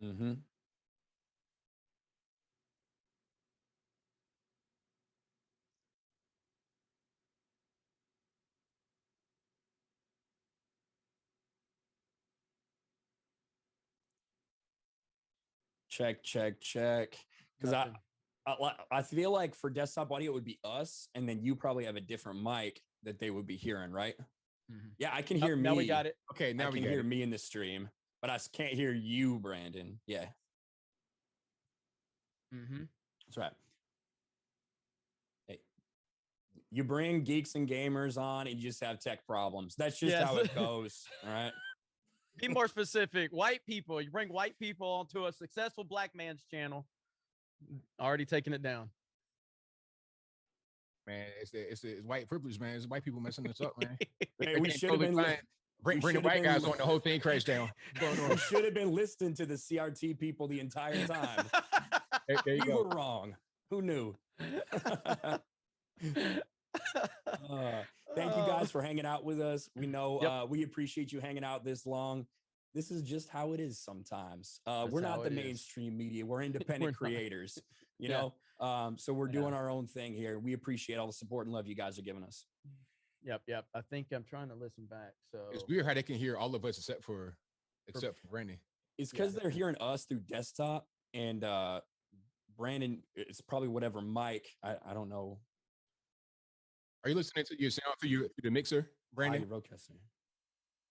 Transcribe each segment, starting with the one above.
Mm-hmm. Check, check, check. Because I feel like for desktop audio, it would be us, and then you probably have a different mic that they would be hearing, right? Mm-hmm. Yeah, I can hear me. Now we got it. Okay, now I we can got hear it. me in the stream, but I can't hear you, Brandon. Yeah, Mm-hmm. that's right. Hey, you bring geeks and gamers on, and you just have tech problems. That's just how it goes. All right. Be more specific. White people. You bring white people onto a successful black man's channel. Already taking it down. Man, it's white privilege, man. It's white people messing us up, man. Hey, we should have been. Bring the white guys on, the whole thing crashed down. We should have been listening to the CRT people the entire time. There you We go. were wrong. Who knew? Thank you guys for hanging out with us. We know we appreciate you hanging out this long. This is just how it is sometimes. We're not the mainstream media. We're independent creators, you know? So we're doing our own thing here. We appreciate all the support and love you guys are giving us. Yep. I think I'm trying to listen back. So it's weird how they can hear all of us except for Brandon. It's because they're hearing us through desktop, and Brandon, it's probably whatever mic. I don't know. Are you listening to your sound through the mixer, Brandon? Roadcaster.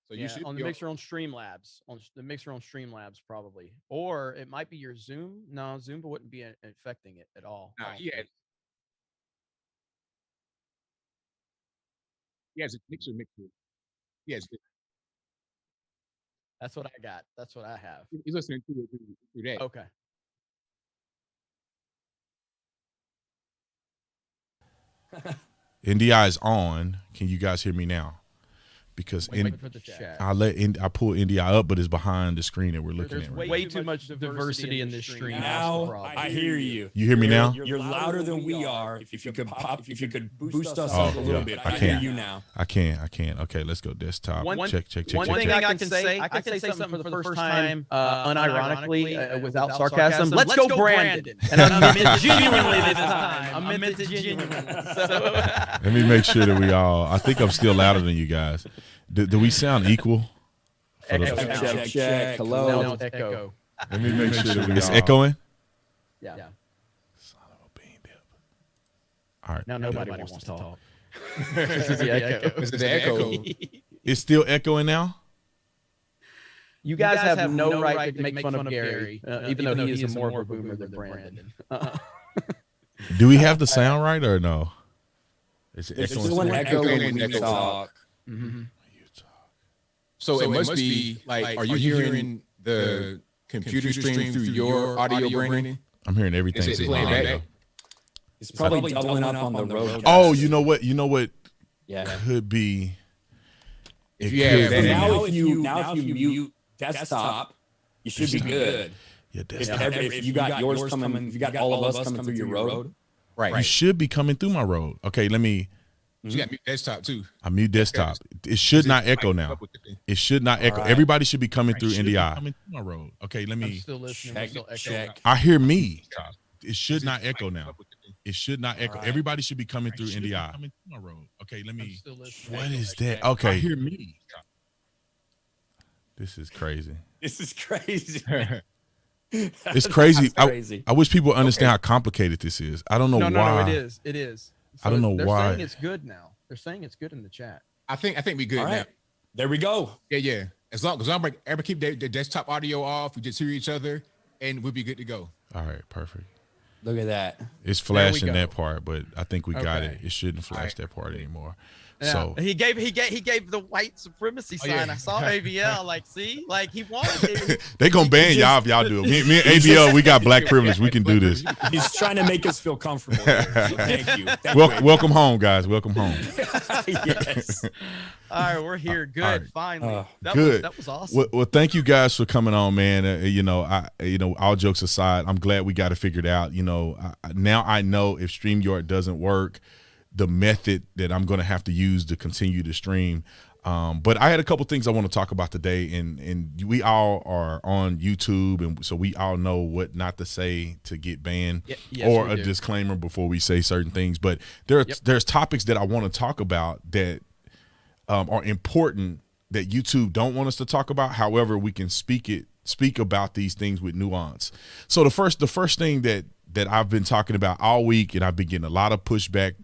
So you should on the mixer on Streamlabs. On the mixer on Streamlabs, probably. Or it might be your Zoom. No, Zoom wouldn't be affecting it at all. He has a mixer. Yes. That's what I got. That's what I have. He's listening to it through that. Okay. NDI is on. Can you guys hear me now? Because wait for the chat. I pull NDI up, but it's behind the screen that we're looking at. There's way too much diversity in this stream. Now I hear you. You hear me now? You're louder than we are. If you could boost us up a little bit, I hear you now. I can. Okay, let's go desktop. Check. One thing I can say, I can say something for the first time, unironically, without sarcasm. Let's go, Brandon. And I meant it genuinely this time. I meant it genuinely. Let me make sure that I think I'm still louder than you guys. Do we sound equal? Check. Hello. Now it's echo. Let me make sure that it's echoing. Yeah. Son of a bean dip. All right. Now nobody wants to talk. This is the echo. This is the echo. It's still echoing now? You guys have no right to make fun of Gary, even though he is more of a boomer than Brandon. Do we have the sound right or no? It's still an echo when we talk. Mm-hmm. So it must be like, are you hearing the computer stream through your audio, Brandon? I'm hearing everything. It's probably doubling up on the road. Oh, you know what? Yeah, could be. If you mute desktop, you should be good. Yeah, if you got yours coming, if you got all of us coming through your road, right? You should be coming through my road. Okay, let me. You got mute desktop too. I mute desktop. It should not echo now. It should not echo. Right. Everybody should be coming through NDI. Coming through my road. Okay, let me. I'm still listening. Check. I hear me. It should not echo now. It should not echo. Right. Everybody should be coming through NDI. Coming through my road. Okay, let me. What is that? Okay. I hear me. This is crazy. It's crazy. It's crazy. I wish people understand how complicated this is. I don't know why. No, it is. So I don't know why. They're saying it's good now. They're saying it's good in the chat. I think we good now. There we go. Yeah. As long as everybody keep their desktop audio off, we just hear each other, and we'll be good to go. All right, perfect. Look at that. It's flashing that part, but I think we got it. It shouldn't flash that part anymore. Yeah. So he gave the white supremacy sign. I saw ABL. Like, see, like he wanted it. They gonna ban y'all if y'all do it. Me and ABL, we got black privilege. We can do this. He's trying to make us feel comfortable. So thank you. Welcome home, guys. Welcome home. Yes. All right, we're here. Good. Right. Finally. That was awesome. Well, thank you guys for coming on, man. All jokes aside, I'm glad we got it figured out. Now I know if StreamYard doesn't work, the method that I'm going to have to use to continue to stream. But I had a couple things I want to talk about today, and we all are on YouTube, and so we all know what not to say to get banned, or a disclaimer before we say certain things. But there's topics that I want to talk about that are important that YouTube don't want us to talk about. However, we can speak about these things with nuance. So the first thing that I've been talking about all week, and I've been getting a lot of pushback,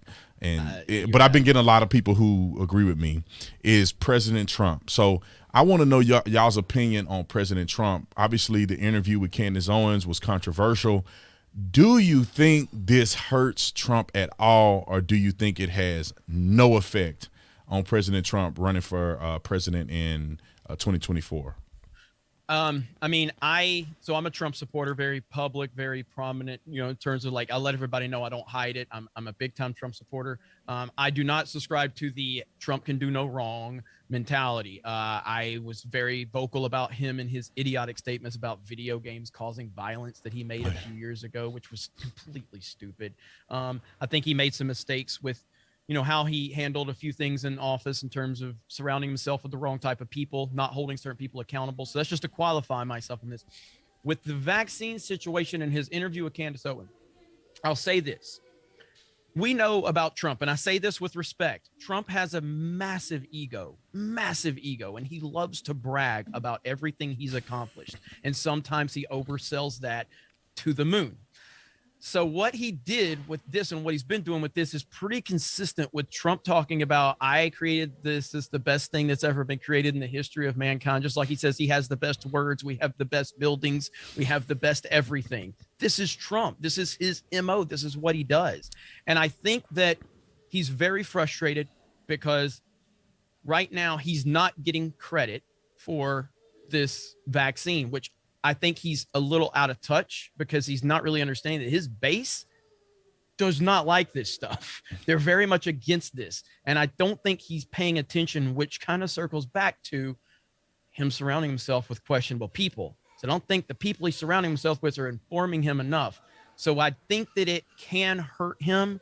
but I've been getting a lot of people who agree with me, is President Trump. So I want to know y'all's opinion on President Trump. Obviously, the interview with Candace Owens was controversial. Do you think this hurts Trump at all, or do you think it has no effect on President Trump running for president in 2024? I mean, so I'm a Trump supporter, very public, very prominent, in terms of, like, I let everybody know, I don't hide it. I'm a big time Trump supporter. I do not subscribe to the Trump can do no wrong mentality. I was very vocal about him and his idiotic statements about video games causing violence that he made a few years ago, which was completely stupid. I think he made some mistakes with how he handled a few things in office in terms of surrounding himself with the wrong type of people, not holding certain people accountable. So that's just to qualify myself in this. With the vaccine situation and his interview with Candace Owens, I'll say this. We know about Trump, and I say this with respect. Trump has a massive ego, and he loves to brag about everything he's accomplished. And sometimes he oversells that to the moon. So what he did with this and what he's been doing with this is pretty consistent with Trump talking about, I created this. It's the best thing that's ever been created in the history of mankind. Just like he says he has the best words. We have the best buildings. We have the best everything. This is Trump. This is his MO. This is what he does. And I think that he's very frustrated because right now he's not getting credit for this vaccine, which I think he's a little out of touch because he's not really understanding that his base does not like this stuff. They're very much against this. And I don't think he's paying attention, which kind of circles back to him surrounding himself with questionable people. So I don't think the people he's surrounding himself with are informing him enough. So I think that it can hurt him,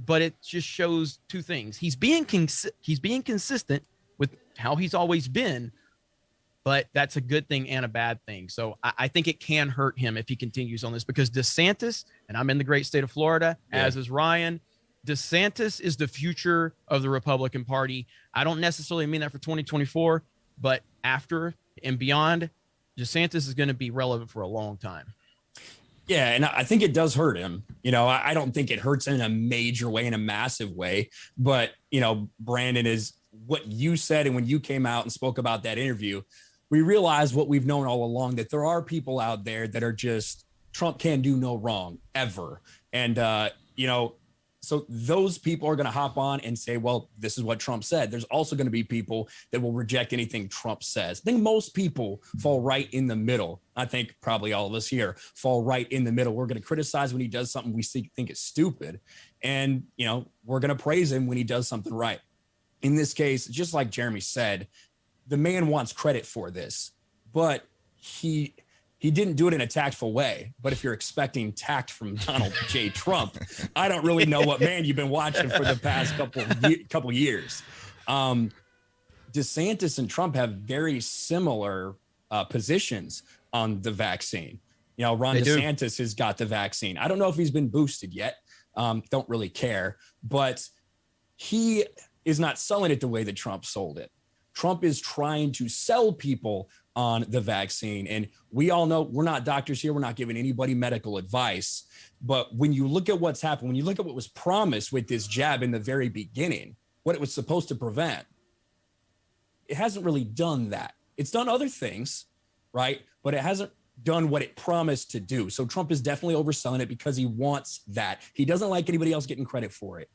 but it just shows two things. He's being consistent with how he's always been, but that's a good thing and a bad thing. So I think it can hurt him if he continues on this, because DeSantis, and I'm in the great state of Florida, as is Ryan, DeSantis is the future of the Republican Party. I don't necessarily mean that for 2024, but after and beyond, DeSantis is going to be relevant for a long time. Yeah, and I think it does hurt him. I don't think it hurts in a major way, in a massive way. But, Brandon, is what you said, and when you came out and spoke about that interview, we realized what we've known all along, that there are people out there that are just, Trump can do no wrong ever. And, so those people are going to hop on and say, well, this is what Trump said. There's also going to be people that will reject anything Trump says. I think most people fall right in the middle. I think probably all of us here fall right in the middle. We're going to criticize when he does something we think is stupid. And, we're going to praise him when he does something right. In this case, just like Jeremy said, the man wants credit for this, but he didn't do it in a tactful way. But if you're expecting tact from Donald J. Trump, I don't really know what man you've been watching for the past couple years. DeSantis and Trump have very similar positions on the vaccine. Ron DeSantis has got the vaccine. I don't know if he's been boosted yet. Don't really care, but he is not selling it the way that Trump sold it. Trump is trying to sell people on the vaccine. And we all know, we're not doctors here. We're not giving anybody medical advice. But when you look at what's happened, when you look at what was promised with this jab in the very beginning, what it was supposed to prevent, it hasn't really done that. It's done other things, right? But it hasn't done what it promised to do. So Trump is definitely overselling it because he wants that. He doesn't like anybody else getting credit for it.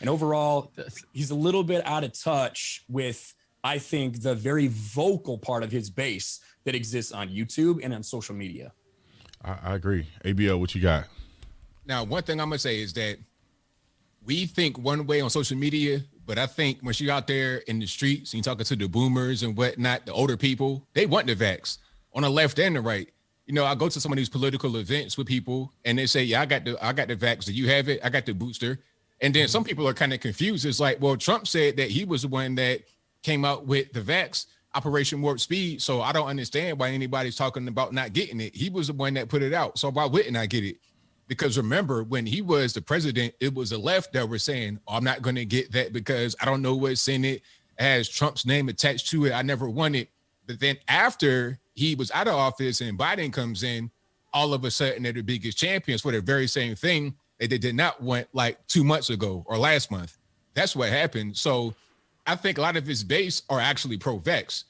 And overall, he's a little bit out of touch with, I think, the very vocal part of his base that exists on YouTube and on social media. I agree. ABL, what you got? Now, one thing I'm going to say is that we think one way on social media, but I think once you're out there in the streets and you're talking to the boomers and whatnot, the older people, they want the vax on the left and the right. I go to some of these political events with people and they say, yeah, I got the vax. Do you have it? I got the booster. And then some people are kind of confused. It's like, well, Trump said that he was the one that came out with the vax, Operation Warp Speed. So I don't understand why anybody's talking about not getting it. He was the one that put it out. So why wouldn't I get it? Because remember, when he was the president, it was the left that were saying, oh, I'm not going to get that because I don't know what's in it. It has Trump's name attached to it. I never won it. But then after he was out of office and Biden comes in, all of a sudden they're the biggest champions for the very same thing that they did not want like 2 months ago or last month. That's what happened. So I think a lot of his base are actually pro-vax.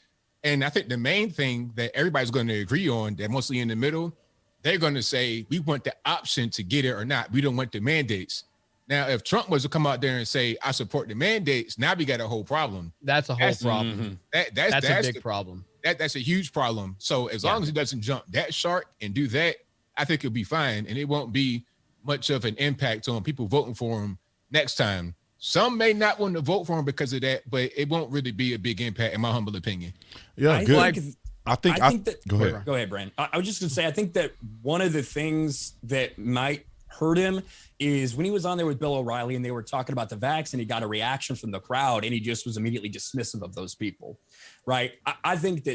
And I think the main thing that everybody's going to agree on, that mostly in the middle, they're going to say, we want the option to get it or not. We don't want the mandates. Now, if Trump was to come out there and say, I support the mandates, now we got a whole problem. That's a whole problem. That's a big problem. That's a huge problem. So as long as he doesn't jump that sharp and do that, I think it'll be fine. And it won't be much of an impact on people voting for him next time. Some may not want to vote for him because of that, but it won't really be a big impact, in my humble opinion. Yeah, good. I think that. Go ahead, Brandon. I was just going to say, I think that one of the things that might hurt him is when he was on there with Bill O'Reilly and they were talking about the vax and he got a reaction from the crowd and he just was immediately dismissive of those people, right? I think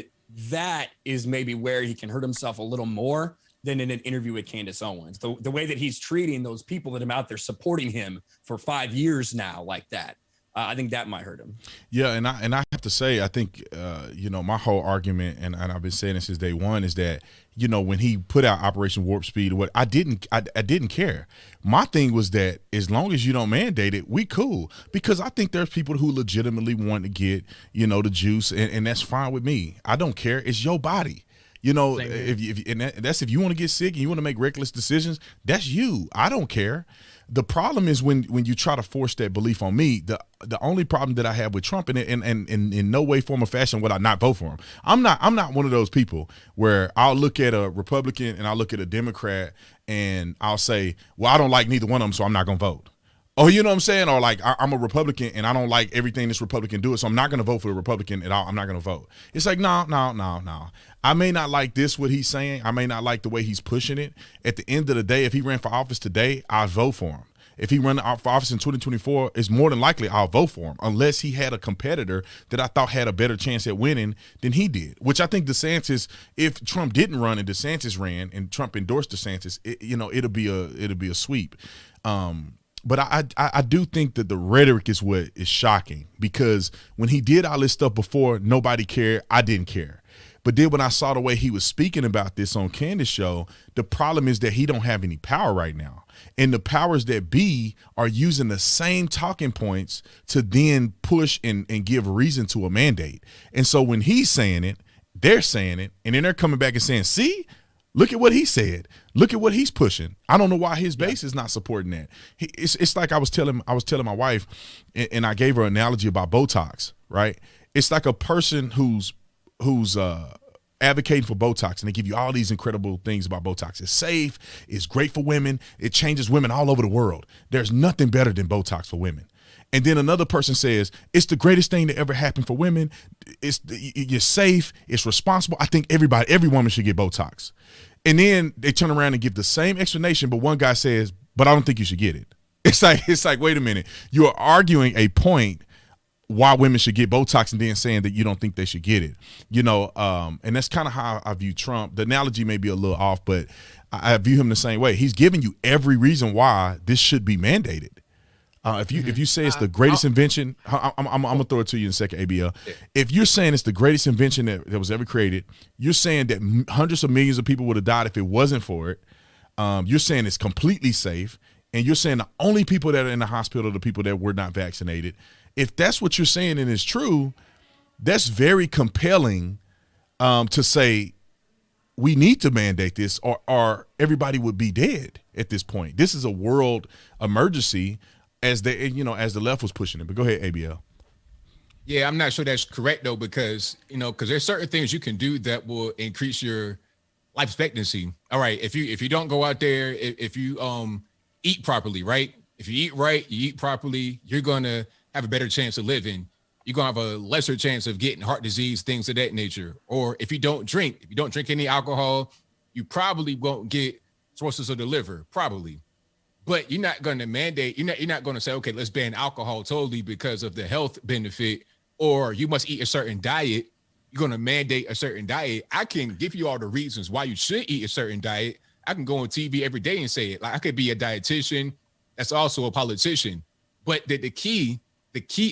that is maybe where he can hurt himself a little more than in an interview with Candace Owens. The way that he's treating those people that have been out there supporting him for 5 years now like that. I think that might hurt him. Yeah, and I have to say, I think, my whole argument, and I've been saying this since day one, is that, when he put out Operation Warp Speed, I didn't care. My thing was that as long as you don't mandate it, we cool. Because I think there's people who legitimately want to get, the juice, and that's fine with me. I don't care. It's your body. If you want to get sick and you want to make reckless decisions, that's you. I don't care. The problem is when you try to force that belief on me. The only problem that I have with Trump, and in no way, form, or fashion would I not vote for him. I'm not one of those people where I'll look at a Republican and I'll look at a Democrat and I'll say, well, I don't like neither one of them, so I'm not gonna vote. Oh, you know what I'm saying? Or like, I'm a Republican and I don't like everything this Republican does, so I'm not going to vote for the Republican at all. I'm not going to vote. It's like, no. I may not like what he's saying. I may not like the way he's pushing it. At the end of the day, if he ran for office today, I'd vote for him. If he run for office in 2024, it's more than likely I'll vote for him, unless he had a competitor that I thought had a better chance at winning than he did, which I think DeSantis, if Trump didn't run and DeSantis ran and Trump endorsed DeSantis, it'll be a sweep. But I do think that the rhetoric is what is shocking, because when he did all this stuff before, nobody cared. I didn't care. But then when I saw the way he was speaking about this on Candace's show, the problem is that he don't have any power right now. And the powers that be are using the same talking points to then push and give reason to a mandate. And so when he's saying it, they're saying it, and then they're coming back and saying, see, look at what he said. Look at what he's pushing. I don't know why his base is not supporting that. It's like I was telling my wife, and I gave her an analogy about Botox, right? It's like a person who's advocating for Botox, and they give you all these incredible things about Botox. It's safe. It's great for women. It changes women all over the world. There's nothing better than Botox for women. And then another person says, it's the greatest thing to ever happen for women. You're safe. It's responsible. I think every woman should get Botox. And then they turn around and give the same explanation, but one guy says, but I don't think you should get it. It's like, wait a minute. You're arguing a point why women should get Botox and then saying that you don't think they should get it. And that's kind of how I view Trump. The analogy may be a little off, but I view him the same way. He's giving you every reason why this should be mandated. If you say it's the greatest invention, I'm gonna throw it to you in a second, ABL. If you're saying it's the greatest invention that was ever created, you're saying that hundreds of millions of people would have died if it wasn't for it. You're saying it's completely safe, and you're saying the only people that are in the hospital are the people that were not vaccinated. If that's what you're saying and it's true, that's very compelling to say we need to mandate this, or everybody would be dead at this point. This is a world emergency. As the left was pushing it. But go ahead, ABL. Yeah, I'm not sure that's correct though, because there's certain things you can do that will increase your life expectancy. All right, if you don't go out there, if you eat properly, right? If you eat right, you eat properly, you're gonna have a better chance of living. You're gonna have a lesser chance of getting heart disease, things of that nature. Or if you don't drink any alcohol, you probably won't get cirrhosis of the liver, probably. But you're not going to mandate, you're not going to say, okay, let's ban alcohol totally because of the health benefit or you must eat a certain diet. You're going to mandate a certain diet. I can give you all the reasons why you should eat a certain diet. I can go on TV every day and say it. Like, I could be a dietitian that's also a politician. But the key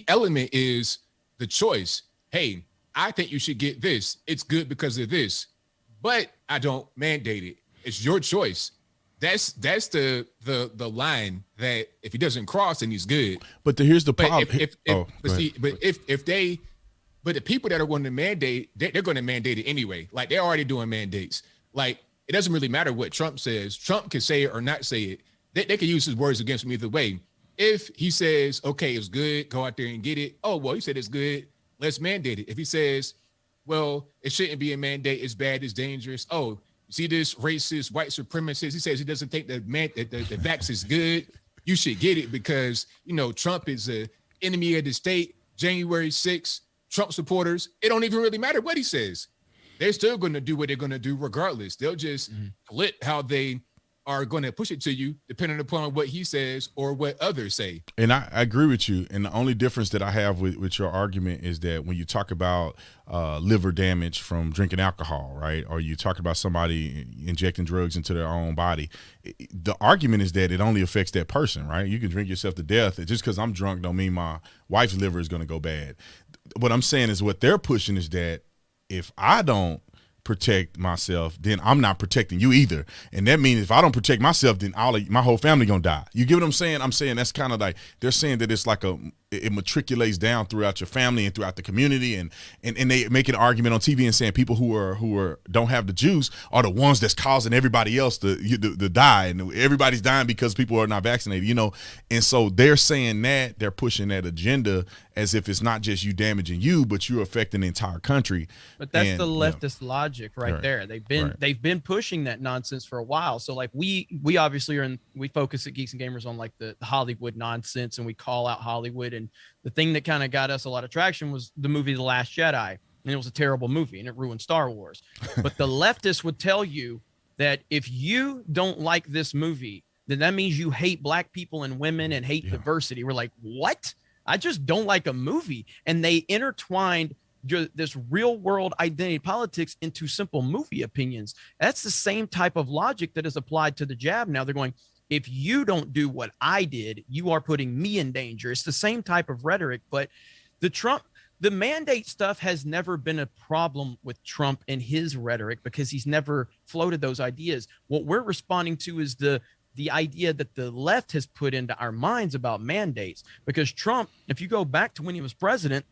element is the choice. Hey, I think you should get this. It's good because of this, but I don't mandate it. It's your choice. That's the line that if he doesn't cross, then he's good. But here's the problem. But the people that are going to mandate, they're going to mandate it anyway. Like, they're already doing mandates. Like, it doesn't really matter what Trump says. Trump can say it or not say it. They can use his words against him either way. If he says, okay, it's good, go out there and get it. Oh, well, he said it's good. Let's mandate it. If he says, well, it shouldn't be a mandate, it's bad, it's dangerous. Oh, you see this racist, white supremacist, he says he doesn't think the vax is good. You should get it because, Trump is an enemy of the state. January 6th, Trump supporters, it don't even really matter what he says. They're still going to do what they're going to do regardless. They'll just flip how they are going to push it to you depending upon what he says or what others say. And I agree with you. And the only difference that I have with your argument is that when you talk about liver damage from drinking alcohol, right, or you talk about somebody injecting drugs into their own body, the argument is that it only affects that person, right? You can drink yourself to death. Just because I'm drunk don't mean my wife's liver is going to go bad. What I'm saying is what they're pushing is that if I don't protect myself, then I'm not protecting you either. And that means if I don't protect myself, then my whole family gonna die. You get what I'm saying? I'm saying that's kind of like they're saying that it's like it matriculates down throughout your family and throughout the community, and they make an argument on TV and saying people who don't have the juice are the ones that's causing everybody else to die, and everybody's dying because people are not vaccinated, and so they're saying that they're pushing that agenda as if it's not just you damaging you, but you're affecting the entire country. But that's the leftist logic right there. They've been pushing that nonsense for a while. So like we obviously we focus at Geeks and Gamers on like the Hollywood nonsense, and we call out Hollywood. And the thing that kind of got us a lot of traction was the movie The Last Jedi. And it was a terrible movie and it ruined Star Wars. But the leftists would tell you that if you don't like this movie, then that means you hate black people and women and hate diversity. We're like, what? I just don't like a movie. And they intertwined this real world identity politics into simple movie opinions. That's the same type of logic that is applied to the jab. Now they're going, if you don't do what I did, you are putting me in danger. It's the same type of rhetoric, but the mandate stuff has never been a problem with Trump and his rhetoric because he's never floated those ideas. What we're responding to is the idea that the left has put into our minds about mandates, because Trump, if you go back to when he was president,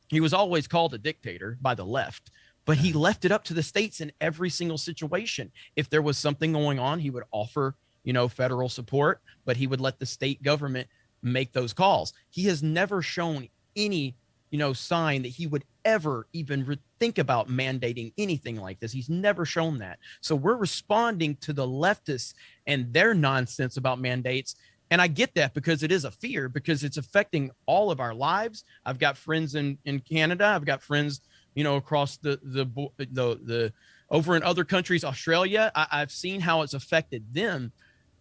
he was always called a dictator by the left, but he left it up to the states in every single situation. If there was something going on, he would offer, federal support, but he would let the state government make those calls. He has never shown any, sign that he would ever even think about mandating anything like this. He's never shown that. So we're responding to the leftists and their nonsense about mandates. And I get that because it is a fear, because it's affecting all of our lives. I've got friends in Canada. I've got friends, across the over in other countries, Australia. I've seen how it's affected them,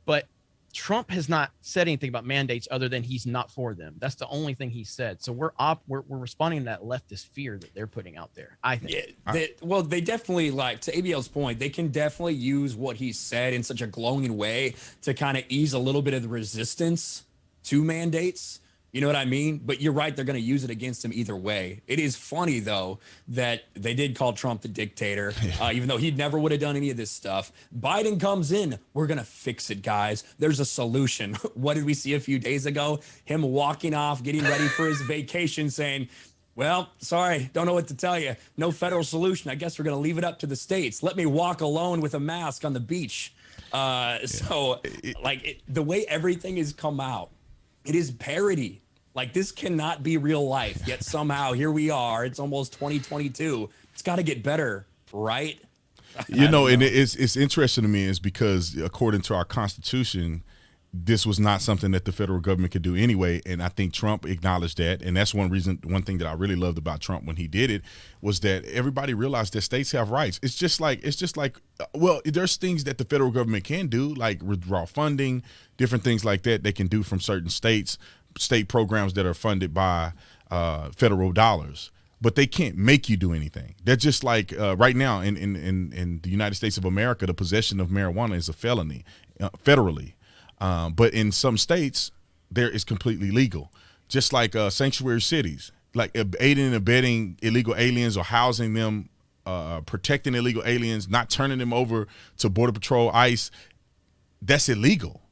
but Trump has not said anything about mandates other than he's not for them. That's the only thing he said. So we're responding to that leftist fear that they're putting out there, I think. Yeah, they definitely, like, to ABL's point, they can definitely use what he said in such a glowing way to kind of ease a little bit of the resistance to mandates. You know what I mean? But you're right, they're going to use it against him either way. It is funny, though, that they did call Trump the dictator, even though he never would have done any of this stuff. Biden comes in, we're going to fix it, guys. There's a solution. What did we see a few days ago? Him walking off, getting ready for his vacation, saying, well, sorry, don't know what to tell you. No federal solution. I guess we're going to leave it up to the states. Let me walk alone with a mask on the beach. The way everything has come out, it is parody. Like, this cannot be real life, yet somehow here we are. It's almost 2022. It's got to get better, right? And it's interesting to me is because according to our Constitution, this was not something that the federal government could do anyway. And I think Trump acknowledged that. And that's one thing that I really loved about Trump when he did it was that everybody realized that states have rights. It's just like, well, there's things that the federal government can do, like withdraw funding, different things like that they can do from certain states, state programs that are funded by federal dollars, but they can't make you do anything. They're just like right now in the United States of America, the possession of marijuana is a felony federally. But in some states, there is completely legal. Just like sanctuary cities, like aiding and abetting illegal aliens or housing them, protecting illegal aliens, not turning them over to Border Patrol, ICE, that's illegal.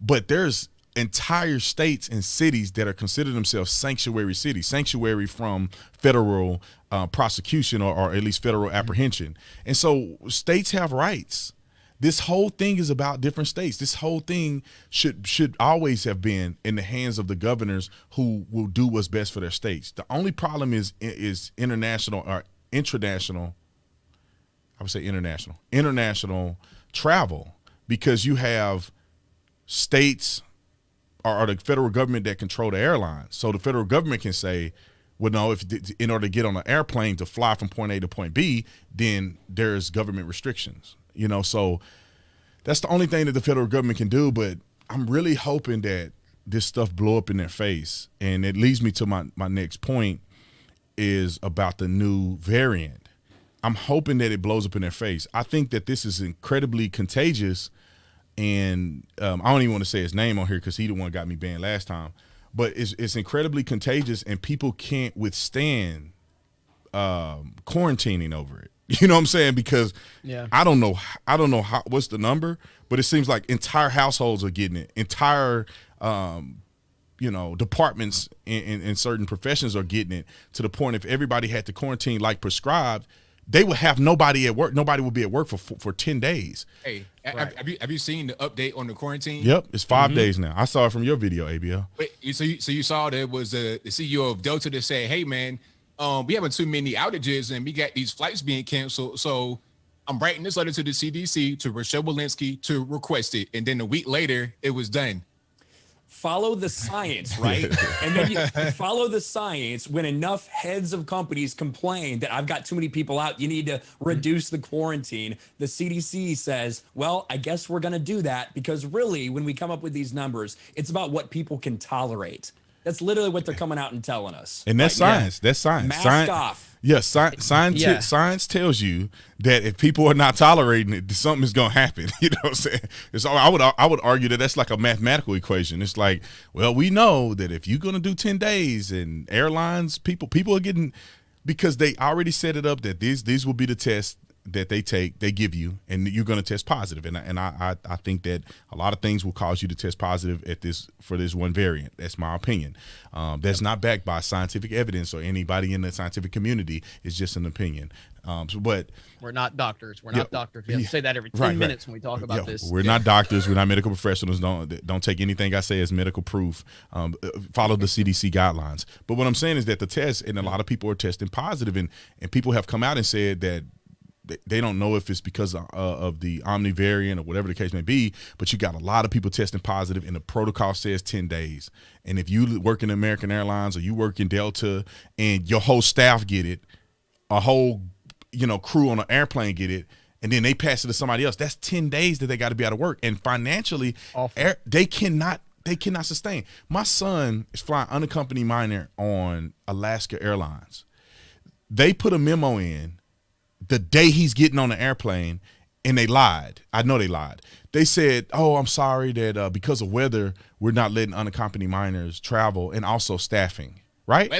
But there's entire states and cities that are considered themselves sanctuary cities, sanctuary from federal prosecution or at least federal apprehension. And so states have rights. This whole thing is about different states. This whole thing should always have been in the hands of the governors who will do what's best for their states. The only problem is international or intranational. I would say international travel, because you have states or the federal government that control the airlines. So the federal government can say, well, no, if in order to get on an airplane to fly from point A to point B, then there's government restrictions. So that's the only thing that the federal government can do. But I'm really hoping that this stuff blow up in their face. And it leads me to my next point is about the new variant. I'm hoping that it blows up in their face. I think that this is incredibly contagious. And I don't even want to say his name on here because he the one who got me banned last time. But it's incredibly contagious, and people can't withstand quarantining over it. You know what I'm saying? Because I don't know how, what's the number, but it seems like entire households are getting it. Entire, departments in certain professions are getting it, to the point if everybody had to quarantine like prescribed, they would have nobody at work. Nobody would be at work for 10 days. Hey, right. Have you seen the update on the quarantine? Yep, it's 5 days now. I saw it from your video, ABL. Wait, so you saw there was the CEO of Delta that said, "Hey man, we having too many outages and we got these flights being canceled. So I'm writing this letter to the CDC to Rochelle Walensky to request it." And then a week later, it was done. Follow the science, right? And then you follow the science. When enough heads of companies complain that I've got too many people out, you need to reduce the quarantine. The CDC says, well, I guess we're going to do that, because really, when we come up with these numbers, it's about what people can tolerate. That's literally what they're coming out and telling us. And that's science. That's science. Mask off. Yes, science tells you that if people are not tolerating it, something is going to happen. You know what I'm saying? I would argue that that's like a mathematical equation. It's like, well, we know that if you're going to do 10 days and airlines, people are getting, because they already set it up that these will be the tests that they give you, and you're going to test positive. And I think that a lot of things will cause you to test positive for this one variant. That's my opinion. That's not backed by scientific evidence or anybody in the scientific community. It's just an opinion. But we're not doctors. We're not doctors. We have to say that every 10 minutes when we talk about this. We're not doctors. We're not medical professionals. Don't take anything I say as medical proof. Follow the CDC guidelines. But what I'm saying is that the test, and a lot of people are testing positive, and people have come out and said that they don't know if it's because of the Omni variant or whatever the case may be, but you got a lot of people testing positive, and the protocol says 10 days. And if you work in American Airlines or you work in Delta and your whole staff get it, a whole crew on an airplane get it, and then they pass it to somebody else, that's 10 days that they got to be out of work. And financially, they cannot sustain. My son is flying unaccompanied minor on Alaska Airlines. They put a memo in the day he's getting on the airplane, and they lied. I know they lied. They said, oh, I'm sorry that because of weather, we're not letting unaccompanied minors travel, and also staffing, right?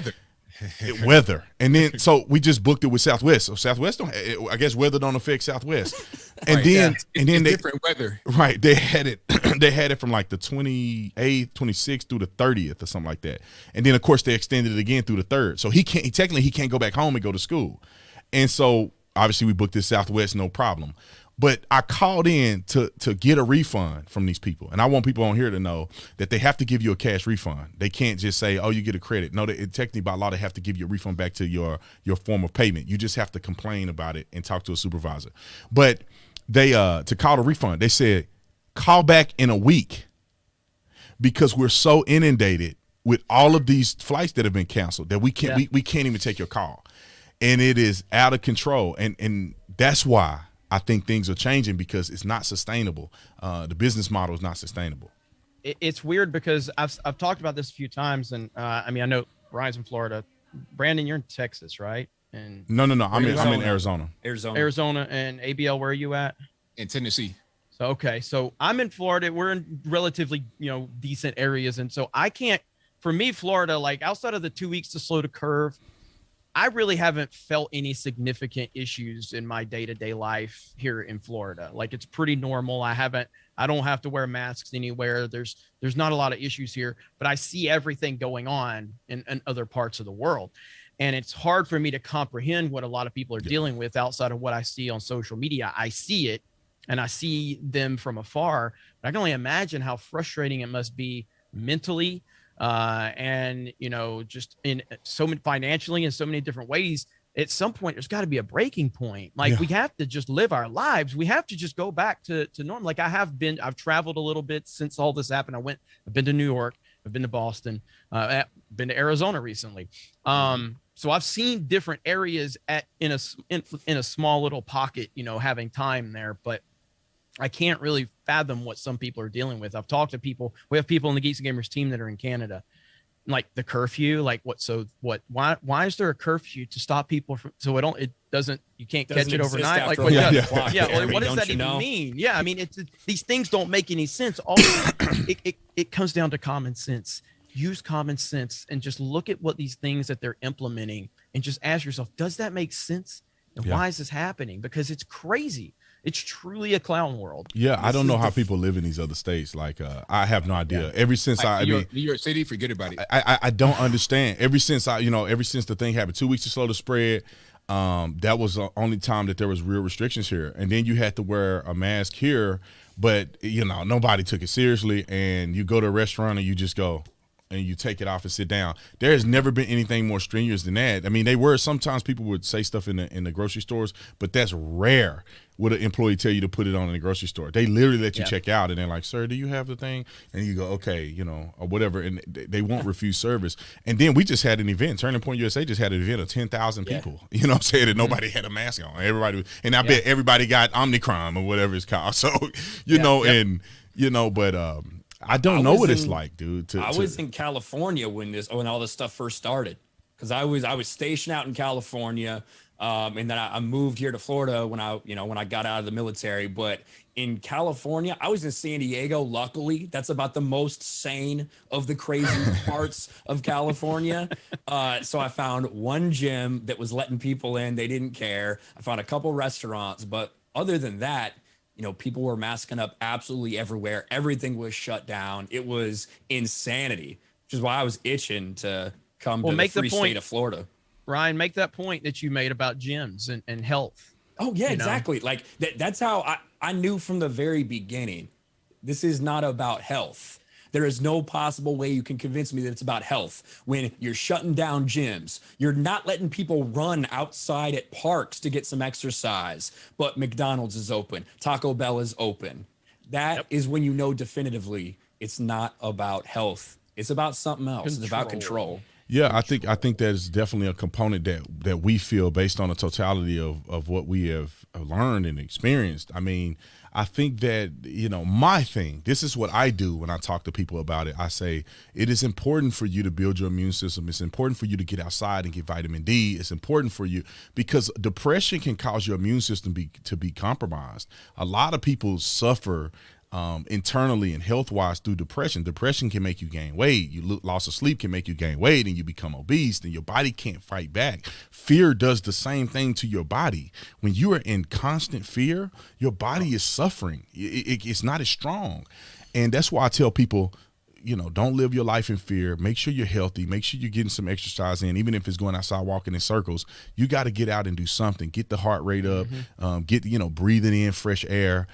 Weather. And then, so we just booked it with Southwest. So Southwest I guess weather don't affect Southwest. And then, different weather. Right. They had it from like the 28th, 26th through the 30th or something like that. And then of course they extended it again through the 3rd. So he can't go back home and go to school. And so obviously we booked this Southwest, no problem. But I called in to get a refund from these people. And I want people on here to know that they have to give you a cash refund. They can't just say, oh, you get a credit. No, technically by law, they have to give you a refund back to your form of payment. You just have to complain about it and talk to a supervisor. But they to call the refund, they said, call back in a week, because we're so inundated with all of these flights that have been canceled that we can't even take your call. And it is out of control. And that's why I think things are changing, because it's not sustainable. The business model is not sustainable. It's weird because I've talked about this a few times, and I know Ryan's in Florida. Brandon, you're in Texas, right? And no. I'm in Arizona. Arizona. And ABL, where are you at? In Tennessee. So, okay. So I'm in Florida. We're in relatively, decent areas. And so for me, Florida, like outside of the 2 weeks to slow the curve, I really haven't felt any significant issues in my day-to-day life here in Florida. Like it's pretty normal. I don't have to wear masks anywhere. There's not a lot of issues here, but I see everything going on in other parts of the world. And it's hard for me to comprehend what a lot of people are dealing with outside of what I see on social media. I see it and I see them from afar, but I can only imagine how frustrating it must be mentally, and just in so many financially in so many different ways. At some point there's got to be a breaking point. Like we have to just live our lives. We have to just go back to normal. Like I've traveled a little bit since all this happened. I've been to New York, I've been to Boston, been to Arizona recently. So I've seen different areas in a small little pocket, having time there, but I can't really fathom what some people are dealing with. I've talked to people. We have people in the Geeks and Gamers team that are in Canada, like the curfew, like why is there a curfew to stop people from, so you can't catch it overnight? Like, what does that even mean? Yeah. I mean, these things don't make any sense. Also, it comes down to common sense. Use common sense and just look at what these things that they're implementing and just ask yourself, does that make sense? And why is this happening? Because it's crazy. It's truly a clown world. Yeah, I don't know how people live in these other states. Like, I have no idea. Yeah. Ever since New York City, forget about it. I don't understand. Ever since the thing happened, 2 weeks to slow the spread, that was the only time that there was real restrictions here. And then you had to wear a mask here, but nobody took it seriously. And you go to a restaurant and you just go and you take it off and sit down. There has never been anything more strenuous than that. I mean, sometimes people would say stuff in the grocery stores, but that's rare. Would an employee tell you to put it on in the grocery store? They literally let you check out, and they're like, "Sir, do you have the thing?" And you go, "Okay," or whatever, and they won't refuse service. And then we just had an event. Turning Point USA just had an event of 10,000 people. You know what I'm saying? That nobody had a mask on. Everybody, and I bet everybody got Omicron or whatever it's called. So, but I don't know what it's like, dude. I was in California when all this stuff first started, because I was stationed out in California. And then I moved here to Florida when I got out of the military. But in California, I was in San Diego. Luckily, that's about the most sane of the crazy parts of California. So I found one gym that was letting people in. They didn't care. I found a couple restaurants, but other than that, people were masking up absolutely everywhere. Everything was shut down. It was insanity, which is why I was itching to come to the free state of Florida. Ryan, make that point that you made about gyms and health. Oh, yeah, exactly. Like that's how I knew from the very beginning, this is not about health. There is no possible way you can convince me that it's about health when you're shutting down gyms. You're not letting people run outside at parks to get some exercise, but McDonald's is open. Taco Bell is open. That is when you know definitively it's not about health. It's about something else. It's about control. Yeah, I think that is definitely a component that we feel based on the totality of what we have learned and experienced. I mean, I think that, my thing, this is what I do when I talk to people about it. I say, it is important for you to build your immune system. It's important for you to get outside and get vitamin D. It's important for you because depression can cause your immune system to be compromised. A lot of people suffer internally and health-wise through depression. Depression can make you gain weight. Loss of sleep can make you gain weight, and you become obese, and your body can't fight back. Fear does the same thing to your body. When you are in constant fear, your body is suffering. It's not as strong. And that's why I tell people, don't live your life in fear. Make sure you're healthy. Make sure you're getting some exercise in, even if it's going outside walking in circles. You got to get out and do something. Get the heart rate up. Get breathing in fresh air,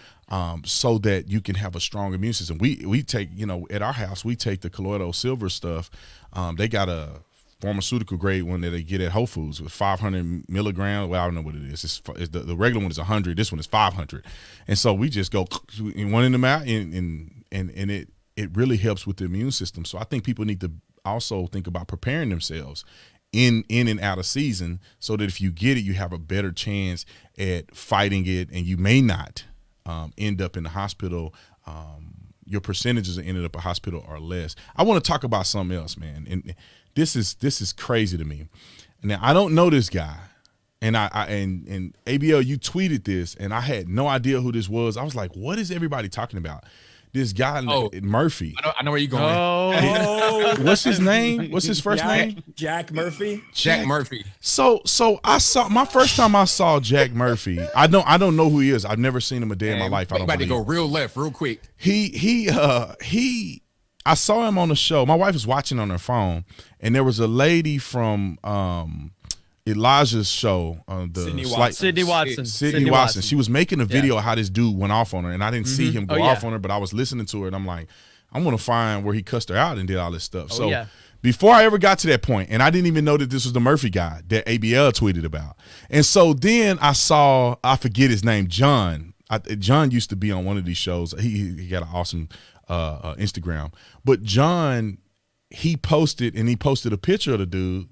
so that you can have a strong immune system. We take at our house we take the colloidal silver stuff. They got a pharmaceutical grade one that they get at Whole Foods with 500 milligrams. Well, I don't know what it is. The regular one is 100. This one is 500, and so we just go one in the mouth, and it really helps with the immune system. So I think people need to also think about preparing themselves in and out of season so that if you get it, you have a better chance at fighting it, and you may not end up in the hospital your percentages of ending up a hospital are less. I want to talk about something else, man. And this is crazy to me. Now, I don't know this guy. And and ABL, you tweeted this, and I had no idea who this was. I was like, what is everybody talking about? This guy, Murphy. I know where you're going. Oh, what's his name? What's his first name? Jack Murphy. Jack Murphy. So I saw my first time I saw Jack Murphy. I don't know who he is. I've never seen him a day in my life. I don't. About to go real left, real quick. I saw him on the show. My wife was watching on her phone, and there was a lady from Elijah's show, Sydney Watson. She was making a video of how this dude went off on her, and I didn't see him go off on her, but I was listening to her, and I'm like, I'm gonna find where he cussed her out and did all this stuff. Before I ever got to that point, and I didn't even know that this was the Murphy guy that ABL tweeted about, and so then I forget his name, John. John used to be on one of these shows. He got an awesome Instagram, but John, he posted a picture of the dude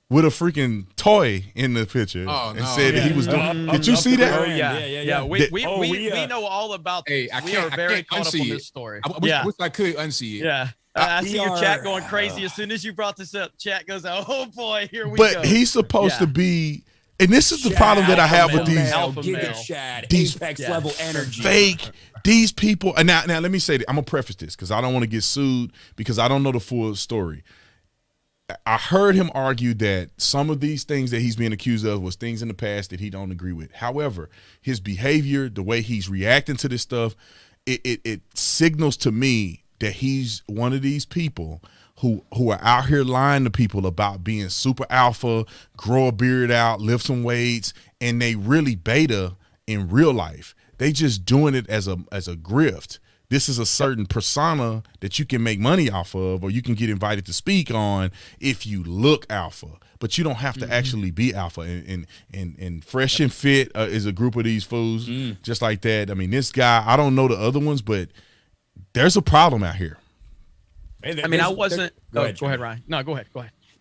with a freaking toy in the picture and said that he was doing. Did you see that? Oh, yeah. We know all about this. We are very caught up on this story. I wish I could unsee it. Yeah. I see your chat going crazy. As soon as you brought this up, chat goes, oh boy, here we go. But he's supposed to be, and this is the problem that I have with these apex level energy. Fake. These people, and now let me say that I'm gonna preface this because I don't want to get sued because I don't know the full story. I heard him argue that some of these things that he's being accused of was things in the past that he don't agree with. However, his behavior, the way he's reacting to this stuff, it signals to me that he's one of these people who are out here lying to people about being super alpha, grow a beard out, lift some weights, and they really beta in real life. They just doing it as a grift. This is a certain persona that you can make money off of, or you can get invited to speak on if you look alpha, but you don't have to actually be alpha. And Fresh and Fit is a group of these fools just like that. I mean, this guy, I don't know the other ones, but there's a problem out here. I mean, I wasn't. Go ahead, Ryan. No, go ahead.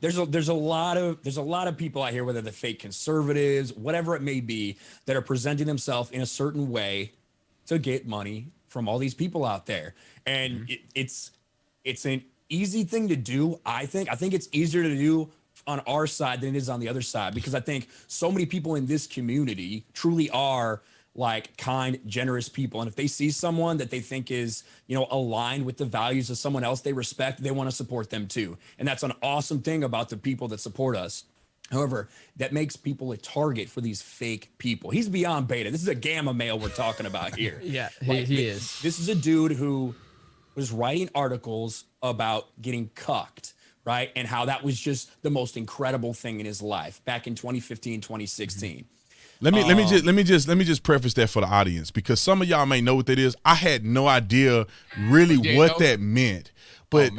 There's a lot of people out here, whether they're fake conservatives, whatever it may be, that are presenting themselves in a certain way to get money from all these people out there. And it's an easy thing to do. I think it's easier to do on our side than it is on the other side, because I think so many people in this community truly are like kind, generous people. And if they see someone that they think is, aligned with the values of someone else they respect, they want to support them too. And that's an awesome thing about the people that support us. However, that makes people a target for these fake people. He's beyond beta. This is a gamma male we're talking about here. He is. This is a dude who was writing articles about getting cucked, right? And how that was just the most incredible thing in his life back in 2015, 2016. Let me just preface that for the audience, because some of y'all may know what that is. I had no idea really what that meant. But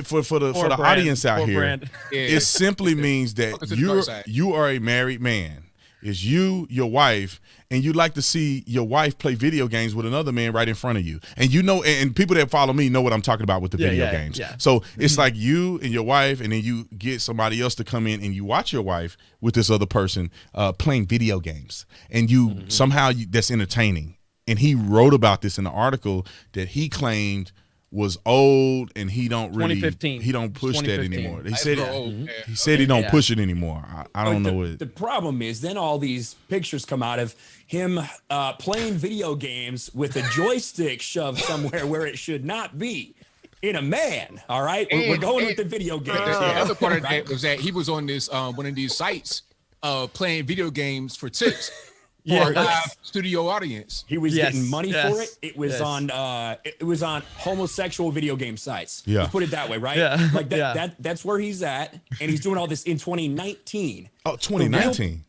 for the audience out here, it simply means that you are a married man. It's you, your wife, and you like to see your wife play video games with another man right in front of you. And and people that follow me know what I'm talking about with the video games. Yeah. So it's like you and your wife, and then you get somebody else to come in and you watch your wife with this other person playing video games. And somehow that's entertaining. And he wrote about this in the article that he claimed was old, and he don't push that anymore. He said he don't push it anymore. I don't know what the problem is. Then all these pictures come out of him playing video games with a joystick shoved somewhere where it should not be. In a man, all right. We're going with the video games. The other part of that was that he was on this one of these sites playing video games for tips. For a live studio audience. He was getting money for it. It was on homosexual video game sites. Yeah. Let's put it that way, right? Yeah. Like that's where he's at. And he's doing all this in 2019. Oh, 2019.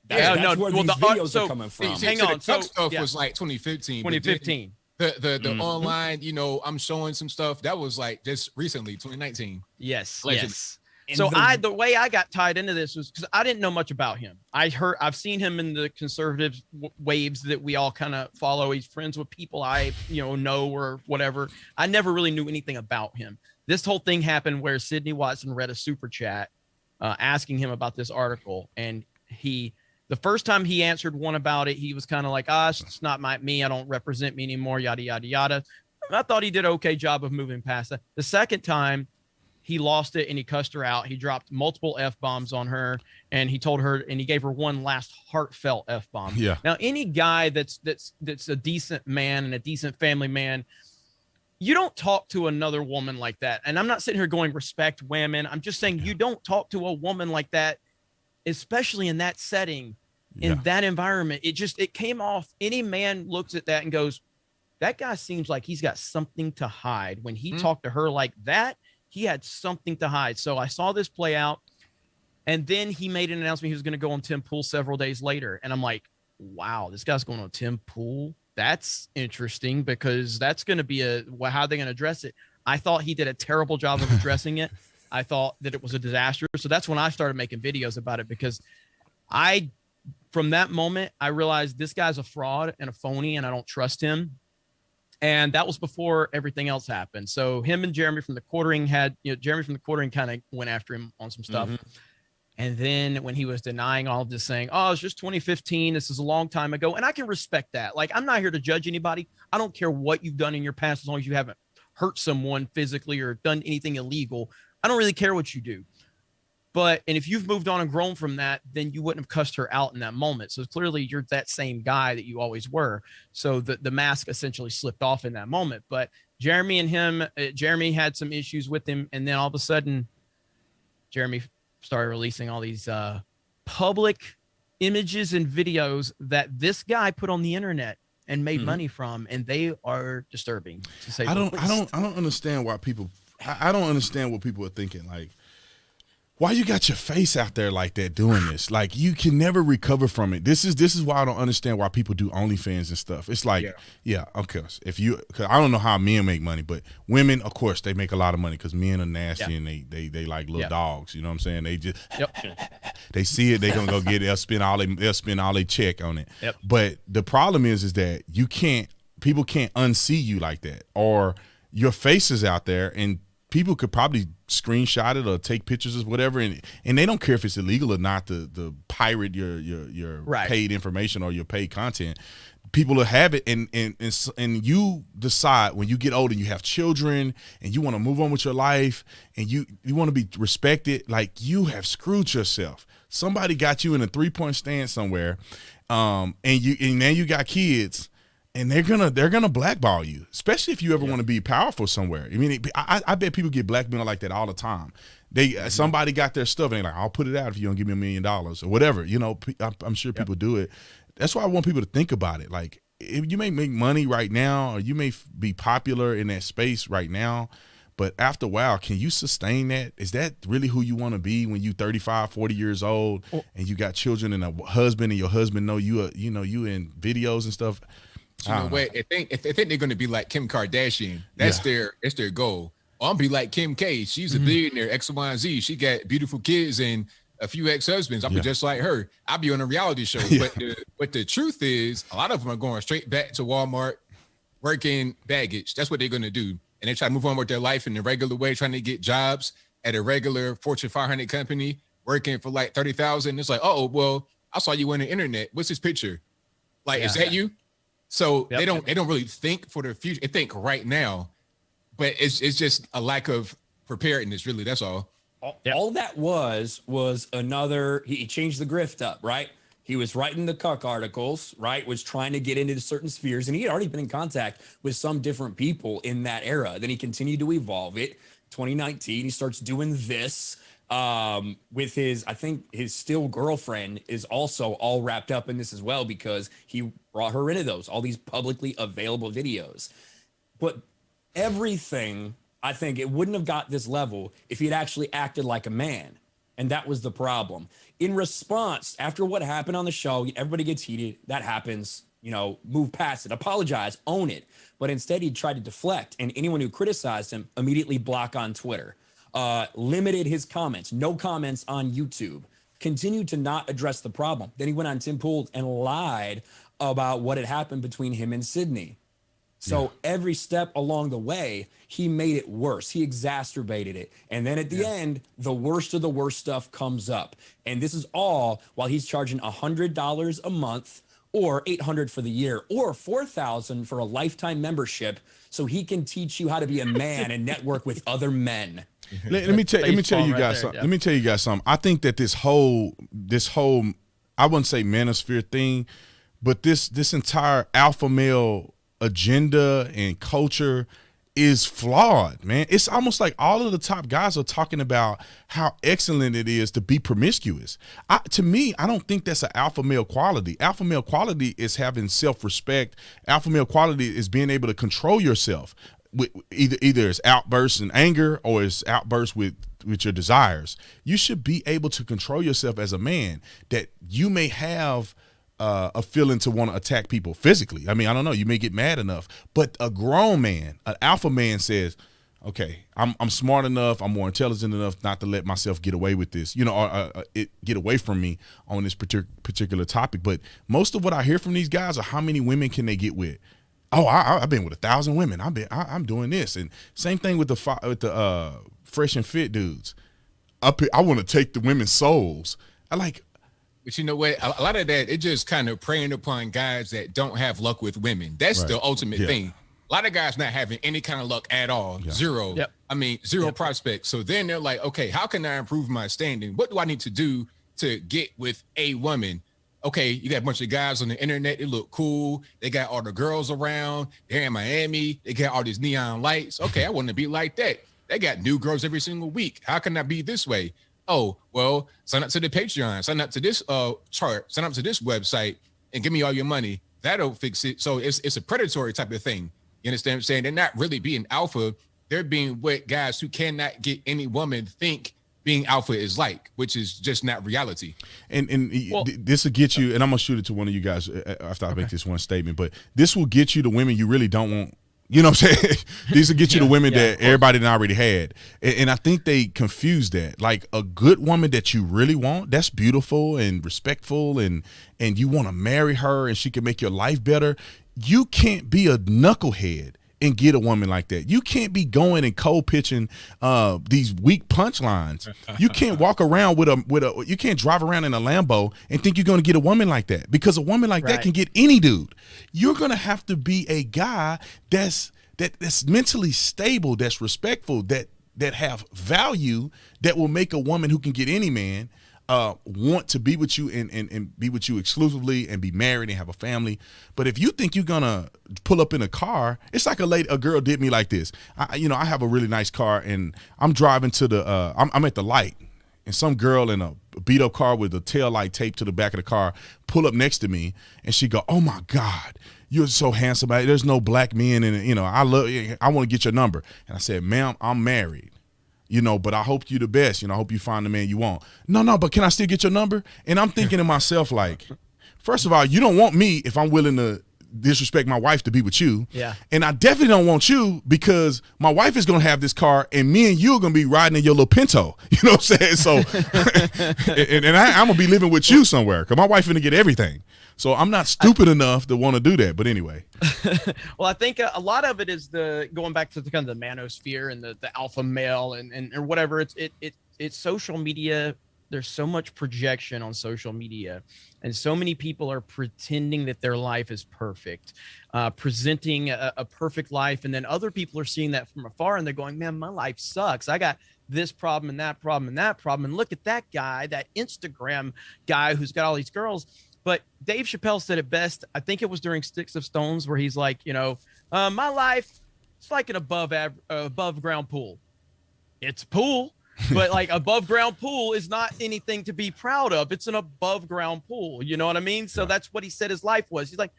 That's where these videos are coming from. Hang on. The stuff was like 2015. 2015. The online, I'm showing some stuff. That was like just recently, 2019. Yes. So the way I got tied into this was because I didn't know much about him. I've seen him in the conservative waves that we all kind of follow. He's friends with people I know or whatever. I never really knew anything about him. This whole thing happened where Sydney Watson read a super chat asking him about this article, and the first time he answered one about it, he was kind of like, it's not me. I don't represent me anymore, yada, yada, yada. I thought he did an okay job of moving past that. The second time, he lost it and he cussed her out. He dropped multiple F-bombs on her, and he told her, and he gave her one last heartfelt F-bomb. Yeah. Now, any guy that's a decent man and a decent family man, you don't talk to another woman like that. And I'm not sitting here going respect women. I'm just saying you don't talk to a woman like that, especially in that setting, in that environment. It came off. Any man looks at that and goes, that guy seems like he's got something to hide. When he talked to her like that, he had something to hide. So I saw this play out, and then he made an announcement he was going to go on Tim Pool several days later. And I'm like, wow, this guy's going on Tim Pool. That's interesting, because that's going to be how are they going to address it? I thought he did a terrible job of addressing it. I thought that it was a disaster. So that's when I started making videos about it, because from that moment, I realized this guy's a fraud and a phony, and I don't trust him. And that was before everything else happened. So him and Jeremy from the Quartering Jeremy from the Quartering kind of went after him on some stuff. Mm-hmm. And then when he was denying all of this, saying, oh, it's just 2015. This is a long time ago. And I can respect that. Like, I'm not here to judge anybody. I don't care what you've done in your past, as long as you haven't hurt someone physically or done anything illegal. I don't really care what you do. And if you've moved on and grown from that, then you wouldn't have cussed her out in that moment. So clearly you're that same guy that you always were. So the mask essentially slipped off in that moment. But Jeremy and him, Jeremy had some issues with him. And then all of a sudden, Jeremy started releasing all these public images and videos that this guy put on the internet and made money from. And they are disturbing, to say the least. I don't understand why people, I don't understand what people are thinking. Like, why you got your face out there like that doing this? Like, you can never recover from it. This is why I don't understand why people do OnlyFans and stuff. It's like, of course, cause I don't know how men make money, but women, of course, they make a lot of money, because men are nasty and they like little dogs. You know what I'm saying? They just they see it, they gonna go get it. They'll spend all they check on it. Yep. But the problem is that people can't unsee you like that, or your face is out there and people could probably screenshot it or take pictures or whatever, and they don't care if it's illegal or not to pirate your paid information or your paid content. People will have it, and you decide when you get older and you have children and you want to move on with your life and you want to be respected, like, you have screwed yourself. Somebody got you in a 3-point stand somewhere, and now you got kids. And they're gonna blackball you, especially if you ever want to be powerful somewhere. I mean, I bet people get blackmailed like that all the time. Somebody got their stuff and they're like, I'll put it out if you don't give me $1 million or whatever. You know, I'm sure people do it. That's why I want people to think about it. Like, if you may make money right now, or you may be popular in that space right now, but after a while, can you sustain that? Is that really who you want to be when you 35, 40 years old and you got children and a husband, and your husband know you in videos and stuff? You know what? I think they're going to be like Kim Kardashian. That's their goal. I'll be like Kim K. She's a billionaire, X, Y, and Z. She got beautiful kids and a few ex-husbands. I'll be just like her. I'll be on a reality show. But the truth is, a lot of them are going straight back to Walmart, working baggage. That's what they're going to do. And they try to move on with their life in the regular way, trying to get jobs at a regular Fortune 500 company, working for like $30,000. It's like, oh, well, I saw you on the internet. What's this picture? Like, is that you? So they don't really think for the future. They think right now, but it's just a lack of preparedness, really. That's all. All that was another. He changed the grift up, right? He was writing the cuck articles, right? Was trying to get into certain spheres, and he had already been in contact with some different people in that era. Then he continued to evolve it. 2019, he starts doing this. With I think his still girlfriend is also all wrapped up in this as well, because he brought her into all these publicly available videos. But everything, I think it wouldn't have got this level if he had actually acted like a man. And that was the problem. In response, after what happened on the show, everybody gets heated. That happens, move past it, apologize, own it. But instead he tried to deflect, and anyone who criticized him immediately block on Twitter. Limited his comments, no comments on YouTube, continued to not address the problem. Then he went on Tim Pool and lied about what had happened between him and Sydney. So every step along the way, he made it worse. He exacerbated it. And then at the end, the worst of the worst stuff comes up. And this is all while he's charging $100 a month or $800 for the year, or $4,000 for a lifetime membership, so he can teach you how to be a man and network with other men. Let me tell you guys something. Let me tell you guys something. I think that this whole I wouldn't say manosphere thing, but this entire alpha male agenda and culture is flawed, man. It's almost like all of the top guys are talking about how excellent it is to be promiscuous. To me, I don't think that's an alpha male quality. Alpha male quality is having self-respect. Alpha male quality is being able to control yourself. Either it's outbursts in anger or it's outbursts with your desires. You should be able to control yourself as a man, that you may have a feeling to want to attack people physically. I mean, I don't know, you may get mad enough, but a grown man, an alpha man says, okay, I'm smart enough, I'm more intelligent enough not to let myself get away with this, or get away from me on this particular topic. But most of what I hear from these guys are, how many women can they get with? Oh, I've been with 1,000 women. I'm doing this. And same thing with the fresh and fit dudes. I want to take the women's souls. But you know what? A lot of that, it just kind of preying upon guys that don't have luck with women. That's the ultimate thing. A lot of guys not having any kind of luck at all. Yeah. Zero. Yep. I mean, zero prospects. So then they're like, okay, how can I improve my standing? What do I need to do to get with a woman? Okay, you got a bunch of guys on the internet. They look cool. They got all the girls around. They're in Miami. They got all these neon lights. Okay, I want to be like that. They got new girls every single week. How can I be this way? Oh, well, sign up to the Patreon. Sign up to this chart. Sign up to this website and give me all your money. That'll fix it. So it's a predatory type of thing. You understand what I'm saying? They're not really being alpha. They're being what guys who cannot get any woman think being alpha is like, which is just not reality. And this will get you, and I'm gonna shoot it to one of you guys after I make this one statement, but this will get you the women you really don't want. You know what I'm saying? These will get you the women that everybody done already had. And I think they confuse that. Like, a good woman that you really want, that's beautiful and respectful, and you want to marry her and she can make your life better. You can't be a knucklehead and get a woman like that. You can't be going and cold pitching these weak punchlines. You can't walk around with a you can't drive around in a Lambo and think you're going to get a woman like that, because a woman like that can get any dude. You're going to have to be a guy that's mentally stable, that's respectful, that have value, that will make a woman who can get any man want to be with you and be with you exclusively and be married and have a family. But if you think you're gonna pull up in a car, it's like a girl did me like this. I have a really nice car, and I'm driving to the I'm at the light, and some girl in a beat up car with a tail light taped to the back of the car pull up next to me, and she go, "Oh my God, you're so handsome. There's no black men, and I want to get your number." And I said, "Ma'am, I'm married. But I hope you the best. I hope you find the man you want." No, but can I still get your number? And I'm thinking to myself, like, first of all, you don't want me if I'm willing to disrespect my wife to be with you. Yeah. And I definitely don't want you, because my wife is going to have this car and me and you are going to be riding in your little Pinto. You know what I'm saying? So, and I'm going to be living with you somewhere, because my wife going to get everything. So I'm not stupid enough to want to do that. But anyway. Well, I think a lot of it is going back to the kind of the manosphere and the alpha male and or whatever. It's social media. There's so much projection on social media, and so many people are pretending that their life is perfect, presenting a perfect life. And then other people are seeing that from afar, and they're going, "Man, my life sucks. I got this problem and that problem and that problem. And look at that guy, that Instagram guy who's got all these girls." But Dave Chappelle said it best. I think it was during Sticks of Stones, where he's like, my life, it's like an above ground pool. It's a pool, but like above ground pool is not anything to be proud of. It's an above ground pool. You know what I mean? So that's what he said his life was. He's like,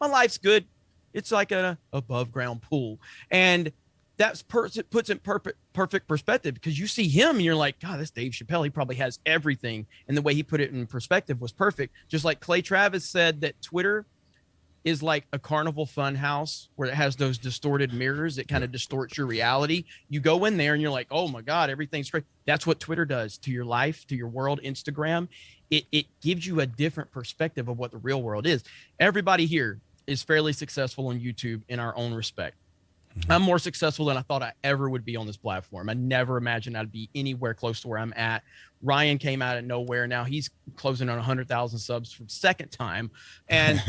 my life's good. It's like an above ground pool. And that puts it in perfect perspective, because you see him and you're like, God, that's Dave Chappelle. He probably has everything. And the way he put it in perspective was perfect. Just like Clay Travis said that Twitter is like a carnival fun house where it has those distorted mirrors. It kind of distorts your reality. You go in there and you're like, oh my God, everything's great. That's what Twitter does to your life, to your world. Instagram, it gives you a different perspective of what the real world is. Everybody here is fairly successful on YouTube in our own respect. I'm more successful than I thought I ever would be on this platform. I never imagined I'd be anywhere close to where I'm at. Ryan came out of nowhere. Now he's closing on 100,000 subs for the second time. And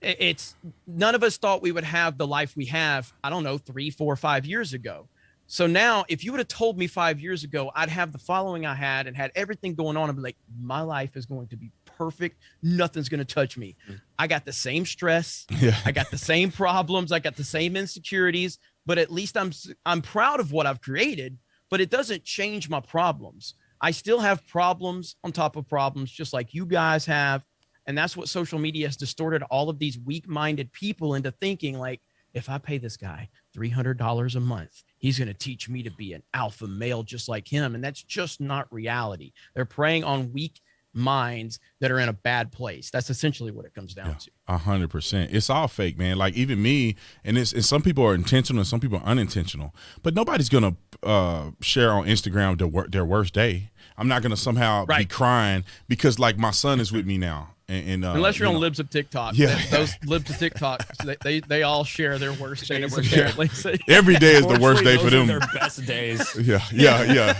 it's none of us thought we would have the life we have, I don't know, 3, 4, 5 years ago. So now if you would have told me 5 years ago, I'd have the following I had and had everything going on, I'd be like, my life is going to be perfect. Nothing's going to touch me. I got the same stress. Yeah. I got the same problems. I got the same insecurities, but at least I'm proud of what I've created, but it doesn't change my problems. I still have problems on top of problems, just like you guys have. And that's what social media has distorted all of these weak-minded people into thinking like, if I pay this guy $300 a month, he's going to teach me to be an alpha male just like him. And that's just not reality. They're preying on weak minds that are in a bad place. That's essentially what it comes down to. 100%. It's all fake, man. Like even me, and some people are intentional and some people are unintentional, but nobody's going to share on Instagram their worst day. I'm not going to somehow be crying because like my son is with me now. And unless you're on Libs of TikTok, those Libs of TikTok, they all share their worst days. Apparently, every day is the worst day for them. Their best days. Yeah.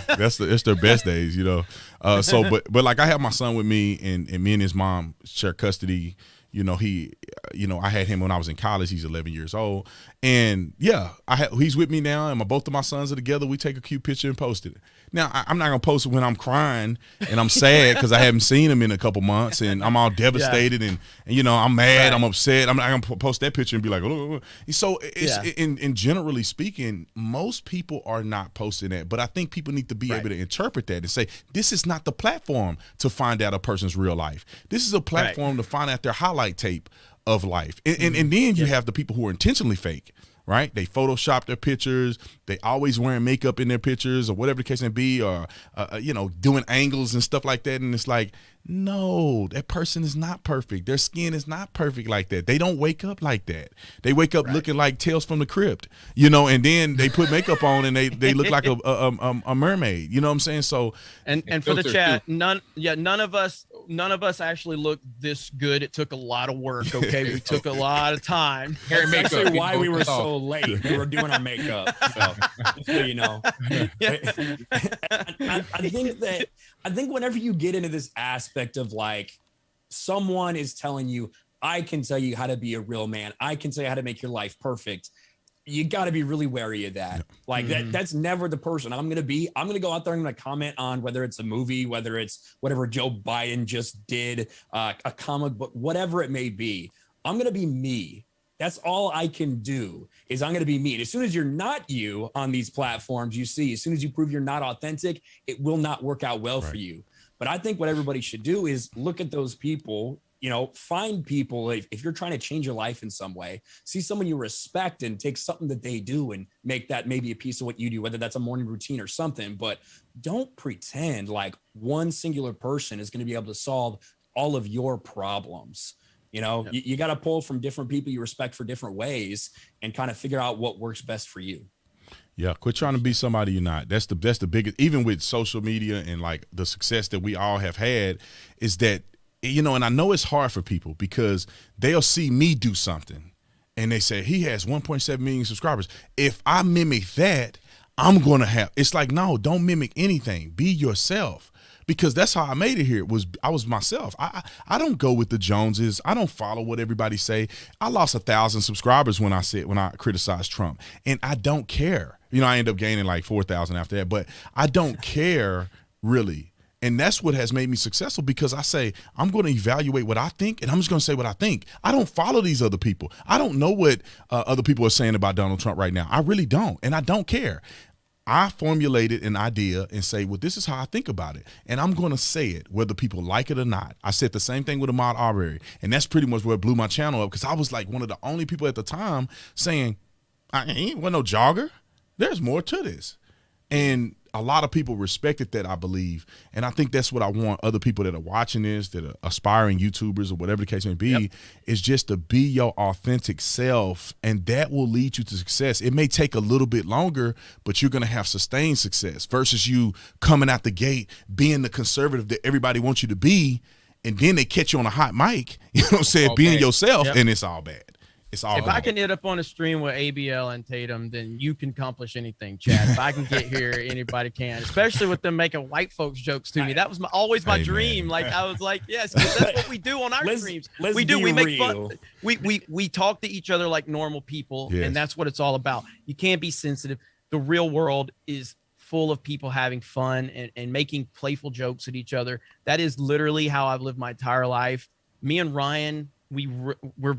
It's their best days, you know. But like I have my son with me, and me and his mom share custody. You know, I had him when I was in college. He's 11 years old, and he's with me now. And both of my sons are together. We take a cute picture and post it. Now, I'm not gonna post it when I'm crying and I'm sad because I haven't seen him in a couple months and I'm all devastated and you know I'm mad, I'm upset. I'm not gonna post that picture and be like, oh. So it's in generally speaking, most people are not posting that, but I think people need to be able to interpret that and say this is not the platform to find out a person's real life. This is a platform to find out their highlight tape of life, and then you have the people who are intentionally fake. Right? They Photoshop their pictures. They always wearing makeup in their pictures or whatever the case may be, or, doing angles and stuff like that. And it's like, no, that person is not perfect. Their skin is not perfect like that. They don't wake up like that. They wake up looking like Tales from the Crypt, and then they put makeup on and they look like a mermaid. You know what I'm saying? So, and for the chat, none of us actually look this good. It took a lot of work. Okay. We took a lot of time. That's actually why we were so late. We were doing our makeup. So, just so you know, I think whenever you get into this aspect of like someone is telling you, I can tell you how to be a real man, I can tell you how to make your life perfect, you got to be really wary of that. Like that's never the person I'm going to go out there and I'm going to comment on whether it's a movie, whether it's whatever Joe Biden just did, a comic book, whatever it may be. I'm going to be me. That's all I can do is I'm going to be me. And as soon as you're not you on these platforms, as soon as you prove you're not authentic, it will not work out well for you. But I think what everybody should do is look at those people, find people. If you're trying to change your life in some way, see someone you respect and take something that they do and make that maybe a piece of what you do, whether that's a morning routine or something. But don't pretend like one singular person is going to be able to solve all of your problems. You got to pull from different people you respect for different ways and kind of figure out what works best for you. Yeah, quit trying to be somebody you're not. That's the biggest, even with social media and like the success that we all have had, is that, and I know it's hard for people because they'll see me do something and they say, he has 1.7 million subscribers. If I mimic that, I'm going to have, it's like, no, don't mimic anything. Be yourself. Because that's how I made it here. I was myself. I don't go with the Joneses. I don't follow what everybody say. I lost 1,000 subscribers when I criticized Trump, and I don't care. I end up gaining like 4,000 after that, but I don't care really. And that's what has made me successful because I say I'm going to evaluate what I think, and I'm just going to say what I think. I don't follow these other people. I don't know what other people are saying about Donald Trump right now. I really don't, and I don't care. I formulated an idea and say, well, this is how I think about it. And I'm going to say it, whether people like it or not. I said the same thing with Ahmaud Arbery. And that's pretty much what blew my channel up because I was like one of the only people at the time saying, I ain't no jogger. There's more to this. And a lot of people respected that, I believe. And I think that's what I want other people that are watching this, that are aspiring YouTubers or whatever the case may be, is just to be your authentic self. And that will lead you to success. It may take a little bit longer, but you're going to have sustained success versus you coming out the gate, being the conservative that everybody wants you to be. And then they catch you on a hot mic, you know what I'm saying, being yourself, and it's all bad. It's all. If I can hit up on a stream with ABL and Tatum, then you can accomplish anything, Chad. If I can get here, anybody can. Especially with them making white folks jokes to me. That was always my dream. Like I was like, yes, that's what we do on our streams. We make fun. We talk to each other like normal people, and that's what it's all about. You can't be sensitive. The real world is full of people having fun and making playful jokes at each other. That is literally how I've lived my entire life. Me and Ryan, we're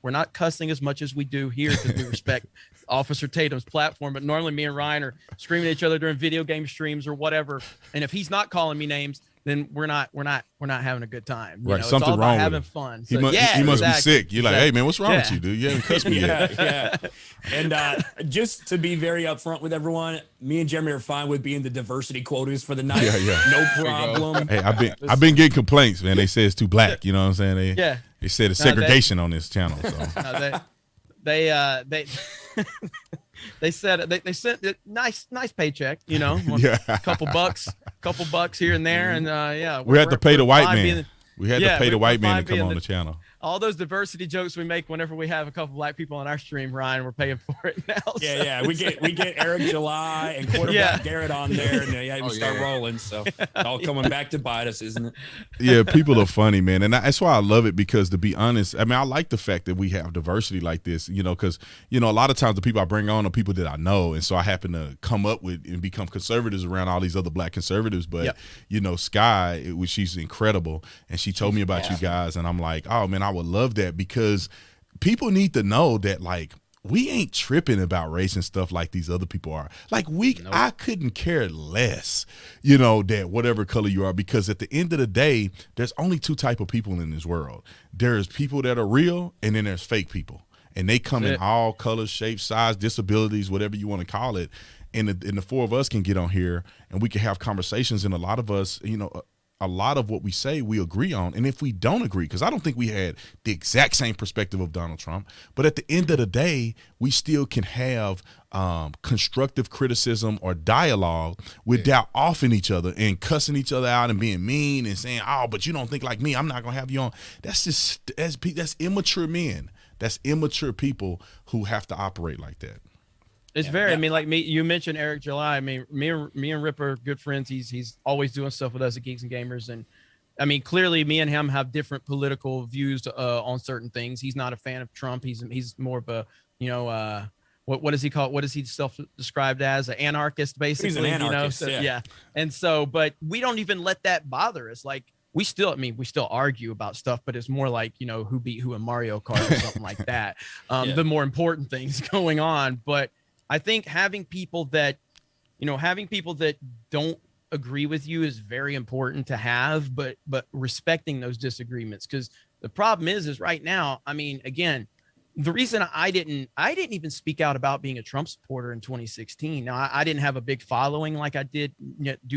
not cussing as much as we do here because we respect Officer Tatum's platform, but normally me and Ryan are screaming at each other during video game streams or whatever. And if he's not calling me names, then we're not having a good time. Right, it's something all about wrong having with fun. So, he must be sick. You're like, hey man, what's wrong with you, dude? You haven't cussed me yet. Yeah. And just to be very upfront with everyone, me and Jeremy are fine with being the diversity quotas for the night. No problem. Hey, I've been getting complaints, man. They say it's too black. You know what I'm saying? They said it's segregation on this channel. So they said they sent a nice paycheck, a couple bucks here and there, and we had to pay the white man. We had to pay the white man to come on the channel. All those diversity jokes we make whenever we have a couple black people on our stream, Ryan, we're paying for it now. So. We get Eric July and quarterback Garrett on there, and we start rolling. So it's all coming back to bite us, isn't it? Yeah, people are funny, man, and that's why I love it. Because to be honest, I mean, I like the fact that we have diversity like this. Because a lot of times the people I bring on are people that I know, and so I happen to come up with and become conservatives around all these other black conservatives. But Sky, she's incredible, and she told me about you guys, and I'm like, oh man, I would love that, because people need to know that like we ain't tripping about race and stuff like these other people are. Like I couldn't care less, that whatever color you are, because at the end of the day, there's only two type of people in this world. There's people that are real, and then there's fake people, and they come in all colors, shapes, size, disabilities, whatever you want to call it. And the four of us can get on here and we can have conversations, and a lot of us, a lot of what we say we agree on. And if we don't agree, because I don't think we had the exact same perspective of Donald Trump, but at the end of the day, we still can have constructive criticism or dialogue without offing each other and cussing each other out and being mean and saying, oh, but you don't think like me, I'm not gonna have you on. That's immature men. That's immature people who have to operate like that. It's I mean, like me, you mentioned Eric July. I mean, me and Rip are good friends. He's always doing stuff with us at Geeks and Gamers. And I mean, clearly me and him have different political views on certain things. He's not a fan of Trump. He's more of a, what does he call it? What is he self-described as? An anarchist, basically. He's an anarchist, so, And so, but we don't even let that bother us. Like we still argue about stuff, but it's more like, who beat who in Mario Kart or something like that. The more important things going on. But I think having people that don't agree with you is very important to have, but respecting those disagreements. Because the problem is right now, I mean, again, the reason I didn't even speak out about being a Trump supporter in 2016. Now, I didn't have a big following like I do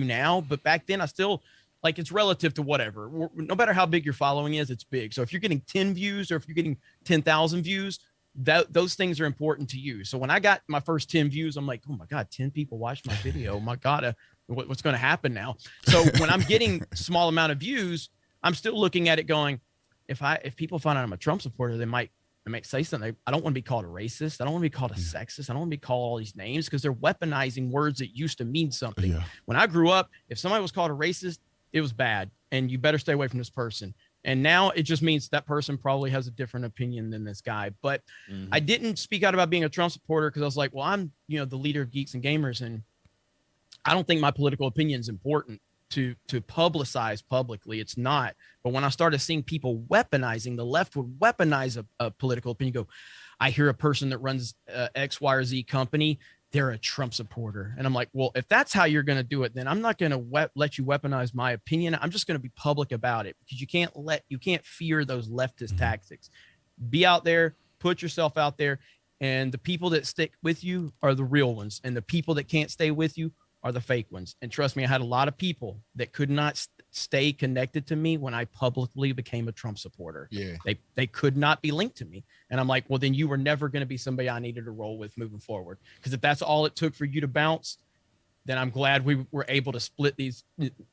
now, but back then I still, like, it's relative to whatever. No matter how big your following is, it's big. So if you're getting 10 views or if you're getting 10,000 views, those things are important to you. So when I got my first 10 views, I'm like, oh my God, 10 people watched my video. Oh my God, what's going to happen now? So when I'm getting small amount of views, I'm still looking at it going, if people find out I'm a Trump supporter, they might say something. I don't want to be called a racist. I don't want to be called a sexist. I don't want to be called all these names, because they're weaponizing words that used to mean something. Yeah. When I grew up, if somebody was called a racist, it was bad, and you better stay away from this person. And now it just means that person probably has a different opinion than this guy. But I didn't speak out about being a Trump supporter because I was like, well, I'm, the leader of Geeks and Gamers, and I don't think my political opinion is important to publicize publicly. It's not. But when I started seeing people weaponizing, the left would weaponize a political opinion. Go, I hear a person that runs X, Y, or Z company, they're a Trump supporter. And I'm like, well, if that's how you're going to do it, then I'm not going to let you weaponize my opinion. I'm just going to be public about it, because you can't fear those leftist tactics. Be out there, put yourself out there, and the people that stick with you are the real ones. And the people that can't stay with you are the fake ones. And trust me, I had a lot of people that could not stay connected to me when I publicly became a Trump supporter. Yeah. They could not be linked to me. And I'm like, well, then you were never going to be somebody I needed to roll with moving forward. Because if that's all it took for you to bounce, then I'm glad we were able to split these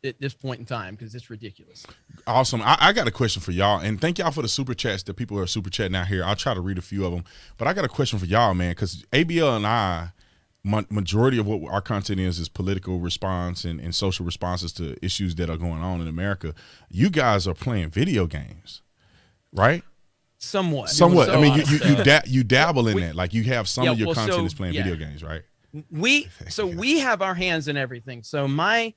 at this point in time, because it's ridiculous. Awesome. I got a question for y'all, and thank y'all for the super chats that people are super chatting out here. I'll try to read a few of them, but I got a question for y'all, man, because ABL and I, majority of what our content is political response and social responses to issues that are going on in America. You guys are playing video games, right? Somewhat. I mean, you dabble in that. Like, you have some of your content is playing video games, right? We have our hands in everything. So my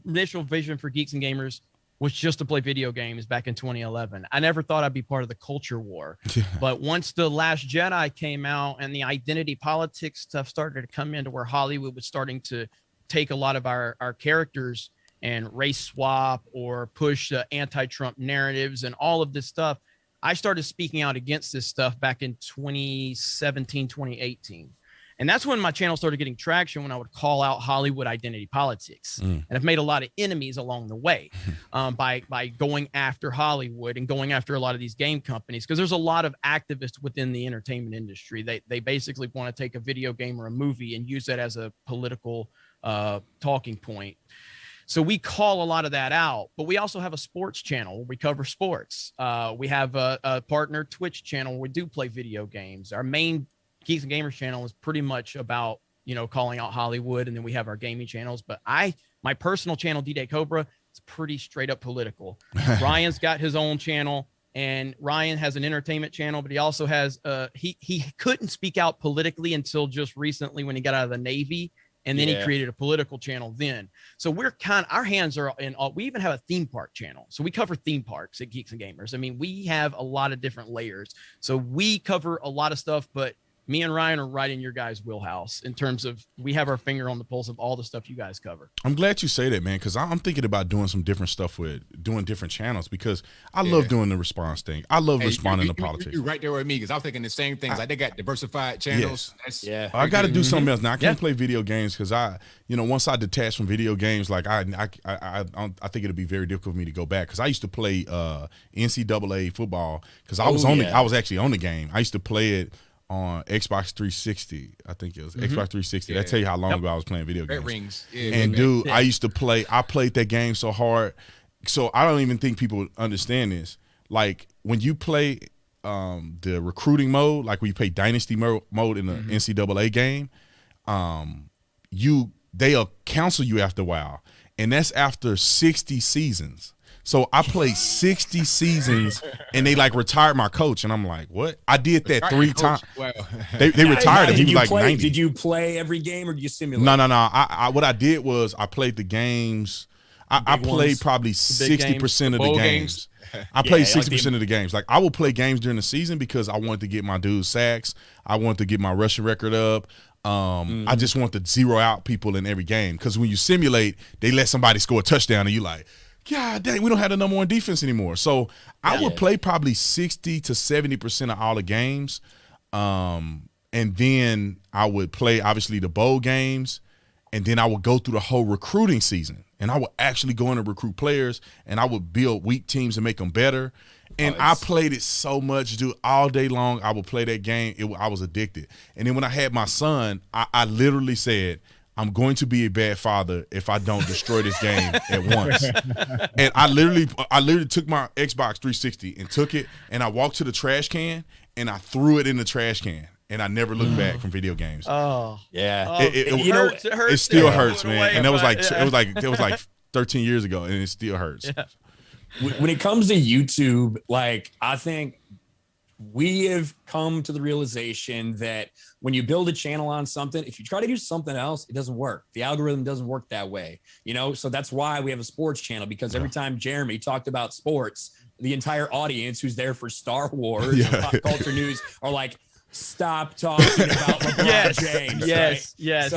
initial vision for Geeks and Gamers was just to play video games back in 2011. I never thought I'd be part of the culture war. But once The Last Jedi came out and the identity politics stuff started to come into where Hollywood was starting to take a lot of our characters and race swap or push anti-Trump narratives and all of this stuff, I started speaking out against this stuff back in 2017, 2018. And that's when my channel started getting traction, when I would call out Hollywood identity politics. And I've made a lot of enemies along the way by going after Hollywood and going after a lot of these game companies, because there's a lot of activists within the entertainment industry. They basically want to take a video game or a movie and use that as a political talking point. So we call a lot of that out, but we also have a sports channel where we cover sports. We have a partner Twitch channel where we do play video games. Our main Geeks and Gamers channel is pretty much about, calling out Hollywood. And then we have our gaming channels, but my personal channel, D-Day Cobra, it's pretty straight up political. Ryan's got his own channel, and Ryan has an entertainment channel, but he also has, he couldn't speak out politically until just recently when he got out of the Navy. And then he created a political channel then. So we're our hands are in all. We even have a theme park channel. So we cover theme parks at Geeks and Gamers. I mean, we have a lot of different layers. So we cover a lot of stuff, but me and Ryan are right in your guys' wheelhouse in terms of we have our finger on the pulse of all the stuff you guys cover. I'm glad you say that, man, because I'm thinking about doing some different stuff with doing different channels, because I love doing the response thing. I love responding to politics. You're right there with me, because I'm thinking the same things. Like, they got diversified channels. Yes. I got to do something else now. I can't play video games because once I detach from video games, like I think it'll be very difficult for me to go back, because I used to play NCAA football because I was actually on the game. I used to play it on Xbox 360. I think it was Xbox 360. That tell you how long ago I was playing video games. Rings. And dude, I used to play. I played that game so hard. So I don't even think people understand this. Like, when you play the recruiting mode, like when you play Dynasty mode in the NCAA game, they'll cancel you after a while, and that's after 60 seasons. So I played 60 seasons, and they retired my coach, and I'm like, what? I did that 3 times. Wow. They retired him. He was like 90. Did you play every game, or did you simulate? No. What I did was I played the games. I played probably 60% of the games. I played 60% of the games. Like, I will play games during the season because I wanted to get my dude sacks. I wanted to get my rushing record up. I just want to zero out people in every game, because when you simulate, they let somebody score a touchdown, and you like, God dang, we don't have the number one defense anymore. So I would play probably 60 to 70% of all the games. And then I would play, obviously, the bowl games. And then I would go through the whole recruiting season. And I would actually go in and recruit players. And I would build weak teams and make them better. And I played it so much, dude, all day long. I would play that game. I was addicted. And then when I had my son, I literally said, I'm going to be a bad father if I don't destroy this game at once. And I literally took my Xbox 360 and took it, and I walked to the trash can, and I threw it in the trash can, and I never looked back from video games. Oh, yeah. It hurts. It still hurts, man. And that was it was like 13 years ago, and it still hurts. Yeah. When it comes to YouTube, I think we have come to the realization that when you build a channel on something, if you try to do something else, it doesn't work. The algorithm doesn't work that way, so that's why we have a sports channel, because every time Jeremy talked about sports, the entire audience who's there for Star Wars or pop culture news are like, stop talking about LeBron James. Yes.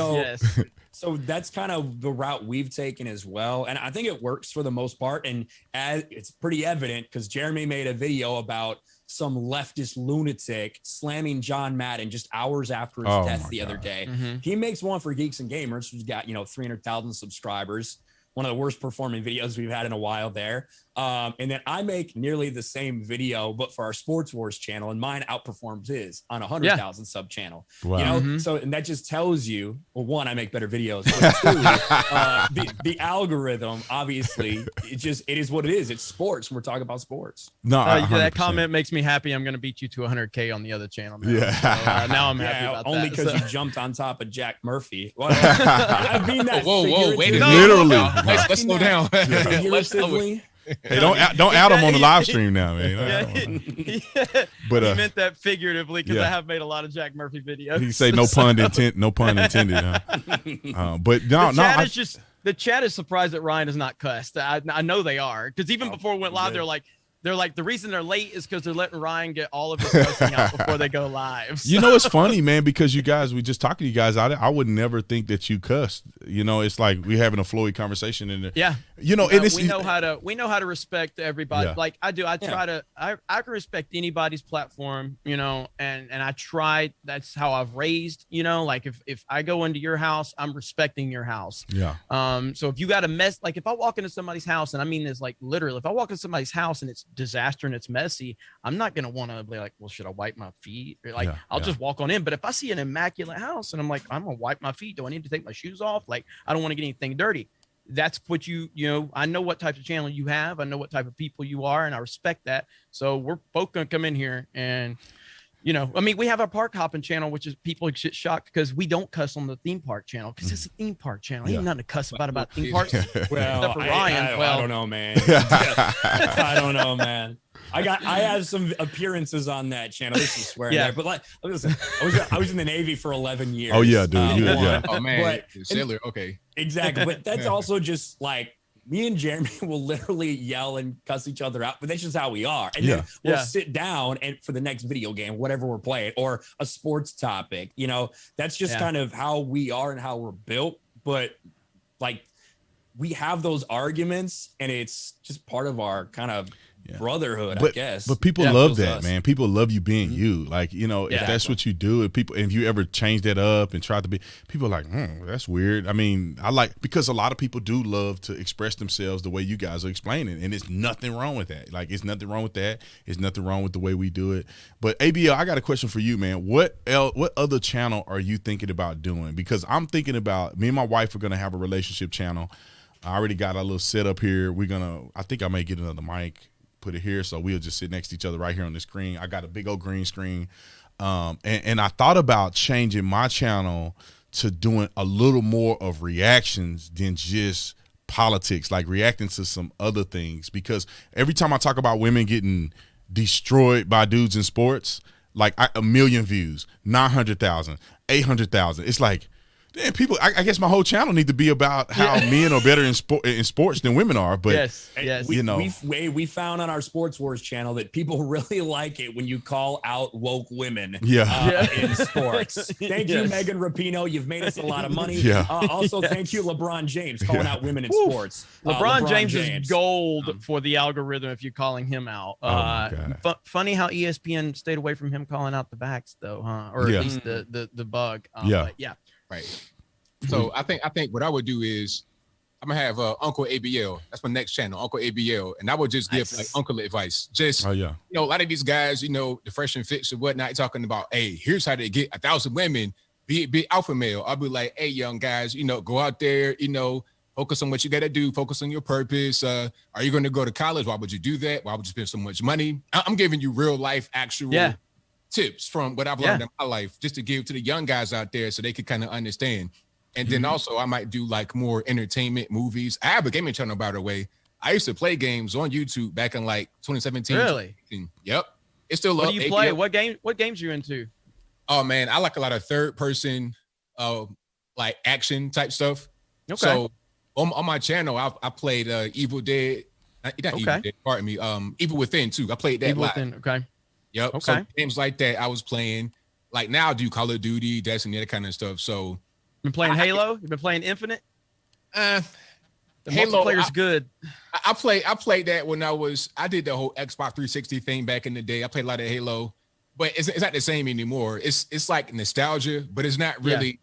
So that's kind of the route we've taken as well. And I think it works for the most part. And it's pretty evident because Jeremy made a video about some leftist lunatic slamming John Madden just hours after his death the other day. He makes one for Geeks and Gamers, who's got, 300,000 subscribers. one of the worst performing videos we've had in a while there. And then I make nearly the same video, but for our Sports Wars channel, and mine outperforms his on 100,000 sub channel. Wow. You know, so, and that just tells you, well, one, I make better videos. But two, the algorithm, obviously, it is what it is. It's sports. We're talking about sports. No, that comment makes me happy. I'm going to beat you to 100K on the other channel. Now. Yeah. So, now I'm happy about only that. because you jumped on top of Jack Murphy. Well, I mean that. Whoa, wait a minute. Literally. Let's slow down. Figuratively. Hey, don't out him on the live stream now, man. But he meant that figuratively because I have made a lot of Jack Murphy videos. He say no pun intended. Huh? But the chat is surprised that Ryan is not cussed. I know they are, because even before we went live, they're like the reason they're late is because they're letting Ryan get all of his cussing out before they go live. So. You know, it's funny, man, because you guys, we just talking to you guys. I would never think that you cussed. You know, it's like we having a flowy conversation in there. Yeah. You know, we know how to respect everybody. Yeah. Like I do. I can respect anybody's platform, you know, and I try. That's how I've raised, you know, like if I go into your house, I'm respecting your house. Yeah. So if you got a mess, like if I walk into somebody's house, and I mean this like literally, if I walk into somebody's house and it's disaster and it's messy, I'm not gonna want to be like, well, should I wipe my feet? Or like I'll just walk on in. But if I see an immaculate house and I'm like, I'm gonna wipe my feet, do I need to take my shoes off? Like I don't want to get anything dirty. That's what you know, I know what type of channel you have, I know what type of people you are, and I respect that. So we're both gonna come in here and, you know, I mean, we have our park hopping channel, which is people get shocked because we don't cuss on the theme park channel because it's a theme park channel. Ain't nothing to cuss about theme parks. Well, except for Ryan. I don't know, man. I don't know, man. I have some appearances on that channel. This is swearing there, but like, listen, I was in the Navy for 11 years. Oh yeah, dude. Oh man, sailor. Okay, exactly. But that's also just like me and Jeremy will literally yell and cuss each other out, but that's just how we are. And then we'll sit down and for the next video game, whatever we're playing, or a sports topic. You know, that's just kind of how we are and how we're built. But like, we have those arguments, and it's just part of our kind of brotherhood, I guess. But people love that, man. People love you being you. Like, you know, if that's what you do, if you ever change that up and try to be, people are like, that's weird. I mean, because a lot of people do love to express themselves the way you guys are explaining, and it's nothing wrong with that. Like, it's nothing wrong with that. It's nothing wrong with the way we do it. But ABL, I got a question for you, man. What other channel are you thinking about doing? Because I'm thinking about, me and my wife are going to have a relationship channel. I already got our little setup here. I think I may get another mic, put it here, so we'll just sit next to each other right here on the screen. I got a big old green screen, and I thought about changing my channel to doing a little more of reactions than just politics, like reacting to some other things, because every time I talk about women getting destroyed by dudes in sports, like a million views, 900,000, 800,000, it's like, damn, people, I guess my whole channel need to be about how men are better in sports than women are. But yes, you know, we found on our Sports Wars channel that people really like it when you call out woke women in sports. Thank you, Megan Rapinoe. You've made us a lot of money. Also, thank you, LeBron James, calling out women in sports. LeBron James is gold for the algorithm if you're calling him out. Funny how ESPN stayed away from him calling out the backs, though, huh? Or at least the bug. But right. So I think what I would do is I'm gonna have Uncle ABL. That's my next channel, Uncle ABL, and I would just give like uncle advice. Just you know, a lot of these guys, you know, the fresh and fits and whatnot, talking about, hey, here's how to get 1,000 women, be alpha male. I'll be like, hey, young guys, you know, go out there, you know, focus on what you gotta do, focus on your purpose. Are you gonna go to college? Why would you do that? Why would you spend so much money? I'm giving you real life, actual tips from what I've learned in my life, just to give to the young guys out there so they could kind of understand. And then also I might do like more entertainment movies. I have a gaming channel, by the way. I used to play games on YouTube back in like 2017. Really? Yep. It's still up. What do you play? What games are you into? Oh man, I like a lot of third person like action type stuff. Okay. So on my channel, I played Evil Dead. Not Evil Dead, pardon me. Evil Within too. I played that Evil live. Within, okay. Yep. Okay. So games like that I was playing. Like now I do Call of Duty, Destiny, that kind of stuff. So been playing Halo? You've been playing Infinite? The Halo multiplayer's good. I played that when I did the whole Xbox 360 thing back in the day. I played a lot of Halo, but it's not the same anymore. It's like nostalgia, but it's not really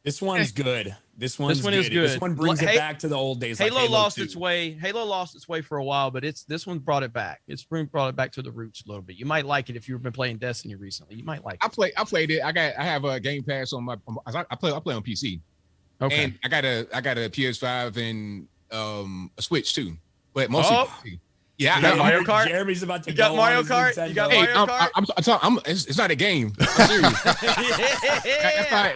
This one's good. This one is good. This one brings it back to the old days. Halo lost its way. Halo lost its way for a while, but this one brought it back. It's brought it back to the roots a little bit. You might like it if you've been playing Destiny recently. You might like it. I played it. I have a Game Pass on my. I play on PC. Okay. And I got a PS5 and a Switch too, but mostly PC. Yeah, I got Mario Kart. Jeremy's about to go. You got Mario Kart. You got Mario Kart. It's not a game. I'm serious. That's right.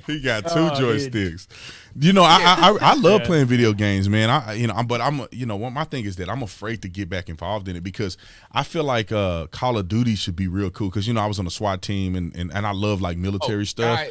He got two joysticks. You know, I love playing video games, man. My thing is that I'm afraid to get back involved in it because I feel like Call of Duty should be real cool because I was on a SWAT team and I love like military stuff.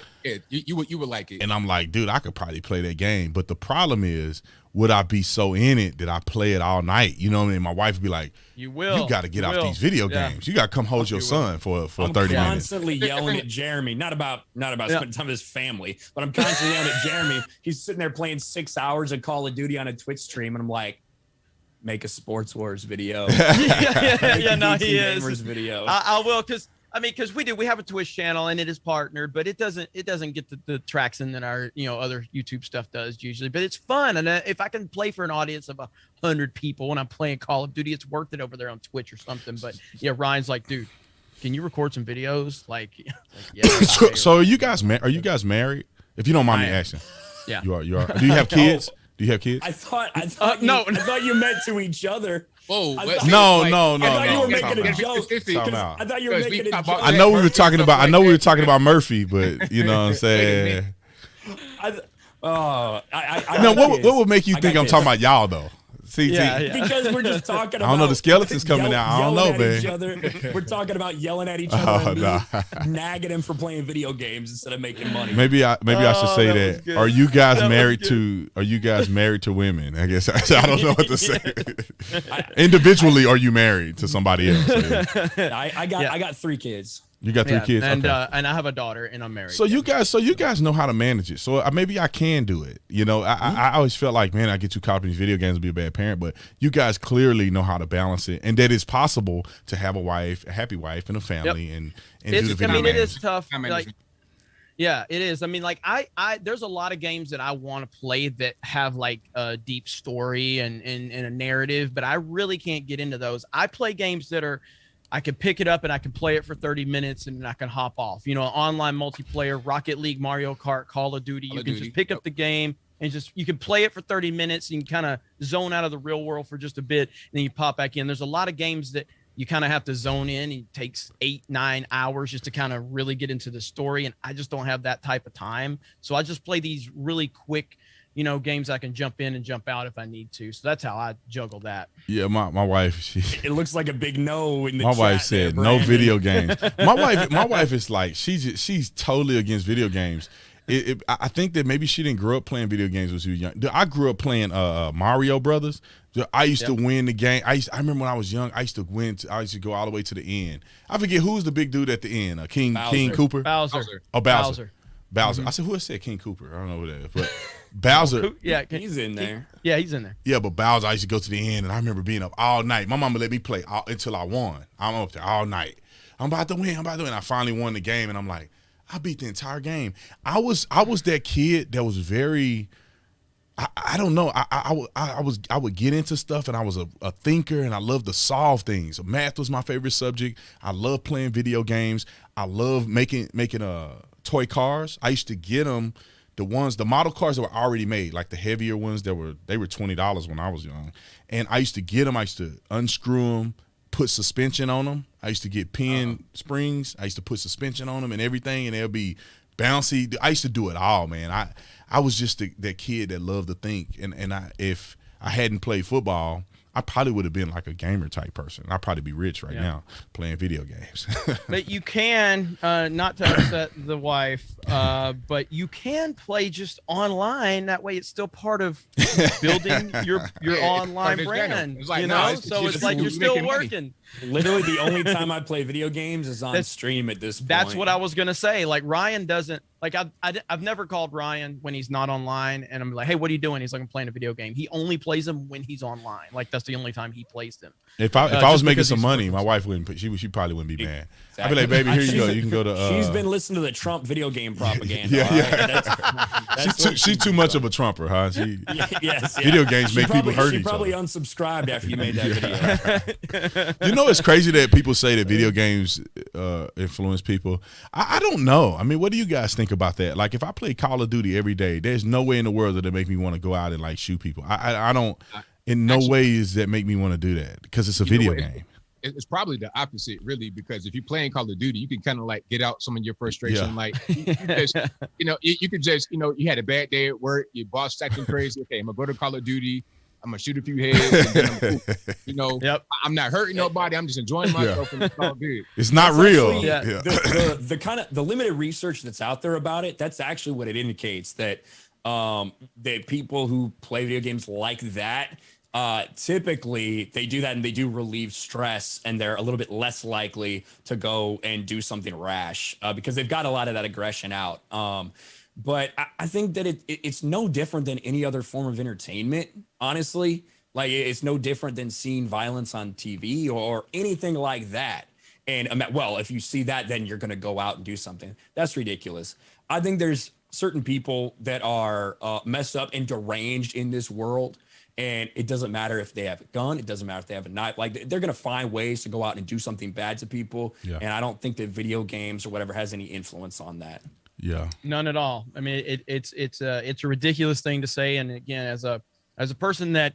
You would like it. And I'm like, dude, I could probably play that game, but the problem is, would I be so in it that I play it all night? You know what I mean? My wife would be like, you got to get off these video games. You got to come hold your son for 30 minutes. I'm constantly yelling at Jeremy, not about spending time with his family, but I'm constantly yelling at Jeremy. He's sitting there playing 6 hours of Call of Duty on a Twitch stream, and I'm like, make a Sports Wars video. He is. Video. I will, because we have a Twitch channel and it is partnered, but it doesn't get the traction that our other YouTube stuff does usually. But it's fun, and if I can play for an audience of 100 people when I'm playing Call of Duty, it's worth it over there on Twitch or something. But yeah, Ryan's like, dude, can you record some videos? So are you guys married? If you don't mind me asking. Yeah. You are. Do you have kids? Do you have kids? I thought you meant to each other. Whoa! No. I thought you were making a joke. I thought you were making a joke. I know we were talking about Murphy, but you know what I'm saying. What would make you think I'm talking about y'all though? See, because we're just talking about. I don't know, the skeletons coming out. I don't know, man. We're talking about yelling at each other and nagging him for playing video games instead of making money. Maybe I should say that. Are you guys married to women? I guess I don't know what to say. Individually, are you married to somebody else? I got 3 kids. You got 3 kids, and I have a daughter, and I'm married. So you guys know how to manage it. So maybe I can do it. I always felt like, man, I get too caught up in these video games and be a bad parent. But you guys clearly know how to balance it, and that it's possible to have a happy wife, and a family, and do the video games. It is tough. Yeah, it is. There's a lot of games that I want to play that have like a deep story and a narrative, but I really can't get into those. I play games that are. I can pick it up and I can play it for 30 minutes and I can hop off. Online multiplayer, Rocket League, Mario Kart, Call of Duty. You can just pick up the game and you can play it for 30 minutes and you can kind of zone out of the real world for just a bit. And then you pop back in. There's a lot of games that you kind of have to zone in. It takes 8-9 hours just to kind of really get into the story. And I just don't have that type of time. So I just play these really quick games I can jump in and jump out if I need to. So that's how I juggle that. Yeah, my wife, it looks like a big no in the chat. My wife said no video games. My wife is like, she's totally against video games. I think that maybe she didn't grow up playing video games when she was young. I grew up playing Mario Brothers. I used to win the game. I remember when I was young, I used to win. I used to go all the way to the end. I forget who's the big dude at the end. King Cooper. Bowser. Oh, Bowser. Mm-hmm. I said, who said King Cooper? I don't know who that is, but Bowser. He's in there. He's in there. Yeah, but Bowser, I used to go to the end, and I remember being up all night. My mama let me play until I won. I'm up there all night. I'm about to win. I finally won the game, and I'm like, I beat the entire game. I was that kid that was very. I don't know. I would get into stuff, and I was a thinker, and I loved to solve things. Math was my favorite subject. I love playing video games. I love making toy cars. I used to get them. The model cars that were already made, like the heavier ones, they were $20 when I was young. And I used to get them. I used to unscrew them, put suspension on them. I used to get pin springs. I used to put suspension on them and everything, and they'll be bouncy. I used to do it all, man. I was just that kid that loved to think. And if I hadn't played football, I probably would have been like a gamer type person. I'd probably be rich right now playing video games. But you can, not to upset the wife, but you can play just online. That way it's still part of building your online brand. So it's like you're still working. Literally the only time I play video games is on stream at this point. That's what I was going to say. Like Ryan doesn't like, I've never called Ryan when he's not online and I'm like, hey, what are you doing? He's like, I'm playing a video game. He only plays them when he's online. Like that's the only time he plays them. If I was making some money, my wife wouldn't, she probably wouldn't be mad. Exactly. I'd be like, baby, here you go. You can go to, she's been listening to the Trump video game propaganda. She's too much of a Trumper, huh? Yes. Video games make people hurt each other. She probably unsubscribed after you made that video. You know, it's crazy that people say that video games influence people. I don't know. I mean, what do you guys think about that? Like, if I play Call of Duty every day, there's no way in the world that it make me want to go out and like shoot people. I don't. In no way does that make me want to do that because it's a video game. It's probably the opposite, really, because if you're playing Call of Duty, you can kind of like get out some of your frustration. Yeah. Like, you could just, you had a bad day at work, your boss acting crazy. Okay, I'm gonna go to Call of Duty. I'm gonna shoot a few heads. And then yep. I'm not hurting nobody. I'm just enjoying myself, and it's all good. It's not real. Actually, the kind of the limited research that's out there about it. That's actually what it indicates that that people who play video games like that. Typically they do that and they do relieve stress and they're a little bit less likely to go and do something rash because they've got a lot of that aggression out. But I think that it's no different than any other form of entertainment, honestly. Like it's no different than seeing violence on TV or anything like that. And well, if you see that, then you're going to go out and do something. That's ridiculous. I think there's certain people that are messed up and deranged in this world. And it doesn't matter if they have a gun. It doesn't matter if they have a knife. Like they're going to find ways to go out and do something bad to people. Yeah. And I don't think that video games or whatever has any influence on that. Yeah, none at all. I mean, it's a ridiculous thing to say. And again, as a person that,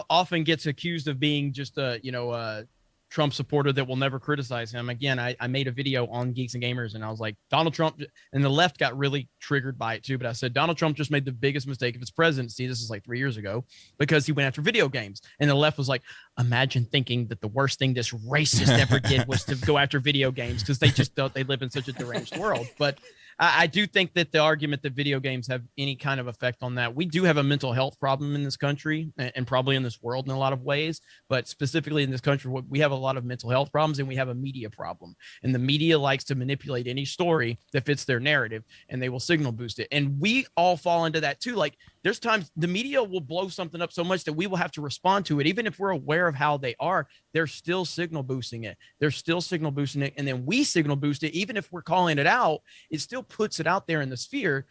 often gets accused of being just a Trump supporter that will never criticize him. Again, I made a video on Geeks and Gamers and I was like, Donald Trump, and the left got really triggered by it too. But I said, Donald Trump just made the biggest mistake of his presidency. This is like 3 years ago because he went after video games. And the left was like, imagine thinking that the worst thing this racist ever did was to go after video games because they just thought they live in such a deranged world. But I do think that the argument that video games have any kind of effect on that, we do have a mental health problem in this country and probably in this world in a lot of ways, but specifically in this country, we have a lot of mental health problems and we have a media problem. And the media likes to manipulate any story that fits their narrative and they will signal boost it. And we all fall into that too. Like there's times the media will blow something up so much that we will have to respond to it. Even if we're aware of how they are, they're still signal boosting it. And then we signal boost it. Even if we're calling it out, it still puts it out there in the sphere.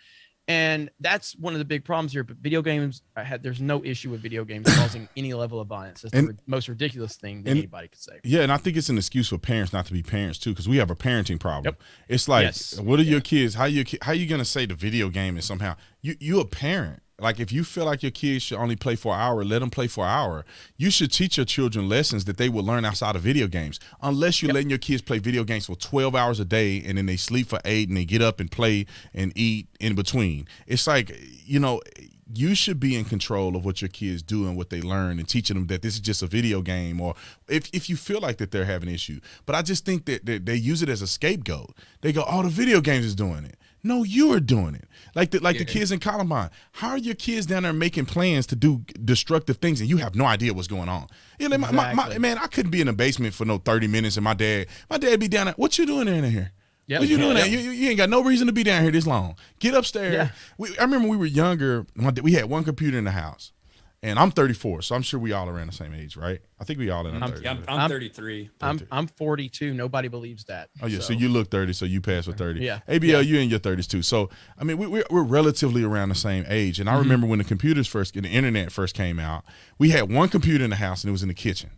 And that's one of the big problems here. But video games, there's no issue with video games causing any level of violence. That's the most ridiculous thing that anybody could say. Yeah, and I think it's an excuse for parents not to be parents too, because we have a parenting problem. Yep. It's like, what are your kids? How you gonna say the video game is somehow you a parent? Like if you feel like your kids should only play for an hour, let them play for an hour. You should teach your children lessons that they will learn outside of video games. Unless you're letting your kids play video games for 12 hours a day and then they sleep for 8 and they get up and play and eat in between. It's like, you should be in control of what your kids do and what they learn and teaching them that this is just a video game, or if you feel like that they're having an issue. But I just think that they use it as a scapegoat. They go, oh, the video games is doing it. No, you are doing it. Like the kids in Columbine. How are your kids down there making plans to do destructive things and you have no idea what's going on? Exactly. Man, I couldn't be in the basement for no 30 minutes and my dad be down there. What you doing in here? Yep. What you doing there? You ain't got no reason to be down here this long. Get upstairs. Yeah. I remember when we were younger, we had one computer in the house. And I'm 34, so I'm sure we all around the same age, right? I think we all in our 30s. I'm 33. I'm 42. Nobody believes that. Oh, yeah, so you look 30, so you pass with 30. Yeah. ABL, you in your 30s too. So, I mean, we're relatively around the same age. And I remember when the internet first came out, we had one computer in the house and it was in the kitchen.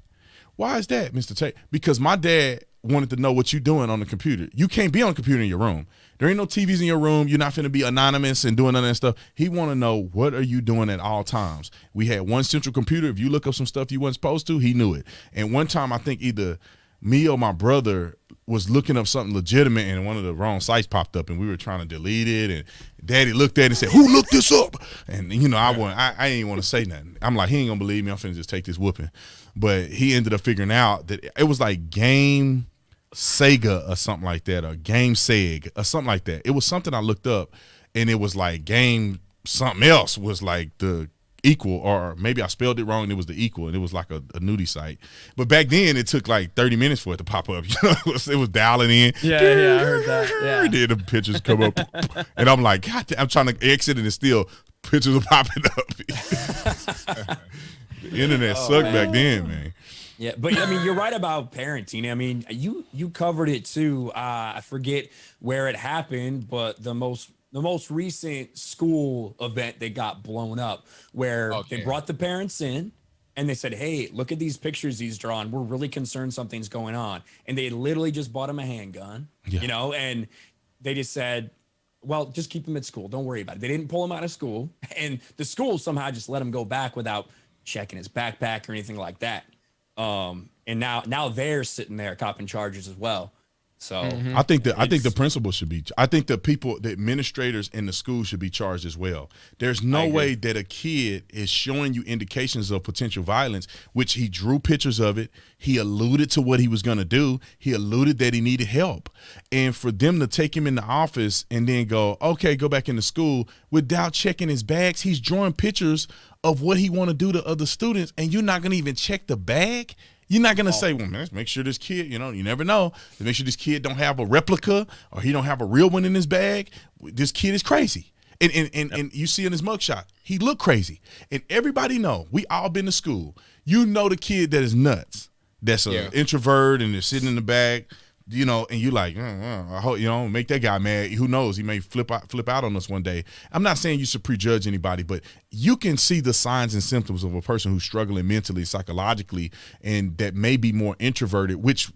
Why is that, Mr. Tate? Because my dad wanted to know what you're doing on the computer. You can't be on the computer in your room. There ain't no TVs in your room. You're not finna be anonymous and doing none of that stuff. He want to know, what are you doing at all times? We had one central computer. If you look up some stuff you weren't supposed to, he knew it. And one time, I think either me or my brother was looking up something legitimate and one of the wrong sites popped up and we were trying to delete it. And Daddy looked at it and said, who looked this up? And, I ain't want to say nothing. I'm like, he ain't going to believe me. I'm finna just take this whooping. But he ended up figuring out that it was like Game Sega or something like that, or Game Seg or something like that. It was something I looked up and it was like Game something else was like the equal, or maybe I spelled it wrong and it was the equal, and it was like a nudie site. But back then it took like 30 minutes for it to pop up. It was dialing in. Yeah, I heard that. Yeah. Then the pictures come up, and I'm like, God damn, I'm trying to exit, and it's still pictures are popping up. The internet sucked back then, man. Yeah, but I mean, you're right about parenting. I mean, you covered it too. I forget where it happened, but the most recent school event that got blown up, where they brought the parents in and they said, "Hey, look at these pictures he's drawn. We're really concerned something's going on." And they literally just bought him a handgun, and they just said, "Well, just keep him at school. Don't worry about it." They didn't pull him out of school, and the school somehow just let him go back without checking his backpack or anything like that. And now they're sitting there copping charges as well. So I think the principal should be. I think the administrators in the school should be charged as well. There's no way that a kid is showing you indications of potential violence, which he drew pictures of it. He alluded to what he was going to do. He alluded that he needed help. And for them to take him in the office and then go, okay, go back into school without checking his bags, he's drawing pictures of what he want to do to other students, and you're not going to even check the bag. You're not going to say, well, man, let's make sure this kid, you never know. Let's make sure this kid don't have a replica or he don't have a real one in his bag. This kid is crazy. And you see in his mugshot, he looked crazy. And everybody know, we all been to school. You know the kid that is nuts, that's an introvert and they're sitting in the back, and you like, I hope, make that guy mad. Who knows? He may flip out on us one day. I'm not saying you should prejudge anybody, but you can see the signs and symptoms of a person who's struggling mentally, psychologically, and that may be more introverted, which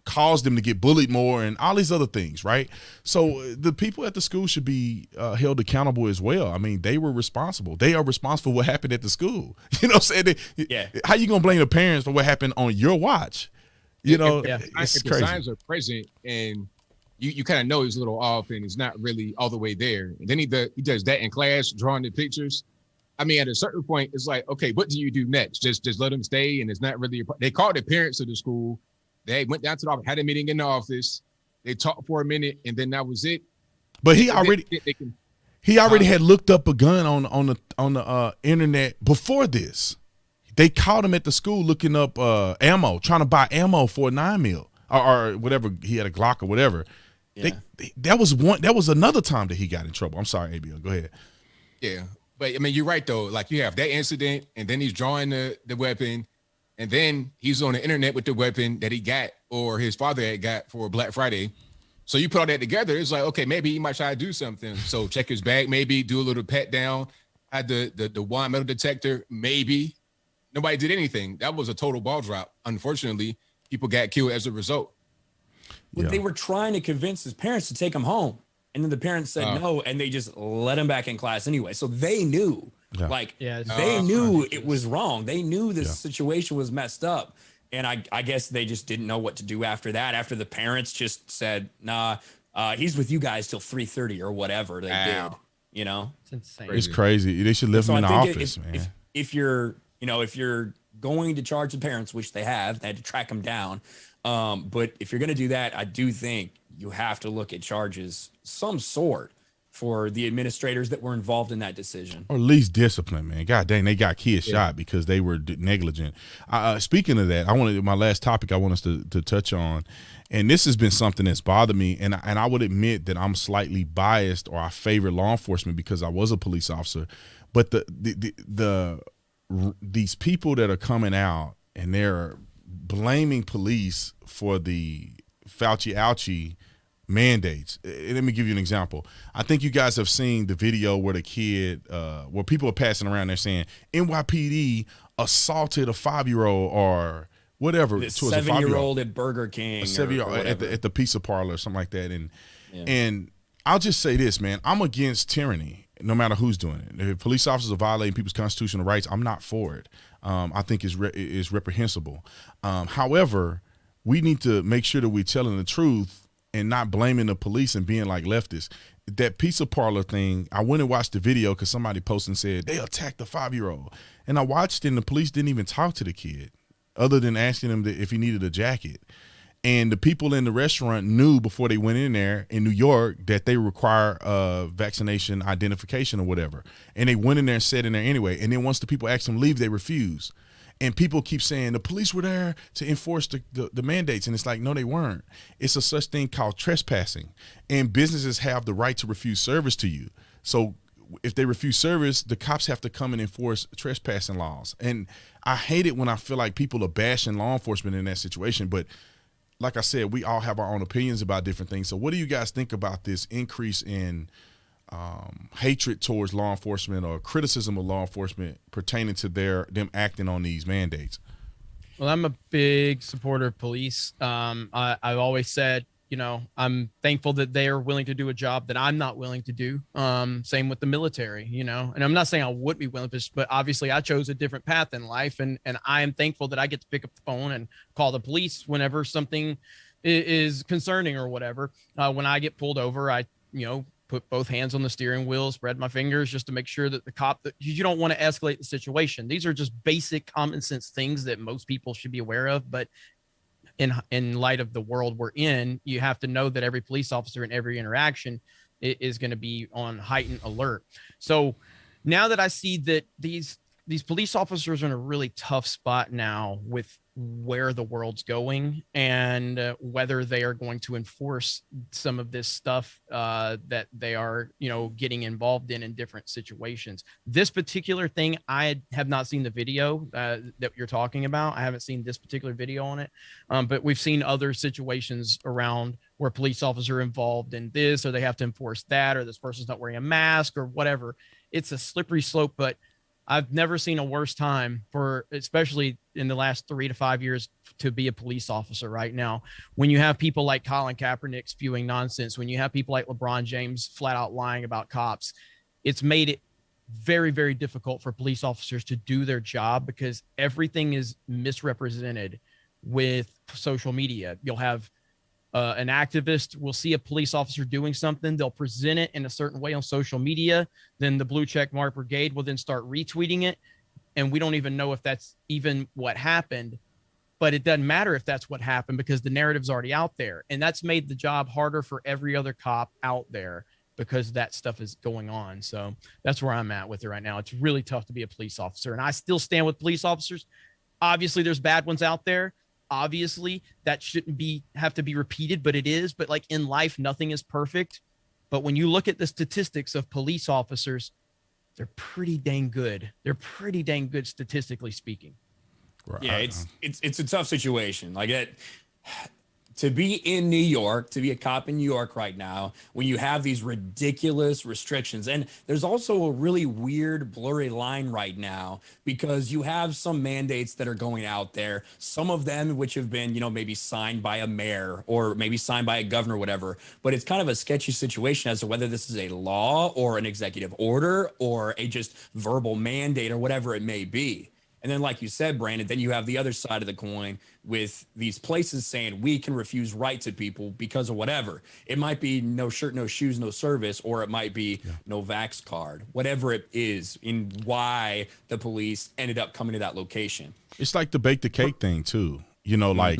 caused them to get bullied more and all these other things, right? So the people at the school should be held accountable as well. I mean, they were responsible. They are responsible for what happened at the school. You know what I'm saying? How you going to blame the parents for what happened on your watch? It's the crazy. signs are present and you kind of know he's a little off and he's not really all the way there. And then he does that in class, drawing the pictures. I mean, at a certain point, it's like, okay, what do you do next? Just let him stay, and it's not really. They called the parents of the school. They went down to the office, had a meeting in the office. They talked for a minute, and then that was it. But he already had looked up a gun on the internet before this. They caught him at the school looking up ammo, trying to buy ammo for a 9mm or whatever. He had a Glock or whatever. Yeah. That was another time that he got in trouble. I'm sorry, ABL. Go ahead. Yeah, but I mean, you're right though. Like you have that incident, and then he's drawing the weapon, and then he's on the internet with the weapon that he got or his father had got for Black Friday. So you put all that together, it's like, okay, maybe he might try to do something. So check his bag, maybe do a little pat down. Had the wand metal detector, maybe. Nobody did anything. That was a total ball drop. Unfortunately, people got killed as a result. Well, they were trying to convince his parents to take him home. And then the parents said no, and they just let him back in class anyway. So they knew, they knew it was wrong. They knew this situation was messed up. And I guess they just didn't know what to do after that. After the parents just said, nah, he's with you guys till 3:30 or whatever they did, It's insane. It's crazy. They should live him in the office, man. If you're going to charge the parents, which they had to track them down. But if you're going to do that, I do think you have to look at charges some sort for the administrators that were involved in that decision. Or at least discipline, man. God dang, they got kids shot because they were negligent. Speaking of that, my last topic I want us to touch on, and this has been something that's bothered me, and I would admit that I'm slightly biased, or I favor law enforcement because I was a police officer, but these people that are coming out and they're blaming police for the Fauci-ouchie mandates. Let me give you an example. I think you guys have seen the video where the kid, where people are passing around, they're saying NYPD assaulted a 5-year-old or whatever. The 7-year-old at Burger King. A 7-year-old at the pizza parlor or something like that. And I'll just say this, man. I'm against tyranny, no matter who's doing it. If police officers are violating people's constitutional rights, I'm not for it. I think it's reprehensible. However, we need to make sure that we're telling the truth and not blaming the police and being like leftists. That pizza parlor thing, I went and watched the video because somebody posted and said they attacked the 5-year-old. And I watched it, and the police didn't even talk to the kid other than asking him if he needed a jacket. And the people in the restaurant knew before they went in there in New York that they require vaccination identification or whatever. And they went in there and sat in there anyway. And then once the people asked them to leave, they refused. And people keep saying the police were there to enforce the mandates. And it's like, no, they weren't. It's a such thing called trespassing. And businesses have the right to refuse service to you. So if they refuse service, the cops have to come and enforce trespassing laws. And I hate it when I feel like people are bashing law enforcement in that situation. But like I said, we all have our own opinions about different things. So what do you guys think about this increase in hatred towards law enforcement or criticism of law enforcement pertaining to them acting on these mandates? Well, I'm a big supporter of police. I've always said, I'm thankful that they are willing to do a job that I'm not willing to do. Same with the military, and I'm not saying I would be willing to, but obviously I chose a different path in life. And I am thankful that I get to pick up the phone and call the police whenever something is concerning or whatever. When I get pulled over, I, put both hands on the steering wheel, spread my fingers just to make sure that you don't want to escalate the situation. These are just basic common sense things that most people should be aware of. But in light of the world we're in, you have to know that every police officer in every interaction is going to be on heightened alert. So now that I see that these police officers are in a really tough spot now with where the world's going and whether they are going to enforce some of this stuff that they are, getting involved in different situations. This particular thing, I have not seen the video that you're talking about. I haven't seen this particular video on it, but we've seen other situations around where police officers are involved in this, or they have to enforce that, or this person's not wearing a mask or whatever. It's a slippery slope, but I've never seen a worse time especially in the last 3 to 5 years, to be a police officer right now. When you have people like Colin Kaepernick spewing nonsense, when you have people like LeBron James flat out lying about cops, it's made it very, very difficult for police officers to do their job because everything is misrepresented with social media. You'll have an activist will see a police officer doing something. They'll present it in a certain way on social media. Then the blue check mark brigade will then start retweeting it. And we don't even know if that's even what happened, but it doesn't matter if that's what happened because the narrative's already out there. And that's made the job harder for every other cop out there because that stuff is going on. So that's where I'm at with it right now. It's really tough to be a police officer. And I still stand with police officers. Obviously there's bad ones out there. Obviously that shouldn't have to be repeated, but it is. But like in life, nothing is perfect. But when you look at the statistics of police officers, they're pretty dang good. They're pretty dang good statistically speaking. Right. Yeah, it's a tough situation. Like to be in New York, to be a cop in New York right now, when you have these ridiculous restrictions, and there's also a really weird, blurry line right now because you have some mandates that are going out there, some of them which have been, maybe signed by a mayor or maybe signed by a governor or whatever, but it's kind of a sketchy situation as to whether this is a law or an executive order or a just verbal mandate or whatever it may be. And then, like you said, Brandon, then you have the other side of the coin with these places saying we can refuse rights to people because of whatever. It might be no shirt, no shoes, no service, or it might be no vax card, whatever it is, in why the police ended up coming to that location. It's like the bake the cake thing, too. I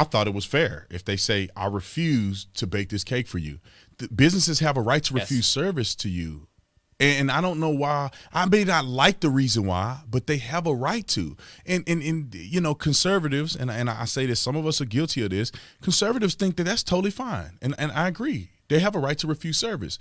thought it was fair if they say, I refuse to bake this cake for you. The businesses have a right to refuse service to you. And I don't know why. I may not like the reason why, but they have a right to. And conservatives, and I say this, some of us are guilty of this. Conservatives think that that's totally fine. And I agree. They have a right to refuse service.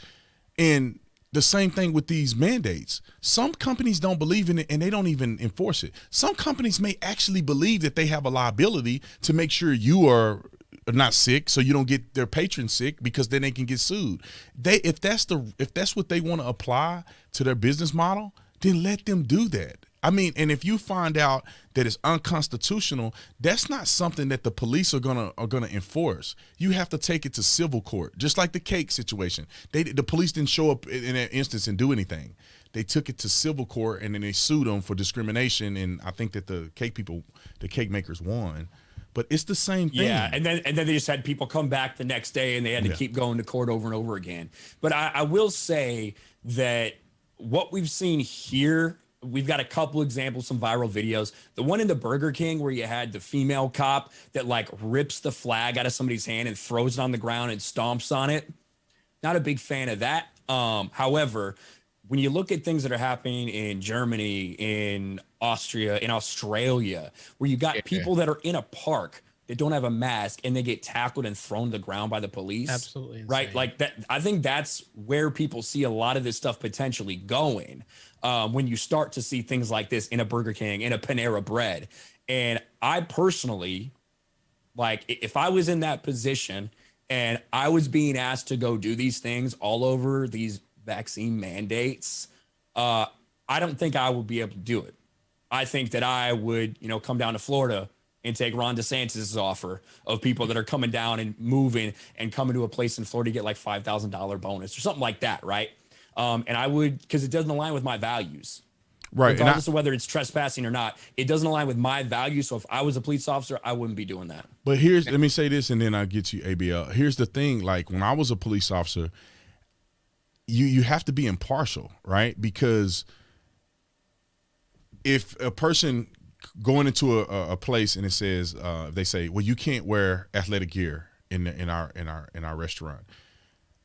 And the same thing with these mandates. Some companies don't believe in it and they don't even enforce it. Some companies may actually believe that they have a liability to make sure you are not sick, so you don't get their patrons sick because then they can get sued. If that's what they want to apply to their business model, then let them do that. I mean, and if you find out that it's unconstitutional, that's not something that the police are gonna enforce. You have to take it to civil court, just like the cake situation. The police didn't show up in that instance and do anything. They took it to civil court and then they sued them for discrimination. And I think that the cake makers won. But it's the same thing. Yeah, and then they just had people come back the next day and they had to keep going to court over and over again. But I will say that what we've seen here we've got a couple examples, some viral videos. The one in the Burger King where you had the female cop that like rips the flag out of somebody's hand and throws it on the ground and stomps on it. Not a big fan of that. However, when you look at things that are happening in Germany, in Austria, in Australia, where you got people that are in a park that don't have a mask and they get tackled and thrown to the ground by the police. Absolutely insane. Right? Like that. I think that's where people see a lot of this stuff potentially going when you start to see things like this in a Burger King, in a Panera Bread. And I personally, like, if I was in that position and I was being asked to go do these things all over these vaccine mandates, I don't think I would be able to do it. I think that I would, come down to Florida and take Ron DeSantis' offer of people that are coming down and moving and coming to a place in Florida to get like $5,000 bonus or something like that, right? And I would, because it doesn't align with my values. Right. Regardless of whether it's trespassing or not, it doesn't align with my values. So if I was a police officer, I wouldn't be doing that. But let me say this and then I'll get you, ABL. Here's the thing. Like when I was a police officer, you have to be impartial, right? Because if a person going into a place and it says they say, well, you can't wear athletic gear in our restaurant.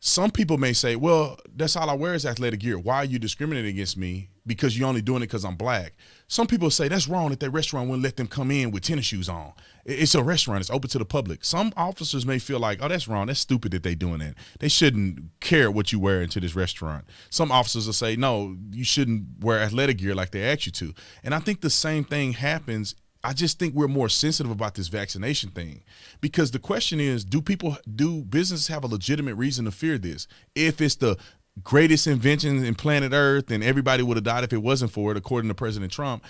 Some people may say, well, that's all I wear is athletic gear. Why are you discriminating against me? Because you're only doing it because I'm black. Some people say that's wrong, that restaurant wouldn't let them come in with tennis shoes on. It's a restaurant. It's open to the public. Some officers may feel like, oh, that's wrong. That's stupid that they're doing that. They shouldn't care what you wear into this restaurant. Some officers will say, no, you shouldn't wear athletic gear like they asked you to. And I think the same thing happens. I just think we're more sensitive about this vaccination thing, because the question is, do businesses have a legitimate reason to fear this? If it's the greatest invention in planet Earth and everybody would have died if it wasn't for it, according to President Trump,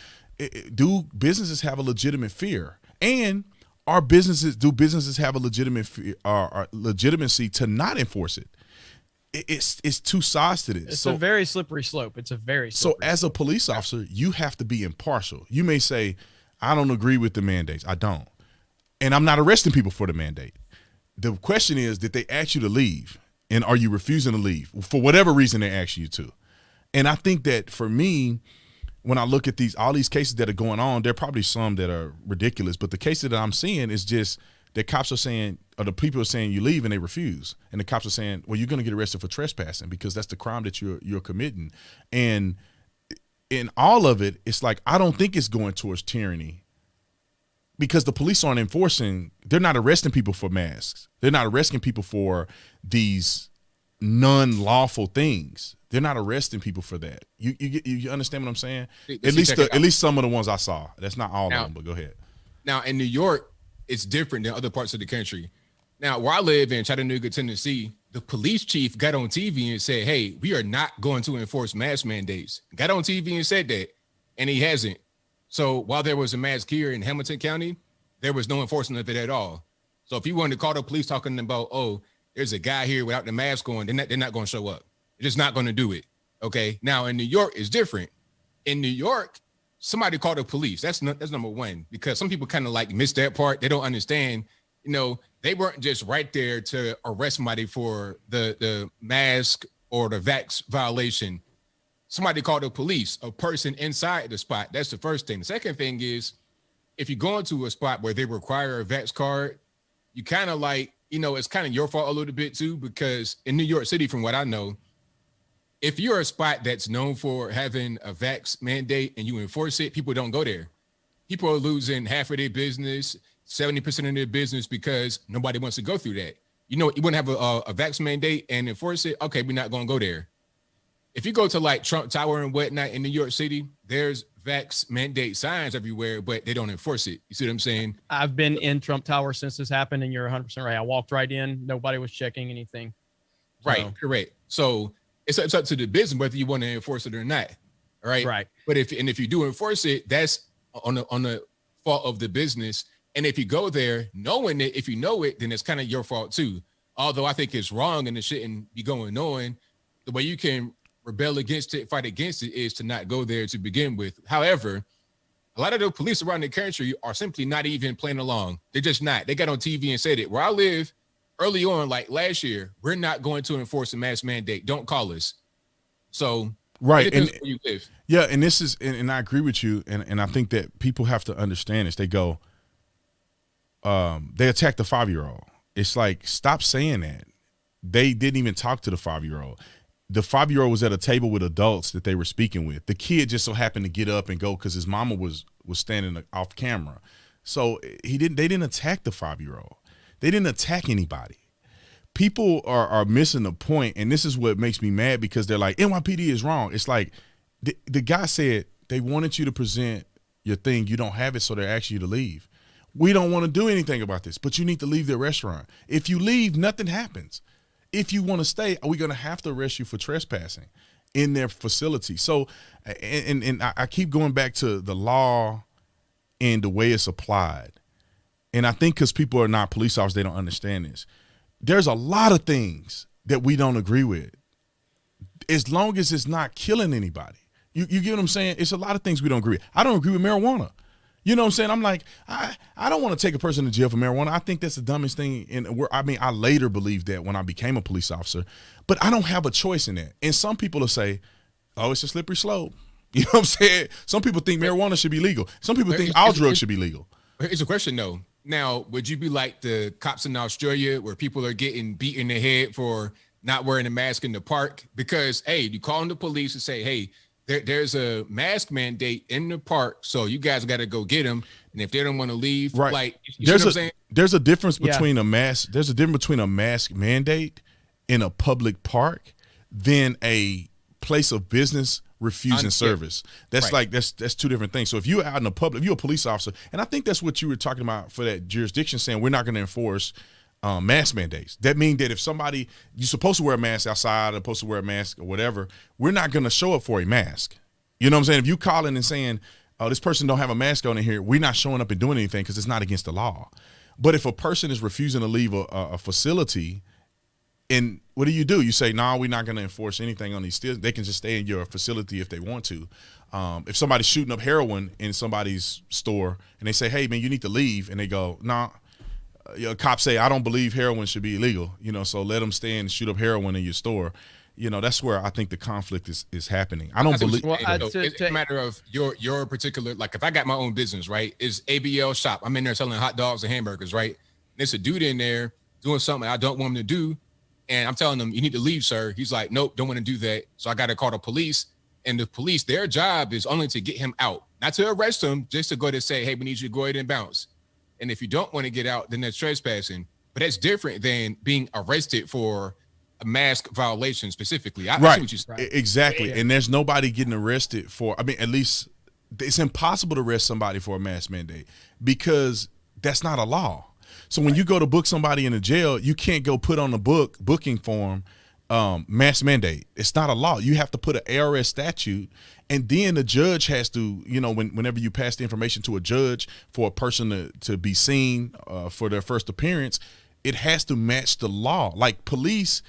do businesses have a legitimate fear? And do businesses have a legitimate fear, or legitimacy to not enforce it? It's two sides to this. It's a very slippery slope. So as a police officer, you have to be impartial. You may say, I don't agree with the mandates. I don't. And I'm not arresting people for the mandate. The question is, did they ask you to leave? And are you refusing to leave for whatever reason they ask you to? And I think that for me, when I look at all these cases that are going on, there are probably some that are ridiculous, but the cases that I'm seeing is just that cops are saying, or the people are saying you leave and they refuse. And the cops are saying, well, you're going to get arrested for trespassing because that's the crime that you're committing. And in all of it, it's like, I don't think it's going towards tyranny, because the police aren't enforcing. They're not arresting people for masks. They're not arresting people for these non-lawful things. They're not arresting people for that. You understand what I'm saying? At least some of the ones I saw. That's not all of them, but go ahead. Now in New York, it's different than other parts of the country. Now, where I live in Chattanooga, Tennessee, the police chief got on TV and said, hey, we are not going to enforce mask mandates. Got on TV and said that, and he hasn't. So while there was a mask here in Hamilton County, there was no enforcement of it at all. So if you wanted to call the police talking about, oh, there's a guy here without the mask on, they're not going to show up. They're just not going to do it. Okay. Now in New York, it's different. In New York, somebody called the police. That's number one, because some people kind of like miss that part. They don't understand, they weren't just right there to arrest somebody for the mask or the vax violation. Somebody called the police, a person inside the spot. That's the first thing. The second thing is, if you go into a spot where they require a vax card, you kind of like, it's kind of your fault a little bit too, because in New York City, from what I know, if you're a spot that's known for having a vax mandate and you enforce it, people don't go there. People are losing half of their business, 70% of their business, because nobody wants to go through that. You wouldn't have a vax mandate and enforce it. Okay, we're not going to go there. If you go to like Trump Tower and whatnot in New York City, there's vax mandate signs everywhere, but they don't enforce it. You see what I'm saying? I've been in Trump Tower since this happened, and you're 100% right. I walked right in. Nobody was checking anything. Right, correct. So it's up to the business whether you want to enforce it or not. All right. Right. But if you do enforce it, that's on the fault of the business. And if you go there knowing it, if you know it, then it's kind of your fault too. Although I think it's wrong and it shouldn't be going on. The way you can rebel against it, fight against it, is to not go there to begin with. However, a lot of the police around the country are simply not even playing along. They're just not. They got on TV and said it. Where I live, early on, like last year, we're not going to enforce a mask mandate. Don't call us. So Right. And where you live. Yeah, and this is, and I agree with you, and I think that people have to understand this. They go, they attack the 5-year-old. It's like, stop saying that. They didn't even talk to the 5-year-old. The 5-year-old was at a table with adults that they were speaking with. The kid just so happened to get up and go because his mama was standing off camera. So they didn't attack the 5-year-old. They didn't attack anybody. People are missing the point, and this is what makes me mad, because they're like, NYPD is wrong. It's like, the guy said they wanted you to present your thing. You don't have it, so they're asking you to leave. We don't want to do anything about this, but you need to leave the restaurant. If you leave, nothing happens. If you want to stay, are we going to have to arrest you for trespassing in their facility? So, and I keep going back to the law and the way it's applied. And I think because people are not police officers, they don't understand this. There's a lot of things that we don't agree with, as long as it's not killing anybody. You get what I'm saying? It's a lot of things we don't agree with. I don't agree with marijuana. You know what I'm saying? I'm like, I don't want to take a person to jail for marijuana. I think that's the dumbest thing. I later believed that when I became a police officer, but I don't have a choice in that. And some people will say, oh, it's a slippery slope. You know what I'm saying? Some people think marijuana should be legal. Some people think all drugs should be legal. Here's a question, though. Now, would you be like the cops in Australia where people are getting beat in the head for not wearing a mask in the park? Because, hey, you call the police and say, hey, there's a mask mandate in the park, so you guys got to go get them. And if they don't want to leave, right. Like, you know what I'm saying? There's a difference between a mask. There's a difference between a mask mandate in a public park than a place of business refusing service. That's right. That's two different things. So if you're out in the public, if you're a police officer, and I think that's what you were talking about for that jurisdiction, saying we're not going to enforce mask mandates. That means that if somebody, you're supposed to wear a mask outside, or supposed to wear a mask or whatever, we're not going to show up for a mask. You know what I'm saying? If you calling and saying, oh, this person don't have a mask on in here, we're not showing up and doing anything because it's not against the law. But if a person is refusing to leave a facility, and what do? You say, no, we're not going to enforce anything on these. They can just stay in your facility if they want to. If somebody's shooting up heroin in somebody's store and they say, hey, man, you need to leave, and they go, no. Cops say, I don't believe heroin should be illegal, so let them stay and shoot up heroin in your store. That's where I think the conflict is happening. I don't believe. Well, it's a matter of your particular, like, if I got my own business, right, is ABL shop. I'm in there selling hot dogs and hamburgers, right? There's a dude in there doing something I don't want him to do. And I'm telling him, you need to leave, sir. He's like, nope, don't want to do that. So I got to call the police. And the police, their job is only to get him out, not to arrest him, just to go to say, hey, we need you to go ahead and bounce. And if you don't want to get out, then that's trespassing. But that's different than being arrested for a mask violation specifically. I see what you're saying. Exactly. Yeah. And there's nobody getting arrested for, at least it's impossible to arrest somebody for a mask mandate because that's not a law. So when you go to book somebody in a jail, you can't go put on the booking form mask mandate. It's not a law. You have to put an ARS statute, and then the judge has to, whenever you pass the information to a judge for a person to be seen for their first appearance, it has to match the law. Like police,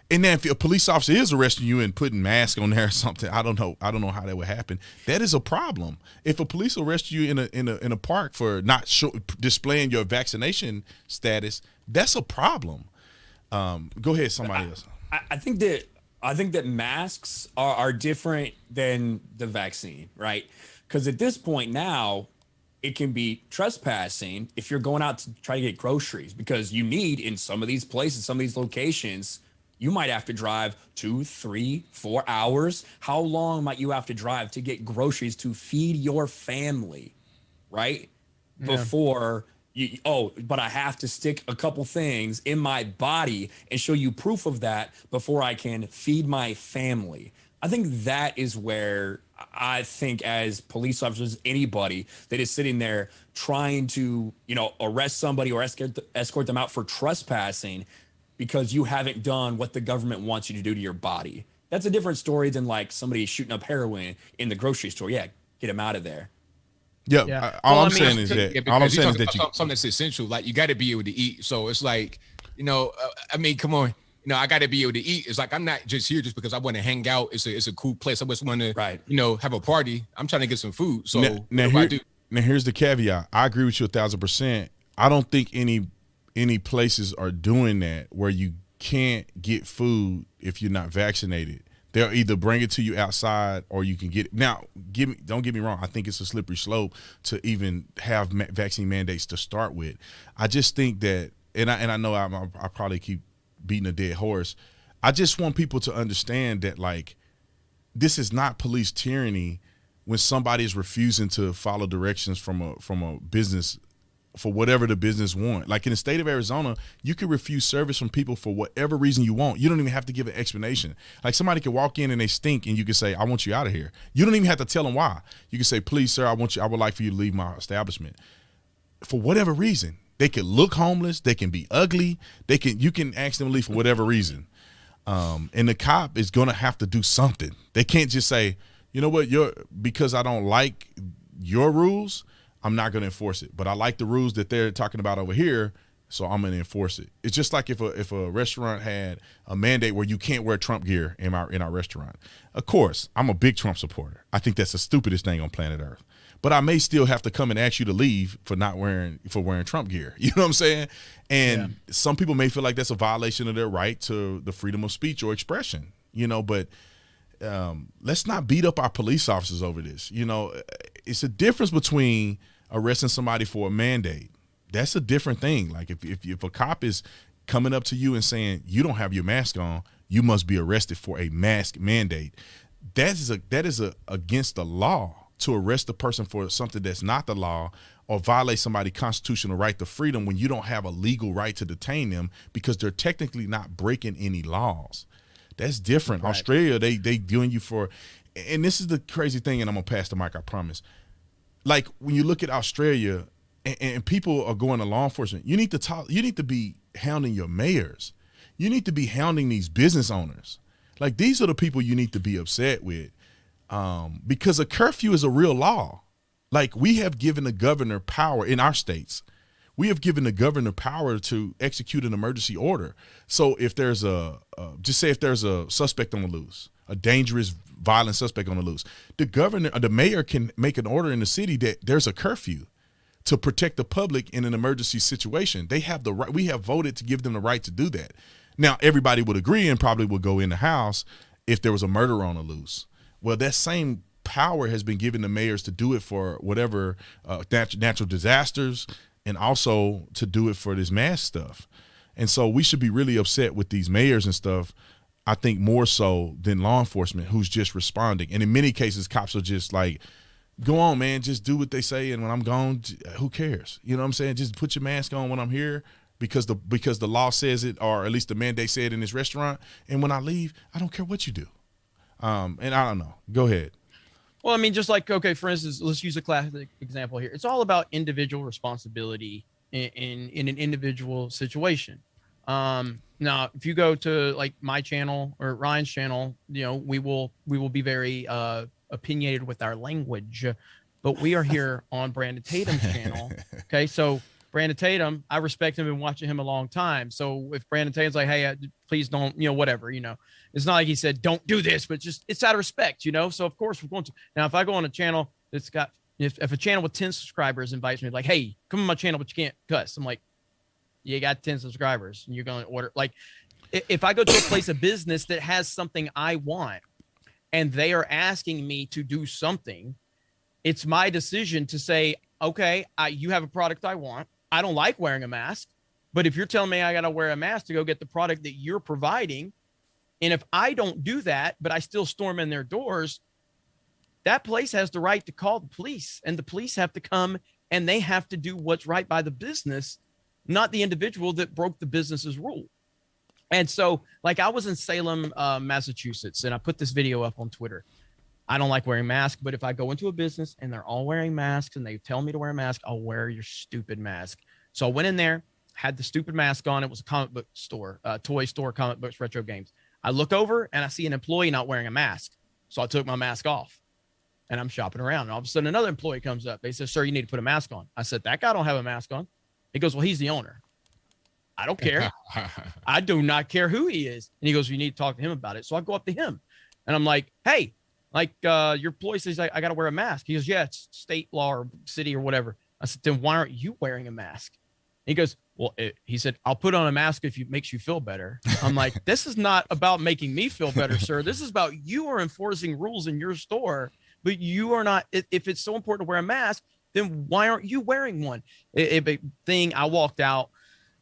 and then if a police officer is arresting you and putting mask on there or something, I don't know how that would happen. That is a problem. If a police arrest you in a park for not displaying your vaccination status, that's a problem. Go ahead, somebody else. I think that masks are different than the vaccine, right? Because at this point now, it can be trespassing if you're going out to try to get groceries, because you need, in some of these places, some of these locations, you might have to drive 2, 3, 4 hours. How long might you have to drive to get groceries to feed your family, right? Yeah. Before but I have to stick a couple things in my body and show you proof of that before I can feed my family. I think that is where I think, as police officers, anybody that is sitting there trying to, arrest somebody or escort them out for trespassing because you haven't done what the government wants you to do to your body. That's a different story than like somebody shooting up heroin in the grocery store. Yeah, get him out of there. Yeah. All I'm saying is that something that's essential. Like, you got to be able to eat. So it's like, come on. I got to be able to eat. It's like, I'm not just here just because I want to hang out. It's a cool place. I just want to, have a party. I'm trying to get some food. So now here's the caveat. I agree with you 1,000%. I don't think any places are doing that where you can't get food if you're not vaccinated. They'll either bring it to you outside or you can get it. Now, don't get me wrong. I think it's a slippery slope to even have vaccine mandates to start with. I just think that, and I know I probably keep beating a dead horse. I just want people to understand that, like, this is not police tyranny when somebody is refusing to follow directions from a business for whatever the business want. Like in the state of Arizona, you can refuse service from people for whatever reason you want. You don't even have to give an explanation. Like somebody can walk in and they stink and you can say, I want you out of here. You don't even have to tell them why. You can say, please, sir, I would like for you to leave my establishment. For whatever reason. They can look homeless. They can be ugly. You can ask them to leave for whatever reason. And the cop is going to have to do something. They can't just say, you know what, because I don't like your rules, I'm not going to enforce it. But I like the rules that they're talking about over here, so I'm going to enforce it. It's just like if a restaurant had a mandate where you can't wear Trump gear in our restaurant. Of course, I'm a big Trump supporter. I think that's the stupidest thing on planet Earth. But I may still have to come and ask you to leave for wearing Trump gear. You know what I'm saying? And some people may feel like that's a violation of their right to the freedom of speech or expression. But let's not beat up our police officers over this. It's a difference between arresting somebody for a mandate. That's a different thing. Like if a cop is coming up to you and saying you don't have your mask on, you must be arrested for a mask mandate. That is against the law to arrest a person for something that's not the law or violate somebody's constitutional right to freedom when you don't have a legal right to detain them because they're technically not breaking any laws. That's different. Right. Australia, they doing you for, and this is the crazy thing, and I'm gonna pass the mic, I promise. Like when you look at Australia and people are going to law enforcement, you need to be hounding your mayors. You need to be hounding these business owners. Like these are the people you need to be upset with. Because a curfew is a real law. Like we have given the governor power in our states. We have given the governor power to execute an emergency order. So if there's just say if there's a suspect on the loose, a dangerous, violent suspect on the loose, the mayor can make an order in the city that there's a curfew to protect the public in an emergency situation. They have the right. We have voted to give them the right to do that. Now, everybody would agree and probably would go in the house if there was a murderer on the loose. Well, that same power has been given to mayors to do it for whatever natural disasters and also to do it for this mass stuff. And so we should be really upset with these mayors and stuff, I think more so than law enforcement who's just responding. And in many cases, cops are just like, go on, man, just do what they say. And when I'm gone, who cares? You know what I'm saying? Just put your mask on when I'm here because the law says it, or at least the mandate said in this restaurant. And when I leave, I don't care what you do. And I don't know. Go ahead. Well, I mean, just like, okay, for instance, let's use a classic example here. It's all about individual responsibility in an individual situation. Now, if you go to like my channel or Ryan's channel, we will be very opinionated with our language, but we are here on Brandon Tatum's channel. Okay, so Brandon Tatum, I respect him and watching him a long time. So if Brandon Tatum's like, hey, please don't, whatever, it's not like he said, don't do this, but just it's out of respect, So of course we're going to. Now, if I go on a channel that's got, if a channel with 10 subscribers invites me like, hey, come on my channel, but you can't cuss. I'm like, you got 10 subscribers and you're going to order. Like if I go to a place of business that has something I want and they are asking me to do something, it's my decision to say, okay, you have a product I want. I don't like wearing a mask, but if you're telling me I got to wear a mask to go get the product that you're providing, and if I don't do that, but I still storm in their doors, that place has the right to call the police, and the police have to come and they have to do what's right by the business, not the individual that broke the business's rule. And so, like, I was in Salem, Massachusetts, and I put this video up on Twitter. I don't like wearing masks, but if I go into a business and they're all wearing masks and they tell me to wear a mask, I'll wear your stupid mask. So I went in there, had the stupid mask on. It was a comic book store, toy store, comic books, retro games. I look over and I see an employee not wearing a mask. So I took my mask off and I'm shopping around. And all of a sudden another employee comes up. They said, sir, you need to put a mask on. I said, that guy don't have a mask on. He goes, well, he's the owner. I don't care. I do not care who he is. And he goes, you need to talk to him about it. So I go up to him and I'm like, hey, your employee says I got to wear a mask. He goes, yeah, it's state law or city or whatever. I said, then why aren't you wearing a mask? He goes, well, he said, I'll put on a mask if it makes you feel better. I'm like, this is not about making me feel better, sir. This is about you are enforcing rules in your store, but you are not. If it's so important to wear a mask, then why aren't you wearing one? I walked out.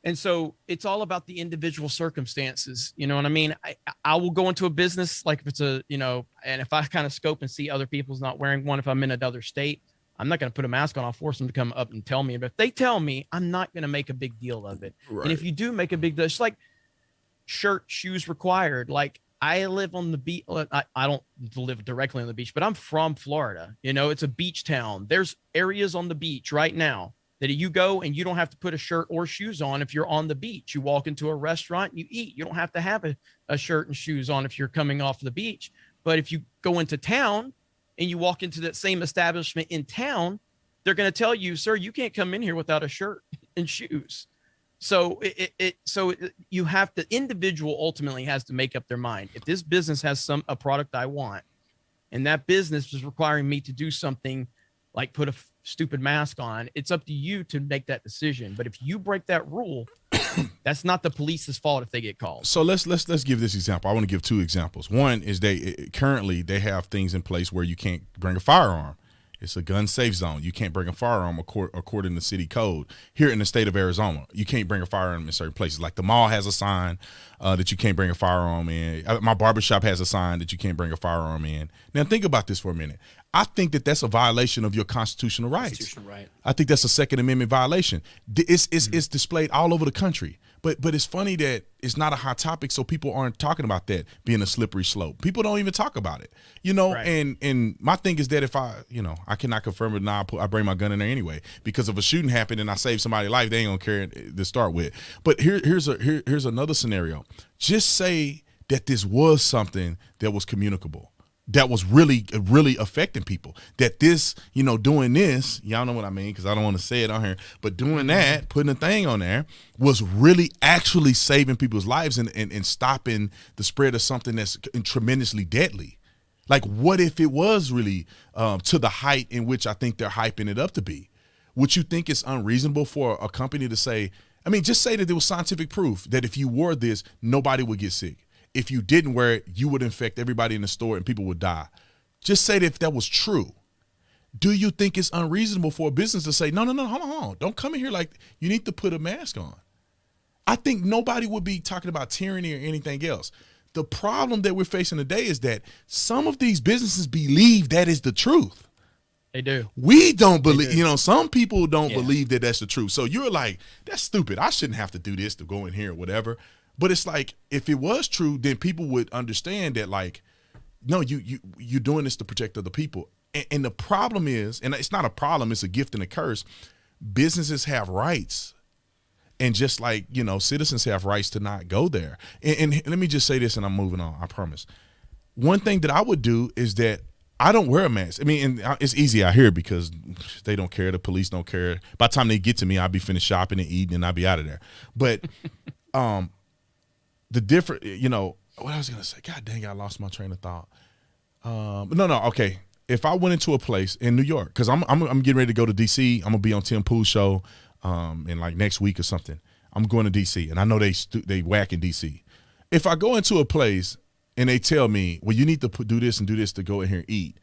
And so it's all about the individual circumstances. You know what I mean? I will go into a business, like if it's and if I kind of scope and see other people's not wearing one, if I'm in another state, I'm not going to put a mask on. I'll force them to come up and tell me. But if they tell me, I'm not going to make a big deal of it. Right. And if you do make a big deal, it's like shirt, shoes required. Like I live on the beach. I don't live directly on the beach, but I'm from Florida. It's a beach town. There's areas on the beach right now that you go and you don't have to put a shirt or shoes on if you're on the beach. You walk into a restaurant, you eat. You don't have to have a shirt and shoes on if you're coming off the beach. But if you go into town and you walk into that same establishment in town, they're going to tell you, sir, you can't come in here without a shirt and shoes. So you have to, individual ultimately has to make up their mind. If this business has a product I want, and that business is requiring me to do something like put a stupid mask on, it's up to you to make that decision. But if you break that rule, that's not the police's fault if they get called. So let's give this example. I want to give two examples. One is currently they have things in place where you can't bring a firearm. It's a gun safe zone. You can't bring a firearm according to city code. Here in the state of Arizona, you can't bring a firearm in certain places. Like the mall has a sign that you can't bring a firearm in. My barbershop has a sign that you can't bring a firearm in. Now think about this for a minute. I think that that's a violation of your constitutional rights. Right. I think that's a Second Amendment violation. It's displayed all over the country. But it's funny that it's not a hot topic, so people aren't talking about that being a slippery slope. People don't even talk about it, Right. And my thing is that if I cannot confirm it now, I bring my gun in there anyway, because if a shooting happened and I save somebody's life, they ain't gonna care to start with. But here's another scenario. Just say that this was something that was communicable, that was really, really affecting people, that this, doing this, y'all know what I mean, because I don't want to say it on here, but doing that, putting a thing on there was really actually saving people's lives and stopping the spread of something that's tremendously deadly. Like, what if it was really to the height in which I think they're hyping it up to be? Would you think it's unreasonable for a company to say, just say that there was scientific proof that if you wore this, nobody would get sick. If you didn't wear it, you would infect everybody in the store and people would die. Just say that if that was true, do you think it's unreasonable for a business to say, no, hold on. Don't come in here like you need to put a mask on? I think nobody would be talking about tyranny or anything else. The problem that we're facing today is that some of these businesses believe that is the truth. They do. We don't believe, some people don't believe that that's the truth. So you're like, that's stupid. I shouldn't have to do this to go in here or whatever. But it's like, if it was true, then people would understand that, like, no, you're doing this to protect other people. And the problem is, and it's not a problem, it's a gift and a curse. Businesses have rights. And just like, citizens have rights to not go there. And let me just say this and I'm moving on, I promise. One thing that I would do is that I don't wear a mask. And it's easy out here because they don't care. The police don't care. By the time they get to me, I'll be finished shopping and eating and I'll be out of there. But, the different, what I was going to say, God dang, I lost my train of thought. Okay. If I went into a place in New York, because I'm getting ready to go to DC, I'm going to be on Tim Pool's show in like next week or something. I'm going to DC, and I know they whack in DC. If I go into a place and they tell me, well, you need to do this and do this to go in here and eat,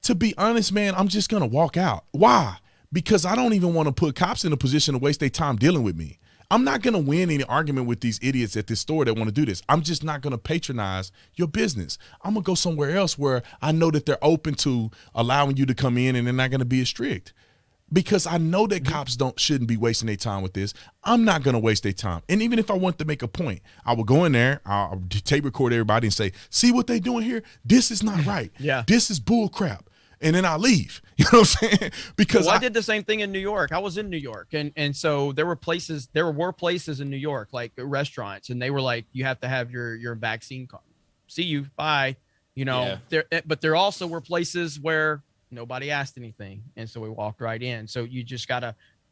to be honest, man, I'm just going to walk out. Why? Because I don't even want to put cops in a position to waste their time dealing with me. I'm not going to win any argument with these idiots at this store that want to do this. I'm just not going to patronize your business. I'm going to go somewhere else where I know that they're open to allowing you to come in and they're not going to be as strict. Because I know that cops shouldn't be wasting their time with this. I'm not going to waste their time. And even if I want to make a point, I will go in there, I'll tape record everybody and say, see what they doing here? This is not right. Yeah. This is bull crap. And then I'll leave. You know what I'm saying? Because I did the same thing in New York. I was in New York. And so there were places in New York, like restaurants, and they were like, you have to have your vaccine card. See you. Bye. But there also were places where nobody asked anything. And so we walked right in. So you just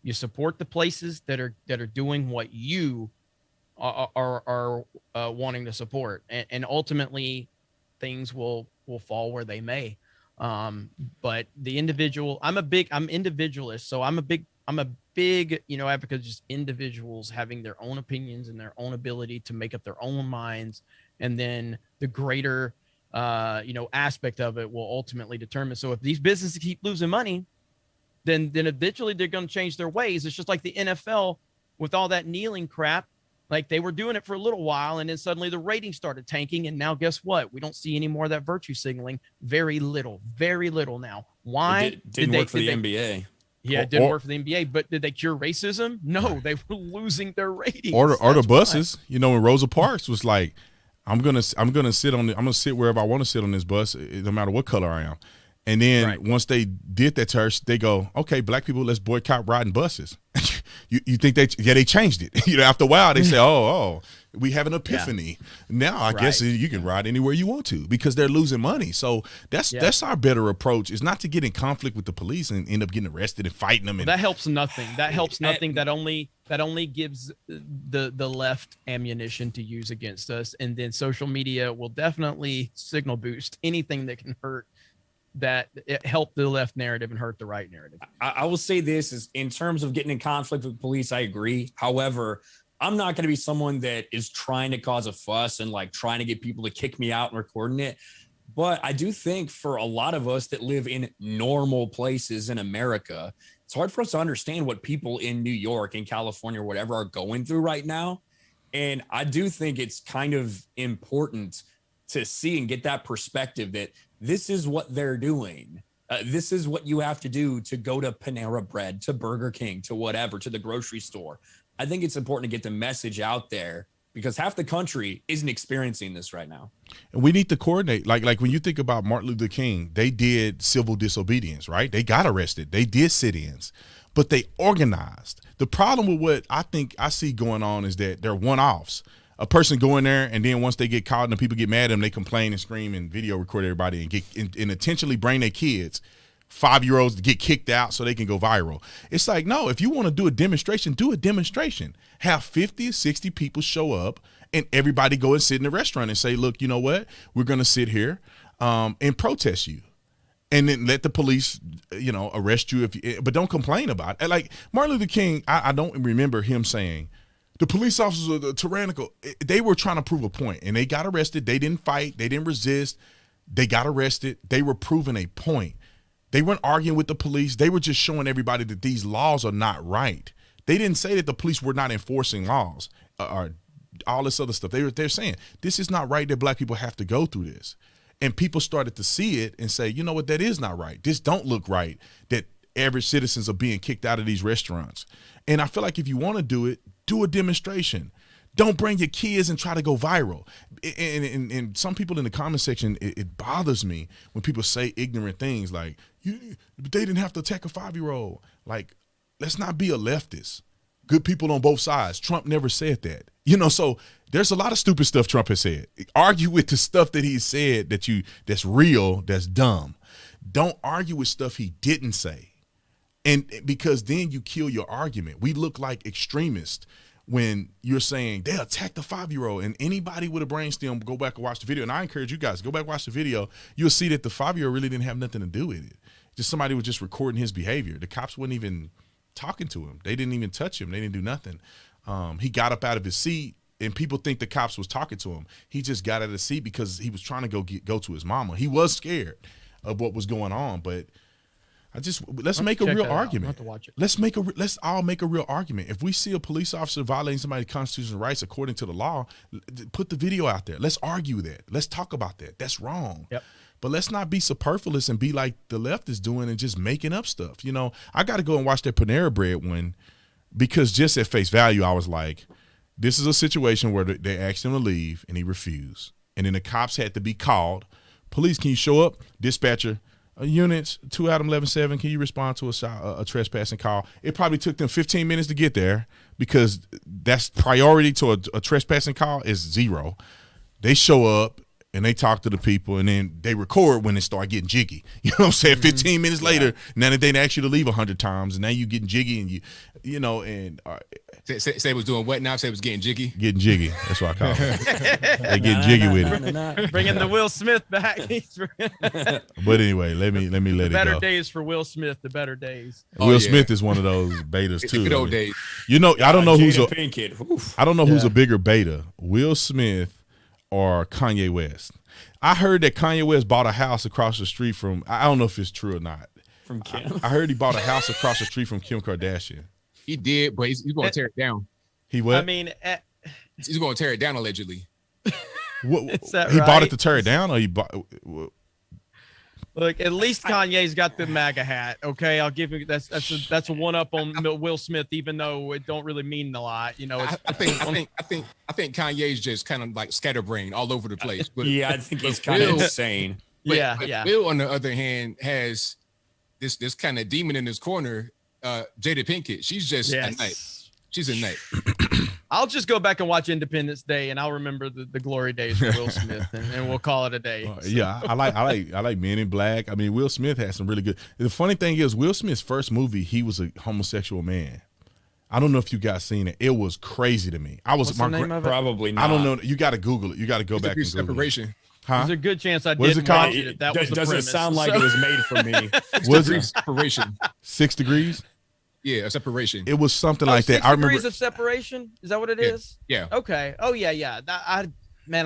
you support the places that are doing what you are wanting to support. And ultimately things will fall where they may. But the individual, I'm individualist. So I'm a big, advocate of just individuals having their own opinions and their own ability to make up their own minds. And then the greater, aspect of it will ultimately determine. So if these businesses keep losing money, then eventually they're going to change their ways. It's just like the NFL with all that kneeling crap. Like they were doing it for a little while, and then suddenly the ratings started tanking. And now guess what? We don't see any more of that virtue signaling. Very little now. Why? It didn't work for the NBA. Yeah, it didn't work for the NBA, but did they cure racism? No, they were losing their ratings. Or the buses, when Rosa Parks was like, I'm gonna sit wherever I want to sit on this bus, no matter what color I am. And then once they did that to her, they go, okay, black people, let's boycott riding buses. you think they changed it. After a while they say, oh, we have an epiphany. Yeah. Now I guess you can ride anywhere you want to because they're losing money. So that's our better approach, is not to get in conflict with the police and end up getting arrested and fighting them. That helps nothing. That helps nothing. That only gives the left ammunition to use against us. And then social media will definitely signal boost anything that can hurt that it helped the left narrative and hurt the right narrative. I will say this is, in terms of getting in conflict with police, I agree. However, I'm not going to be someone that is trying to cause a fuss and like trying to get people to kick me out and recording it. But I do think for a lot of us that live in normal places in America, it's hard for us to understand what people in New York and California or whatever are going through right now. And I do think it's kind of important to see and get that perspective that this is what they're doing. This is what you have to do to go to Panera Bread, to Burger King, to whatever, to the grocery store. I think it's important to get the message out there because half the country isn't experiencing this right now. And we need to coordinate. Like when you think about Martin Luther King, they did civil disobedience, right? They got arrested. They did sit-ins, but they organized. The problem with what I think I see going on is that they're one-offs. A person go in there, and then once they get caught and the people get mad at them, they complain and scream and video record everybody and intentionally bring their kids, 5-year-olds, to get kicked out so they can go viral. It's like, no, if you want to do a demonstration, do a demonstration. Have 50 or 60 people show up and everybody go and sit in the restaurant and say, look, you know what? We're going to sit here and protest you. And then let the police, arrest you, but don't complain about it. Like Martin Luther King, I don't remember him saying, the police officers are tyrannical. They were trying to prove a point, and they got arrested. They didn't fight. They didn't resist. They got arrested. They were proving a point. They weren't arguing with the police. They were just showing everybody that these laws are not right. They didn't say that the police were not enforcing laws or all this other stuff. They're saying this is not right that black people have to go through this. And people started to see it and say, you know what, that is not right. This don't look right that average citizens are being kicked out of these restaurants. And I feel like if you want to do it, do a demonstration. Don't bring your kids and try to go viral. And some people in the comment section, it bothers me when people say ignorant things like, they didn't have to attack a 5-year-old. Like, let's not be a leftist. Good people on both sides. Trump never said that. So there's a lot of stupid stuff Trump has said. Argue with the stuff that he said that's real, that's dumb. Don't argue with stuff he didn't say. And because then you kill your argument. We look like extremists when you're saying they attacked the 5-year-old, and anybody with a brainstem, go back and watch the video. And I encourage you guys, go back and watch the video. You'll see that the 5-year-old really didn't have nothing to do with it. Just somebody was just recording his behavior. The cops weren't even talking to him. They didn't even touch him. They didn't do nothing. He got up out of his seat, and people think the cops was talking to him. He just got out of the seat because he was trying to go to his mama. He was scared of what was going on, but let's make a real argument. Let's all make a real argument. If we see a police officer violating somebody's constitutional rights according to the law, put the video out there. Let's argue that. Let's talk about that. That's wrong. Yep. But let's not be superfluous and be like the left is doing and just making up stuff. I got to go and watch that Panera Bread one because just at face value, I was like, this is a situation where they asked him to leave and he refused. And then the cops had to be called. Police, can you show up? Dispatcher, units, 2 Adam 11-7, can you respond to a trespassing call? It probably took them 15 minutes to get there because that's priority to a trespassing call is 0. They show up. and they talk to the people, and then they record when they start getting jiggy. You know what I'm saying? 15 minutes later, now that they ask you to leave 100 times, and now you getting jiggy, and you know, and say it was doing what now? Say it was getting jiggy. Getting jiggy. That's what I call it. They getting jiggy with it. Bringing the Will Smith back. But anyway, let me let it go. Better days for Will Smith. The better days. Will Smith is one of those betas too. Good old days. You know, I don't know who's who's a bigger beta, Will Smith or Kanye West. I heard that Kanye West bought a house across the street from, I don't know if it's true or not. From Kim? I heard he bought a house across the street from Kim Kardashian. He did, but he's going to tear it down. He what? I mean, he's going to tear it down allegedly. Is that he right? bought it to tear it down, or he bought? Look, at least Kanye's got the MAGA hat. Okay, I'll give you that's a one up on Will Smith, even though it don't really mean a lot. You know, I think Kanye's just kind of like scatterbrained all over the place. But, I think he's kind of insane. But Will, on the other hand, has this kind of demon in his corner. Jada Pinkett, she's just a knight. She's a knight. I'll just go back and watch Independence Day, and I'll remember the glory days for Will Smith, and we'll call it a day. Yeah, I like Men in Black. I mean, Will Smith has some really good. The funny thing is, Will Smith's first movie, he was a homosexual man. I don't know if you guys seen it. It was crazy to me. What's the name of it? Probably not. I don't know. You got to Google it. You got to go back and Google Separation. it. Huh? There's a good chance I didn't watch it. That was the doesn't premise. sound like it was made for me. Was it Separation? 6 Degrees? Yeah, a separation. It was something like that. I remember. 6 Degrees of Separation. Is that what it is? Yeah. Okay. Oh yeah. I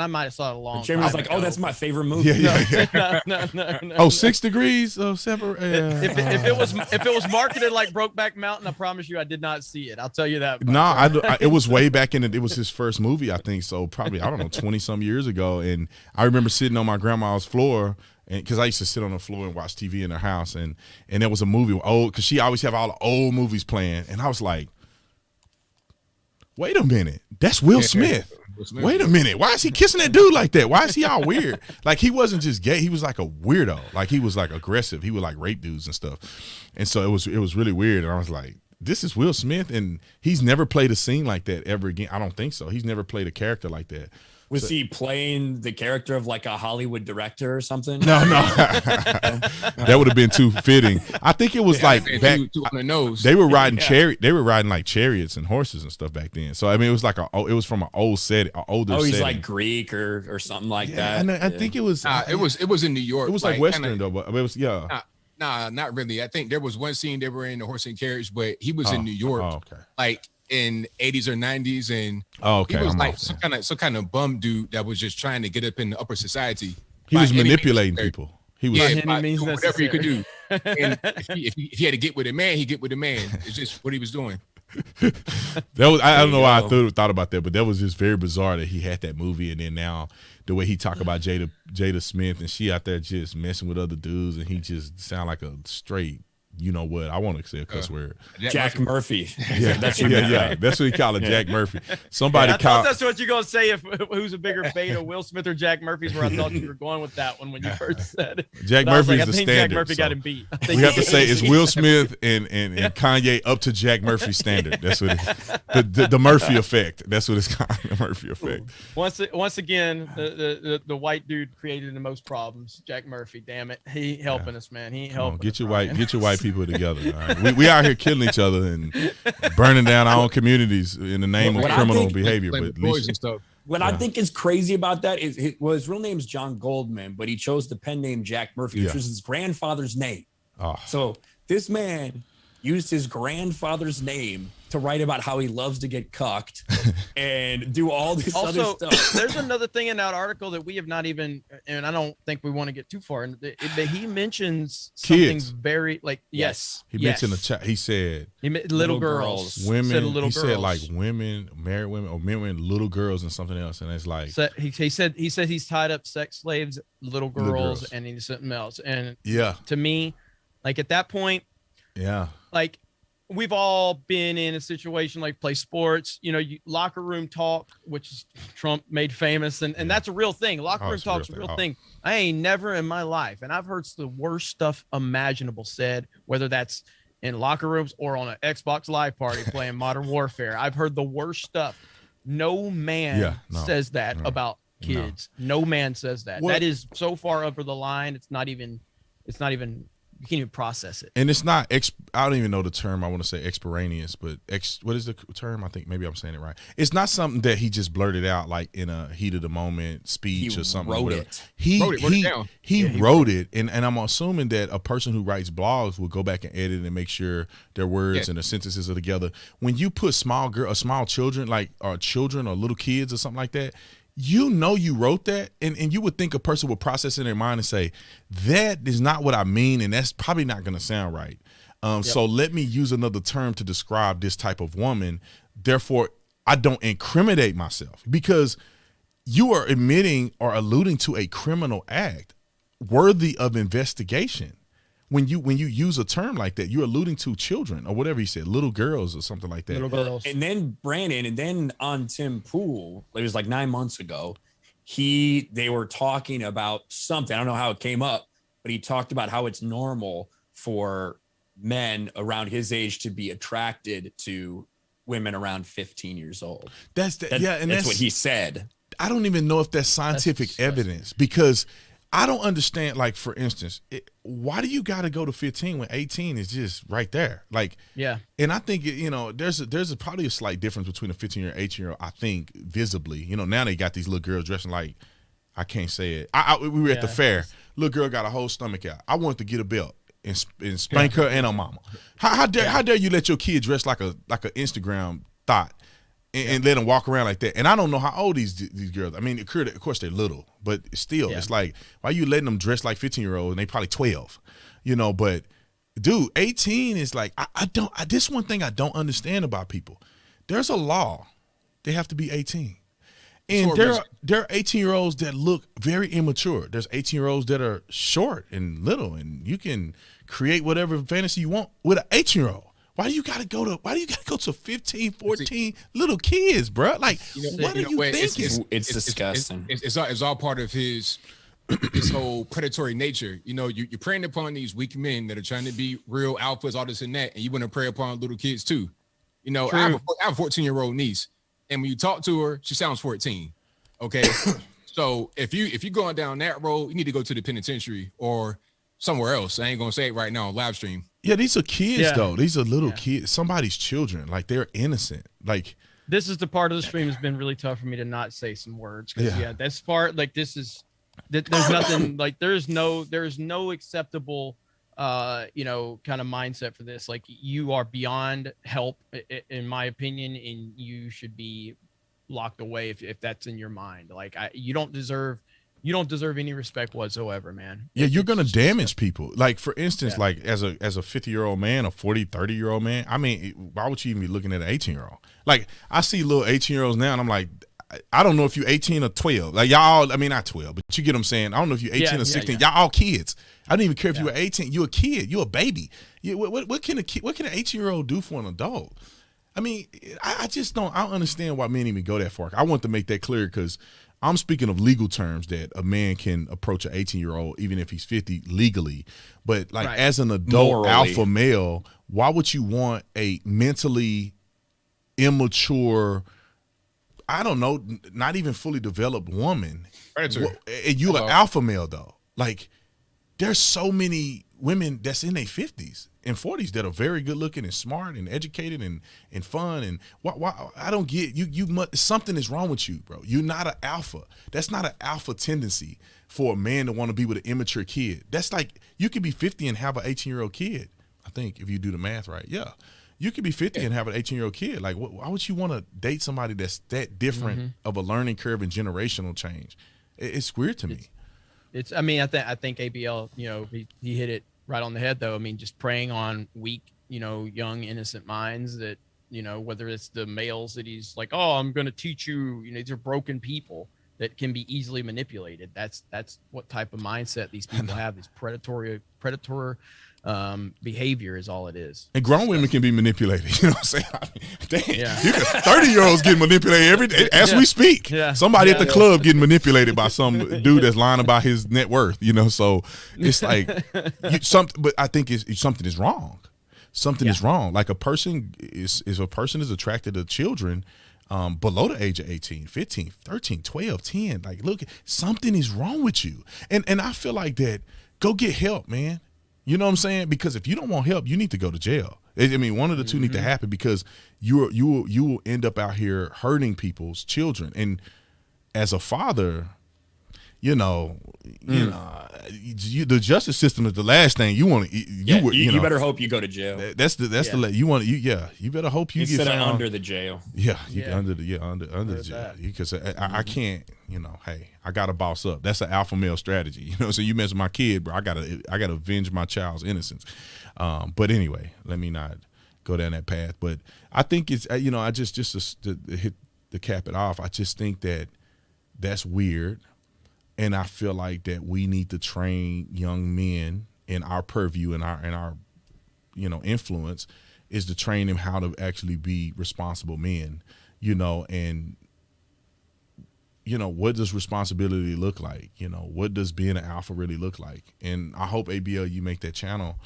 might have saw it a long. Jimmy was like, "Oh, that's my favorite movie." Yeah. No. 6 Degrees of Separation. If it was marketed like Brokeback Mountain, I promise you, I did not see it. I'll tell you that. It was way back in. It was his first movie, I think. So probably 20 some years ago, and I remember sitting on my grandma's floor. And because I used to sit on the floor and watch TV in her house, and there was a movie because she always have all the old movies playing, and I was like, wait a minute, that's Will Smith. Wait a minute, why is he kissing that dude like that? Why is he all weird? Like, he wasn't just gay, he was like a weirdo. Like, he was like aggressive. He would like rape dudes and stuff. And so it was really weird. And I was like, this is Will Smith, and he's never played a scene like that ever again. I don't think so. He's never played a character like that. Was he playing the character of like a Hollywood director or something? No. That would have been too fitting. I think it was back on the nose. They were riding They were riding like chariots and horses and stuff back then. So I mean, it was like it was from an old set, older. He's setting. like Greek or something like that. And I think it was. It was in New York. It was like Western though, but it was Nah, not really. I think there was one scene they were in the horse and carriage, but he was in New York. Oh, okay. Like in 80s or 90s, and he was like some kind of bum dude that was just trying to get up in the upper society. He was manipulating people. He was whatever he could do. And if he had to get with a man, he get with a man. It's just what he was doing. That was I don't know why I thought about that, but that was just very bizarre that he had that movie, and then now the way he talk about Jada Smith, and she out there just messing with other dudes, and he just sound like a straight. You know what? I want to say a cuss word. Jack Murphy. Yeah, that's what he call it, Jack Murphy. Somebody I thought that's what you're gonna say. Who's a bigger beta, Will Smith or Jack Murphy's? Where I thought you were going with that one when you first said it. Jack Murphy's the standard. Jack Murphy got him beat. We have to say is Will Smith and Kanye up to Jack Murphy's standard. That's what the Murphy effect. That's what it's called, the Murphy effect. Once again, the white dude created the most problems. Jack Murphy, damn it, he helping us, man. He helping. Get your white people together. All right? We out here killing each other and burning down our own communities in the name of criminal behavior. But at least, what I think is crazy about that is his real name's John Goldman, but he chose the pen name Jack Murphy, which was his grandfather's name. Oh. So this man used his grandfather's name to write about how he loves to get cucked and do all this other stuff. There's another thing in that article that we have not even, and I don't think we want to get too far, but he mentions something very like, he mentioned a chat. He said little girls, women. He said like women, married women, or men, little girls, and something else. And it's like he said he's tied up sex slaves, little girls, and he's something else. And to me, like at that point, like. We've all been in a situation like play sports, locker room talk, which is Trump made famous. And that's a real thing. Locker room talk's a real thing. I ain't never in my life. And I've heard the worst stuff imaginable said, whether that's in locker rooms or on an Xbox Live party playing Modern Warfare. I've heard the worst stuff. No man says that about kids. No man says that. That is so far over the line. It's not even, you can't even process it. And it's not, I don't even know the term. I want to say extemporaneous, but what is the term? I think maybe I'm saying it right. It's not something that he just blurted out like in a heat of the moment speech or something. He wrote it. And I'm assuming that a person who writes blogs will go back and edit and make sure their words and the sentences are together. When you put small children, like children or little kids or something like that, you wrote that, and you would think a person would process in their mind and say, that is not what I mean, and that's probably not going to sound right. So let me use another term to describe this type of woman. Therefore, I don't incriminate myself, because you are admitting or alluding to a criminal act worthy of investigation. When you use a term like that, you're alluding to children or whatever he said, little girls or something like that. Little girls. And then Brandon, and then on Tim Pool, it was like 9 months ago, they were talking about something. I don't know how it came up, but he talked about how it's normal for men around his age to be attracted to women around 15 years old. That's what he said. I don't even know if that's scientific evidence, because I don't understand, like, for instance, why do you got to go to 15 when 18 is just right there? Like, yeah. And I think, there's probably a slight difference between a 15-year-old and 18-year-old, I think, visibly. Now they got these little girls dressing like, I can't say it. We were at the fair. Little girl got a whole stomach out. I wanted to get a belt and spank her and her mama. How dare you let your kid dress like a Instagram thought? And let them walk around like that. And I don't know how old these girls. I mean, of course they're little, but still, it's like, why are you letting them dress like 15-year-olds and they probably 12? But dude, 18 is like, this one thing I don't understand about people. There's a law. They have to be 18. And there are 18-year-olds that look very immature. There's 18-year-olds that are short and little, and you can create whatever fantasy you want with an 18-year-old. Why do you gotta go to 15, 14 little kids, bro? Like, what are you thinking? It's disgusting. It's all part of his whole predatory nature. You're preying upon these weak men that are trying to be real alphas, all this and that, and you want to prey upon little kids too. I have a 14-year-old niece, and when you talk to her, she sounds 14. Okay, so if you're going down that road, you need to go to the penitentiary or somewhere else. I ain't gonna say it right now on live stream. Yeah, these are kids though. These are little kids, somebody's children. Like, they're innocent. Like, this is the part of the stream that's been really tough for me to not say some words. That's part, like, there's nothing, like, there's no acceptable kind of mindset for this. Like, you are beyond help, in my opinion, and you should be locked away if that's in your mind. Like, you don't deserve any respect whatsoever, man. Yeah, you're going to damage people. Like, for instance, like, as a 50-year-old man, a 40, 30-year-old man, I mean, why would you even be looking at an 18-year-old? Like, I see little 18-year-olds now, and I'm like, I don't know if you're 18 or 12. Like, y'all, I mean, not 12, but you get what I'm saying. I don't know if you're 18 or 16. Y'all all kids. I don't even care if you were 18. You're a kid. You're a baby. What can an 18-year-old do for an adult? I mean, I don't understand why men even go that far. I want to make that clear, because I'm speaking of legal terms, that a man can approach an 18-year-old even if he's 50 legally. But, like, as an adult morally, alpha male, why would you want a mentally immature, I don't know, not even fully developed woman? Predator. And you an alpha male, though. Like, there's so many women that's in their 50s and 40s that are very good looking and smart and educated and fun. And why I don't get you something is wrong with you, bro. You're not an alpha. That's not an alpha tendency for a man to want to be with an immature kid. That's like, you could be 50 and have an 18-year-old kid. I think if you do the math right. Yeah. You could be 50 and have an 18-year-old kid. Like, why would you want to date somebody that's that different of a learning curve and generational change? It's weird to me. I mean, I think ABL, he hit it right on the head, though. I mean, just preying on weak, young, innocent minds that, whether it's the males that he's like, oh, I'm going to teach you, these are broken people that can be easily manipulated. That's what type of mindset these people have. This predator behavior is all it is. And grown women can be manipulated. You know what I'm saying? I mean, damn, 30-years getting manipulated every day as we speak. Yeah. Somebody at the club getting manipulated by some dude that's lying about his net worth. So it's like but I think something is wrong. Something is wrong. Like, a person is attracted to children. below the age of 18, 15, 13, 12, 10. Like, look, something is wrong with you. And I feel like that, go get help, man. You know what I'm saying? Because if you don't want help, you need to go to jail. I mean, one of the two need to happen, because you will end up out here hurting people's children. And as a father, the justice system is the last thing you want to. You better hope you go to jail. That's the you want you better hope you instead get found under the jail. Under the jail, because I can't. Hey, I gotta boss up. That's an alpha male strategy. So you mess with my kid, bro. I gotta avenge my child's innocence. But anyway, let me not go down that path. But I think it's I just to cap it off. I just think that's weird. And I feel like that we need to train young men in our purview and our influence is to train them how to actually be responsible men, and what does responsibility look like? What does being an alpha really look like? And I hope ABL, you make that channel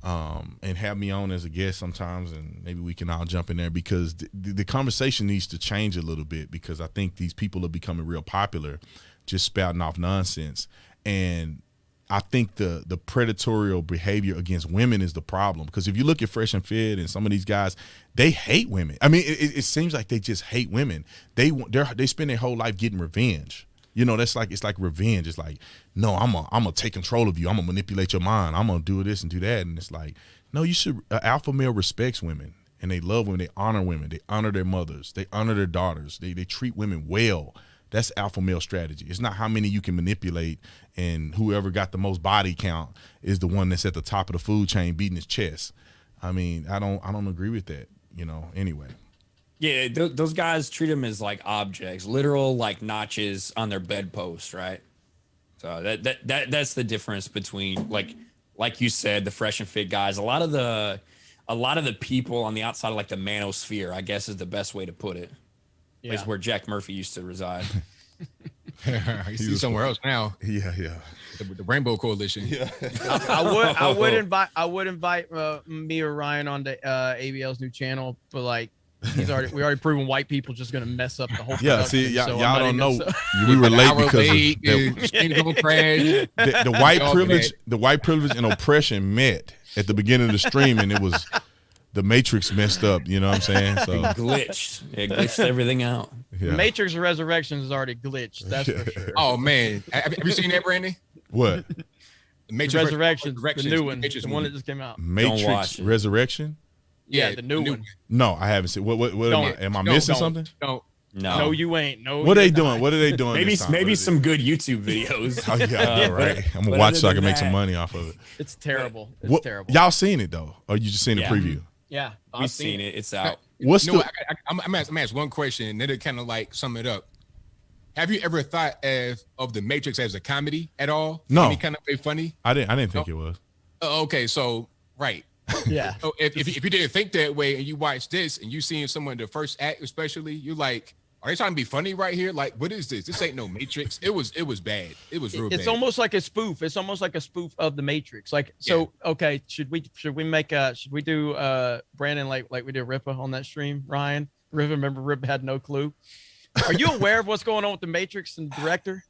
and have me on as a guest sometimes, and maybe we can all jump in there, because the conversation needs to change a little bit, because I think these people are becoming real popular just spouting off nonsense. And I think the predatorial behavior against women is the problem, because if you look at Fresh and Fit and some of these guys, they hate women. I mean, it seems like they just hate women. They spend their whole life getting revenge. It's like revenge. It's like, no, I'm gonna take control of you. I'm gonna manipulate your mind. I'm gonna do this and do that. And it's like, no, you should. Alpha male respects women, and they love women. They honor women. They honor their mothers. They honor their daughters. They treat women well. That's alpha male strategy. It's not how many you can manipulate, and whoever got the most body count is the one that's at the top of the food chain beating his chest. I mean, I don't agree with that. Anyway. Yeah, those guys treat them as like objects, literal like notches on their bedpost, right? So that's the difference between like you said, the Fresh and Fit guys. A lot of the people on the outside of like the manosphere, I guess, is the best way to put it. Yeah. Place where Jack Murphy used to reside. He's somewhere else now. Yeah. The Rainbow Coalition. Yeah. I would invite me or Ryan on to ABL's new channel, but like we already proven white people just gonna mess up the whole. Yeah, see, y'all don't know. We were late because the white privilege and oppression met at the beginning of the stream, and it was. The Matrix messed up, you know what I'm saying? So it glitched everything out. Yeah. The Matrix Resurrections is already glitched, that's for sure. Oh man, have you seen that, Brandy? What? The Matrix Resurrections, the new one, the one that just came out. Matrix Resurrection? Yeah, the new one. No, I haven't seen. What am I missing something? No, you ain't. No. What are they doing? What are they doing? Maybe some good YouTube videos. Oh yeah, right. I'm gonna watch so I can make some money off of it. It's terrible. It's terrible. Y'all seen it though, or you just seen the preview? Yeah, we've seen it. It's out. I'm gonna ask one question, and then to kind of like sum it up. Have you ever thought of the Matrix as a comedy at all? No. Any kind of funny? I didn't think it was. Okay, so right. Yeah. So if you didn't think that way and you watch this and you seeing someone in the first act, especially, you're like, are they trying to be funny right here? Like, what is this? This ain't no Matrix. It was bad. It was real bad. It's almost like a spoof. It's almost like a spoof of the Matrix. Like, so, okay, should we do Brandon like we did Rippa on that stream, Ryan? Remember Rippa had no clue. Are you aware of what's going on with the Matrix and the director?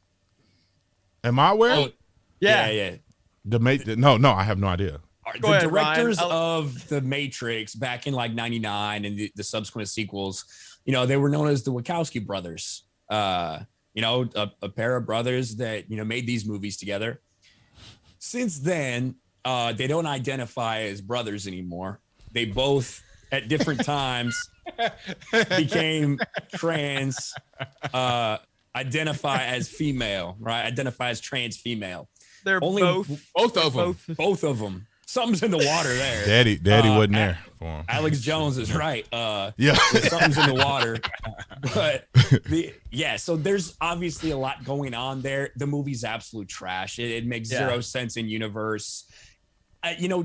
Am I aware? Oh, yeah. No, I have no idea. The directors of the Matrix back in like 99 and the subsequent sequels, they were known as the Wachowski brothers, a pair of brothers that, made these movies together. Since then, they don't identify as brothers anymore. They both at different times became trans, identify as female, right? Identify as trans female. They're both of them. Something's in the water there. Daddy wasn't there for him. Alex Jones is right. Something's in the water. But so there's obviously a lot going on there. The movie's absolute trash. It makes zero sense in universe.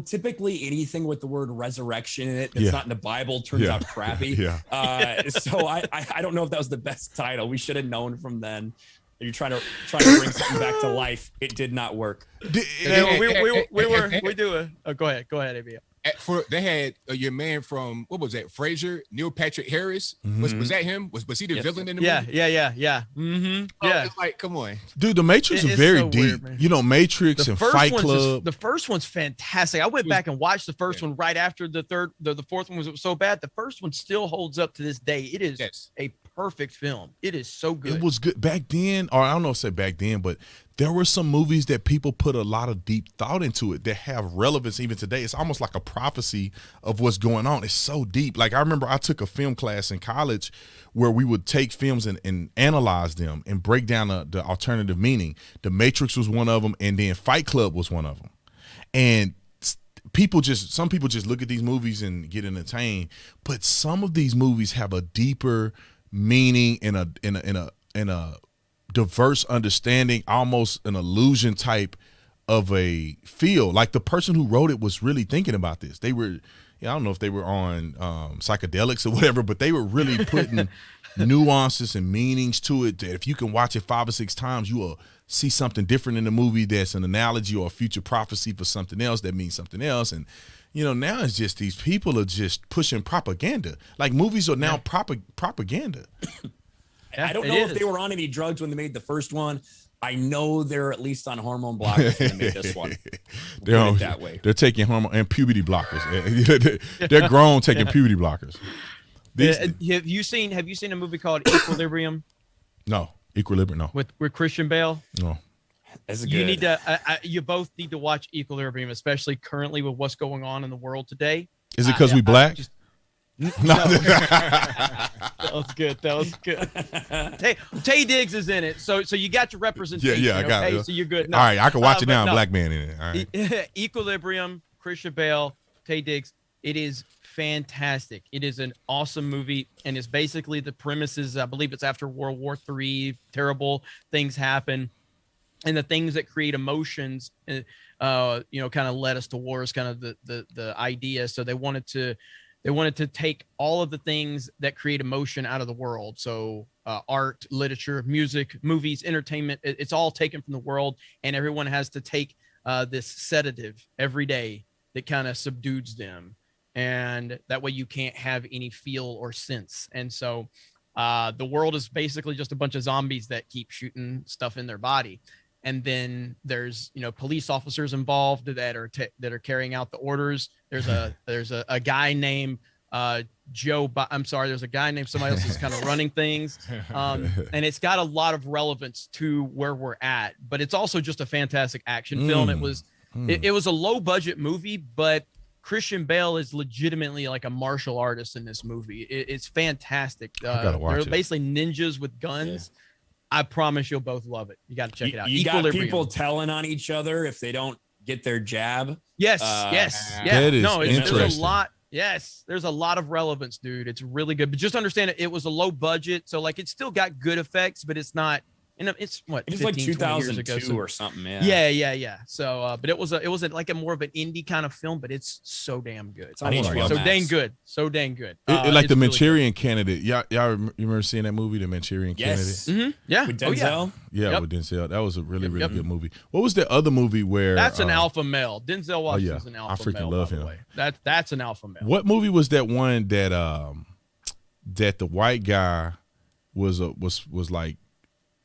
Typically anything with the word resurrection in it that's not in the Bible turns out crappy. So I don't know if that was the best title. We should have known from then. You're trying to bring something back to life. It did not work. We do a go ahead, Abia. They had your man from, what was that, Frasier, Neil Patrick Harris. Was that him? Was he the villain in the movie? Yeah. Mm-hmm. Yeah. It's like, come on, dude. The Matrix is very so deep. Weird, you know, Matrix and Fight Club. The first one's fantastic. I went back and watched the first one right after the fourth one was so bad. The first one still holds up to this day. It is a perfect film. It is so good. It was good back then, or I don't know if I said back then, but there were some movies that people put a lot of deep thought into it that have relevance even today. It's almost like a prophecy of what's going on. It's so deep. Like I remember I took a film class in college where we would take films and analyze them and break down the alternative meaning. The Matrix was one of them, and then Fight Club was one of them. And some people just look at these movies and get entertained, but some of these movies have a deeper meaning in a diverse understanding, almost an illusion type of a feel. Like the person who wrote it was really thinking about this. They were, I don't know if they were on psychedelics or whatever, but they were really putting nuances and meanings to it that if you can watch it 5 or 6 times, you will see something different in the movie that's an analogy or a future prophecy for something else that means something else. And now it's just these people are just pushing propaganda. Like movies are now propaganda. I don't know if they were on any drugs when they made the first one. I know they're at least on hormone blockers when they made this one. They're that way. They're taking hormone and puberty blockers. They're grown taking puberty blockers. Have you seen a movie called Equilibrium? No, Equilibrium. No. With Christian Bale. No. That's good. You need to. You both need to watch Equilibrium, especially currently with what's going on in the world today. Is it because we black? No. That was good. Tay Diggs is in it, so you got your representation. Yeah, I got it. So you're good. No, all right, I can watch it now. No. Black man in it. All right. Equilibrium, Christian Bale, Tay Diggs. It is fantastic. It is an awesome movie, and it's basically the premises. I believe it's after World War III. Terrible things happen, and the things that create emotions, kind of led us to war. Is kind of the idea. So they wanted to take all of the things that create emotion out of the world. So art, literature, music, movies, entertainment, it's all taken from the world. And everyone has to take this sedative every day that kind of subdues them. And that way you can't have any feel or sense. And so the world is basically just a bunch of zombies that keep shooting stuff in their body. And then there's, police officers involved that are carrying out the orders. There's a guy named Joe. I'm sorry. There's a guy named somebody else who's kind of running things. And it's got a lot of relevance to where we're at, but it's also just a fantastic action film. It was a low budget movie, but Christian Bale is legitimately like a martial artist in this movie. It's fantastic. They're basically ninjas with guns. Yeah. I promise you'll both love it. You got to check it out. You got people telling on each other if they don't get their jab. Yes. Yeah. That is interesting. There's a lot. Yes, there's a lot of relevance, dude. It's really good. But just understand it was a low budget, so like it still got good effects, but it's not. And it's what? It's like 2002 or something, man. Yeah. So, but it was like a more of an indie kind of film, but it's so damn good. It's on HBO. So dang good. Like the Manchurian Candidate. Y'all remember seeing that movie, The Manchurian Candidate? Mm-hmm. Yeah. With Denzel. With Denzel. That was a really good movie. What was the other movie where? That's an alpha male. Denzel Washington's an alpha male. I freaking love him. That's an alpha male. What movie was that one that that the white guy was like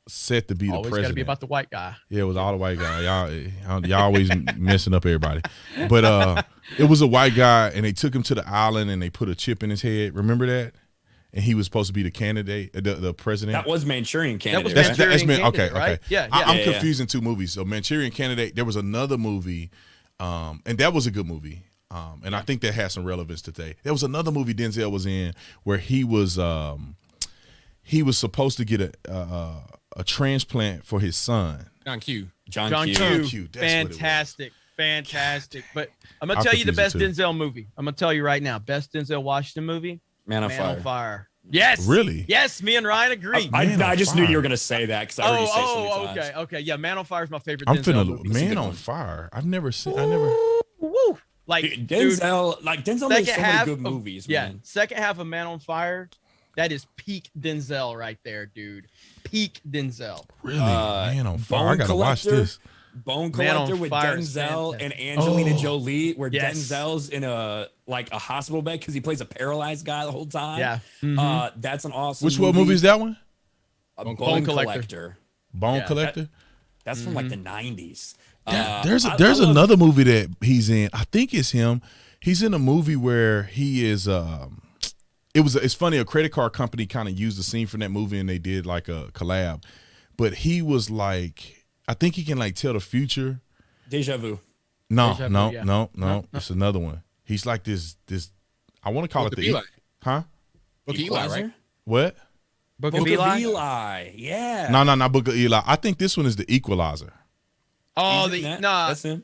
set to be the president? Always got to be about the white guy. Yeah, it was all the white guy. Y'all always messing up everybody. But it was a white guy, and they took him to the island, and they put a chip in his head. Remember that? And he was supposed to be the candidate, the president. That was Manchurian Candidate. That was Manchurian Candidate, right? Okay. Yeah. I'm confusing two movies. So Manchurian Candidate, there was another movie, and that was a good movie. And I think that has some relevance today. There was another movie Denzel was in where he was supposed to get a transplant for his son. John Q. Fantastic. But I'm gonna tell you the best Denzel movie. I'm gonna tell you right now, best Denzel Washington movie. Man on Fire. Yes. Really? Yes. Me and Ryan agree. I just knew you were gonna say that because I already said so many times. Okay. Yeah, Man on Fire is my favorite Denzel movie. Man on Fire. I've never seen. Woo. Like Denzel makes so many good movies. Yeah. Man. Second half of Man on Fire. That is peak Denzel right there, dude. Peak Denzel. Really? Man on Fire. I gotta watch this. Bone Collector with Denzel and Angelina Jolie, where Denzel's in a hospital bed because he plays a paralyzed guy the whole time. Yeah. That's an awesome What movie is that one? Bone Collector. Bone Collector? That's from like the 90s. There's another movie that he's in. I think it's him. He's in a movie where he is it's funny, a credit card company kind of used the scene from that movie and they did like a collab. But he was like, I think he can like tell the future. Deja Vu. No. It's another one. He's like this I want to call it the Eli. Huh? Book of Eli, right? What? Book of Eli? Yeah. No, not Book of Eli. I think this one is the Equalizer. Oh, that's him.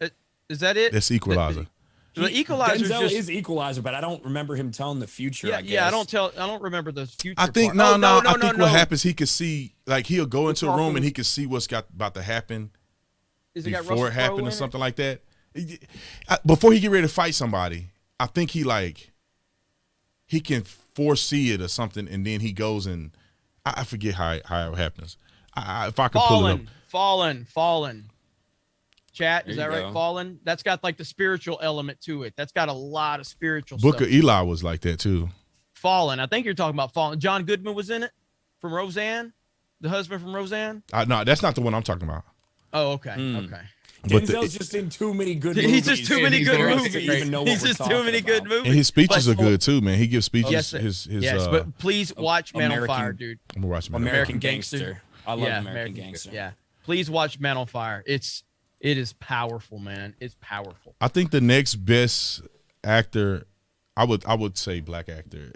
Is that it? That's Equalizer. The Equalizer is Equalizer, but I don't remember him telling the future. I guess. Yeah, I don't remember the future. I think part. I think what happens, he could see, like he'll go into a room and he can see what's about to happen before it happened or something like that. Before he get ready to fight somebody, I think he can foresee it or something, and then he goes and I forget how it happens. If I could pull it up. Fallen. Chat, is that right? Go. Fallen. That's got like the spiritual element to it. That's got a lot of spiritual Book stuff. of Eli was like that too. Fallen. I think you're talking about Fallen. John Goodman was in it from Roseanne, the husband from Roseanne. No, that's not the one I'm talking about. Oh, okay. Okay. Denzel's just in too many good movies. He's just too many good movies. He's just too many good movies. And his speeches are good too, man. He gives speeches. Yes, but please watch Man on Fire, dude. I'm gonna watch American Gangster. I love American Gangster. Yeah, please watch Man on Fire. It is powerful, man. It's powerful. I think the next best actor, I would say black actor.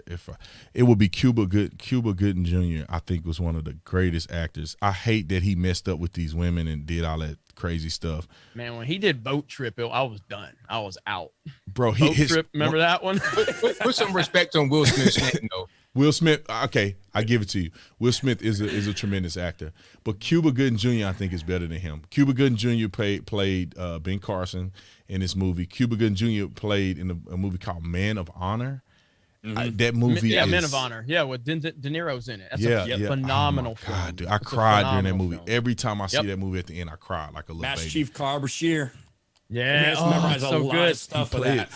It would be Cuba Gooding Jr. I think was one of the greatest actors. I hate that he messed up with these women and did all that crazy stuff. Man, when he did Boat Trip, I was done. I was out. Bro, Boat Trip, remember that one? Put some respect on Will Smith's name, though. Will Smith, okay, I give it to you. Will Smith is a tremendous actor, but Cuba Gooding Jr. I think is better than him. Cuba Gooding Jr. played Ben Carson in this movie. Cuba Gooding Jr. played in a movie called Man of Honor. That movie, Men of Honor, with De Niro's in it. That's a phenomenal film. God, dude, I cried during that movie. Film. Every time I see that movie at the end, I cry like a little Master baby. Chief Carl Bashir. Yeah, memorized a lot of stuff of that.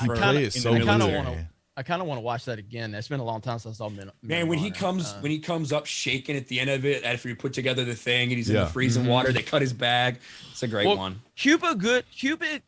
I kind of want to watch that again. It's been a long time since I saw Men. Man, when he comes up shaking at the end of it, after you put together the thing and he's in the freezing water, they cut his bag. It's a great one. Cuba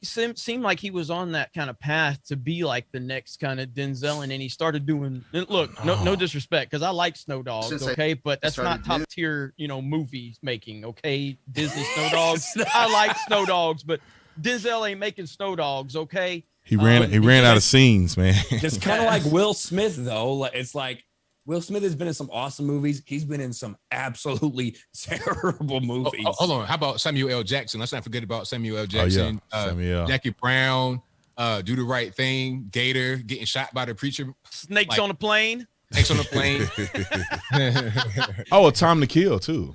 seemed like he was on that kind of path to be like the next kind of Denzel, and then he started doing. Look, no disrespect, because I like Snow Dogs, okay, but that's not top tier, movie making, okay. Disney Snow Dogs. I like Snow Dogs, but Denzel ain't making Snow Dogs, okay. He ran out of scenes, man. It's kind of like Will Smith, though. It's like Will Smith has been in some awesome movies. He's been in some absolutely terrible movies. Hold on. How about Samuel L. Jackson? Let's not forget about Samuel L. Jackson. Samuel. Jackie Brown, Do the Right Thing, Gator, getting shot by the preacher. Snakes on a plane. Snakes on the plane. A Time to Kill, too.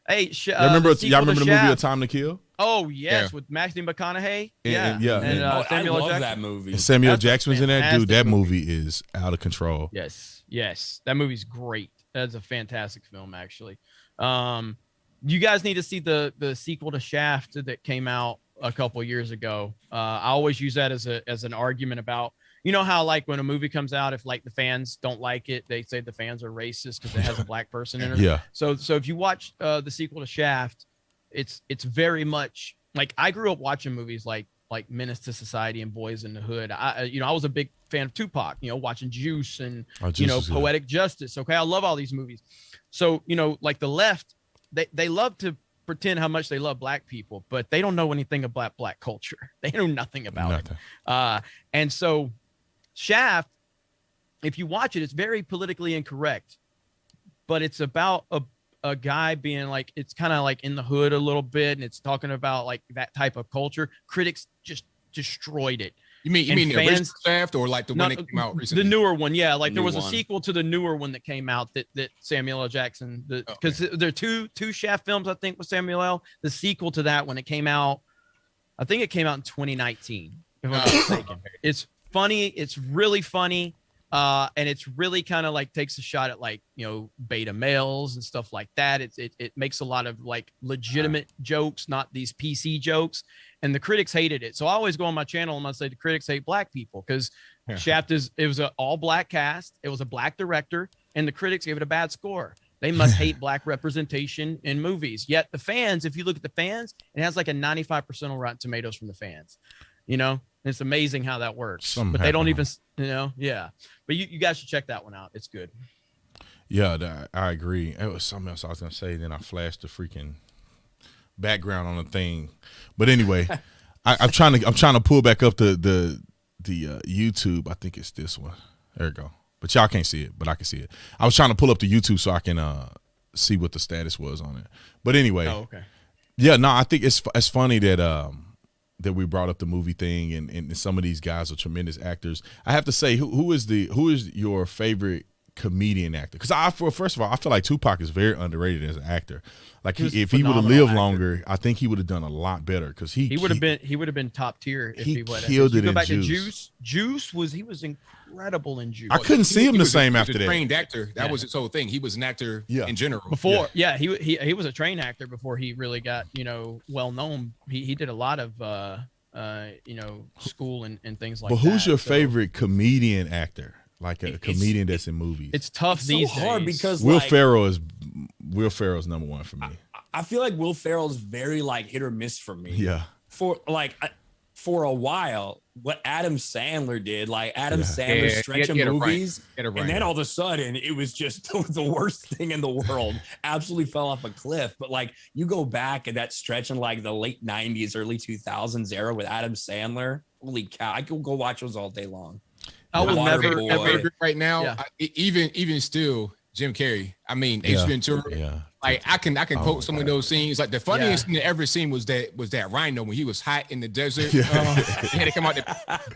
Hey, y'all remember the movie A Time to Kill? Oh yes, with Matthew McConaughey. And Samuel I love Jackson. that movie. And Samuel Jackson was in that. Dude, that movie is out of control. Yes, that movie's great. That's a fantastic film, actually. You guys need to see the sequel to Shaft that came out a couple years ago. I always use that as an argument about, how like when a movie comes out, if like the fans don't like it, they say the fans are racist because it has a black person in it. Yeah. So if you watch the sequel to Shaft, it's very much like I grew up watching movies like Menace to Society and Boys in the Hood. I was a big fan of Tupac, watching Juice and Poetic Justice. Okay. I love all these movies. So, like the left, they love to pretend how much they love black people, but they don't know anything about black culture. They know nothing about it. And so Shaft, if you watch it, it's very politically incorrect, but it's about a guy being like, it's kind of like in the hood a little bit, and it's talking about like that type of culture. Critics just destroyed it. You mean the original Shaft, or like the one that came out recently? The newer one, yeah. Like there was a sequel to the newer one that came out that Samuel L. Jackson, because there are two Shaft films, I think, with Samuel L. The sequel to that when it came out, I think it came out in 2019. If I'm not mistaken. It's funny. It's really funny. And it's really kind of like takes a shot at like, you know, beta males and stuff like that. It makes a lot of like legitimate jokes, not these PC jokes. And the critics hated it. So I always go on my channel and I say the critics hate black people because Shaft it was an all black cast. It was a black director and the critics gave it a bad score. They must hate black representation in movies. Yet the fans, if you look at the fans, it has like a 95% on Rotten Tomatoes from the fans, you know? It's amazing how that works. But they don't even, you know, yeah. But you guys should check that one out. It's good. Yeah, I agree. It was something else I was gonna say. Then I flashed the freaking background on the thing. But anyway, I'm trying to pull back up the YouTube. I think it's this one. There we go. But y'all can't see it, but I can see it. I was trying to pull up the YouTube so I can see what the status was on it. But anyway, okay. Yeah, no, I think it's funny that that we brought up the movie thing, and some of these guys are tremendous actors. I have to say, who is your favorite comedian actor? Because first of all, I feel like Tupac is very underrated as an actor. Like if he would have lived longer, I think he would have done a lot better. Because he would have been top tier if he would have. Killed it. Go back to Juice. Juice was incredible in Juice. I couldn't see him the same after that. Trained actor. That was his whole thing. He was an actor in general. Before, he was a trained actor before he really got, you know, well known. He did a lot of you know, school and things like that. But who's your favorite comedian actor? Like a comedian that's in movies. It's tough these days. Hard because Will Ferrell's number one for me. I feel like Will Ferrell's very like hit or miss for me. Yeah. For a while, what Adam Sandler did, like Adam Sandler stretching movies, and then all of a sudden it was just the worst thing in the world. Absolutely fell off a cliff. But like you go back and that stretch in like the late 90s, early 2000s era with Adam Sandler, holy cow, I could go watch those all day long. I will never ever right now. Even still, Jim Carrey. I mean, Ace Ventura. Yeah. Like I can quote some of those scenes. Like the funniest thing I ever seen was that Rhino when he was hot in the desert. He had to come out.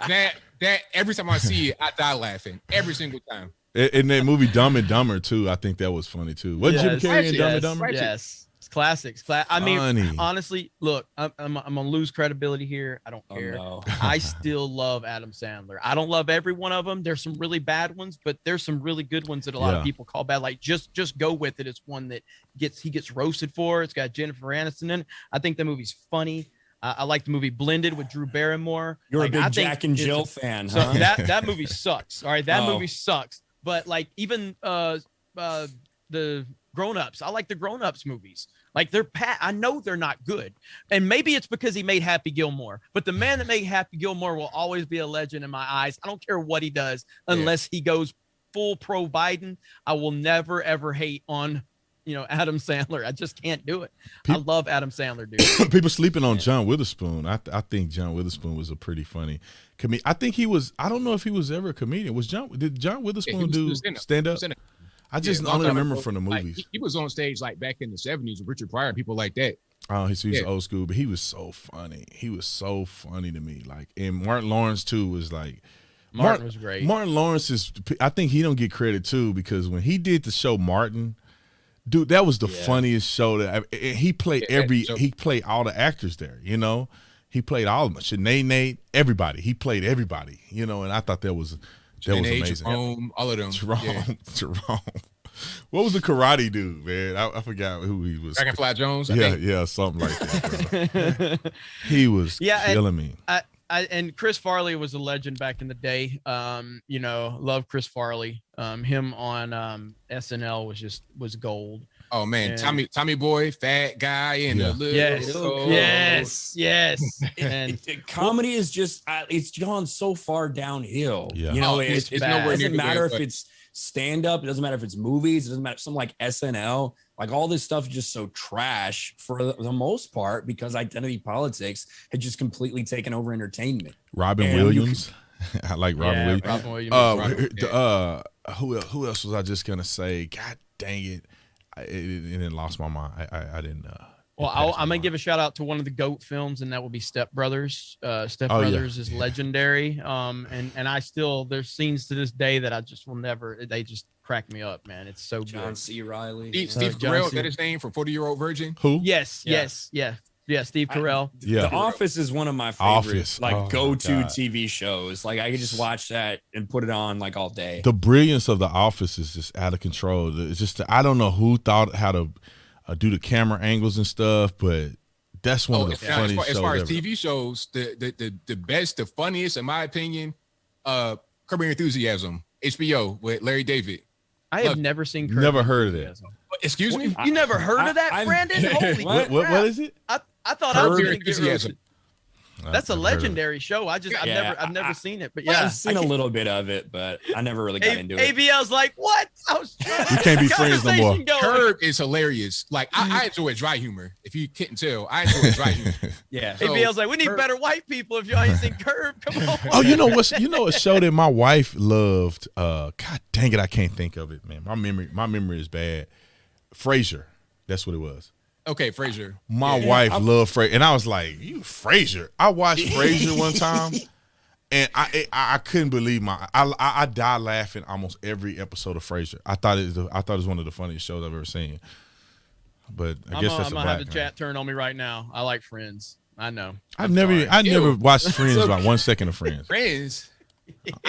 That every time I see it, I die laughing every single time. In that movie Dumb and Dumber too, I think that was funny too. What Jim Carrey in Dumb and Dumber? Yes. Classics. I mean, honestly, look, I'm gonna lose credibility here. I don't care. No. I still love Adam Sandler. I don't love every one of them. There's some really bad ones, but there's some really good ones that a lot of people call bad. Like just go with it. It's one that he gets roasted for. It's got Jennifer Aniston in it. I think the movie's funny. I like the movie Blended with Drew Barrymore. You're a big Jack and Jill fan, huh? So that movie sucks. All right, that movie sucks. But like even the Grown-Ups, I like the Grown-Ups movies. Like I know they're not good, and maybe it's because he made Happy Gilmore. But the man that made Happy Gilmore will always be a legend in my eyes. I don't care what he does, unless he goes full pro Biden. I will never ever hate on, you know, Adam Sandler. I just can't do it. I love Adam Sandler, dude. People sleeping on John Witherspoon. I think John Witherspoon was a pretty funny comedian. I think he was. I don't know if he was ever a comedian. Did John Witherspoon do stand up? I just only remember from the movies. Like, he was on stage like back in the 70s with Richard Pryor and people like that. Oh, he was old school, but he was so funny. He was so funny to me. Like, and Martin Lawrence too was like. Martin was great. Martin Lawrence is. I think he don't get credit too because when he did the show Martin, dude, that was the funniest show that he played. He played all the actors there. You know, he played all of them. Sinead, Nate, everybody. He played everybody. You know, and I thought that was. That was amazing. Jerome, all of them. Jerome. What was the karate dude, man? I forgot who he was. Dragonfly Jones? Yeah, something like that, bro. He was killing me. And Chris Farley was a legend back in the day. You know, love Chris Farley. Him on SNL was gold. Oh man, and Tommy Boy, fat guy, and a little yes. And comedy is just it's gone so far downhill. Yeah. You know, it doesn't matter if it's stand up, it doesn't matter if it's movies, it doesn't matter something like SNL. Like all this stuff is just so trash for the most part because identity politics had just completely taken over entertainment. Robin Williams. I like Robin Williams. Robin Williams. Who else was I just gonna say? God dang it. It lost my mind. I didn't. Well, I'm gonna give a shout out to one of the GOAT films, and that will be Step Brothers. Step Brothers is legendary. And I still there's scenes to this day that I just will never. They just crack me up, man. It's so John good. C. Reilly, Steve Carell, is that his name from 40-Year-Old Virgin? Who? Yes. Yeah, Steve Carell. The Office is one of my favorite go-to TV shows. Like I could just watch that and put it on like all day. The brilliance of The Office is just out of control. It's just I don't know who thought how to do the camera angles and stuff, but that's one of the funniest shows. As far as TV shows, the best, the funniest, in my opinion, Curb Your Enthusiasm, HBO with Larry David. I have never seen Curb. Never heard of that. Excuse me? You never heard of that, Brandon? Holy what is it? I thought I was going to get That's a legendary show. I've never seen it, but yeah, I've seen a little bit of it, but I never really got into it. ABL's like, what? I was you can't be friends no more. Curb is hilarious. Like I enjoy dry humor. If you couldn't tell, I enjoy dry humor. Yeah. So, ABL's like, we need better white people. If y'all ain't seen Curb, come on. Oh, you know a show that my wife loved. God dang it, I can't think of it, man. My memory is bad. Frasier. That's what it was. Okay, Frasier. My wife loved Frasier, and I was like, "You Frasier?" I watched Frasier one time, and I couldn't believe I died laughing almost every episode of Frasier. I thought it was one of the funniest shows I've ever seen. But I guess that's I'm gonna have the chat turn on me right now. I like Friends. I know. I never watched Friends about 1 second of Friends. Friends.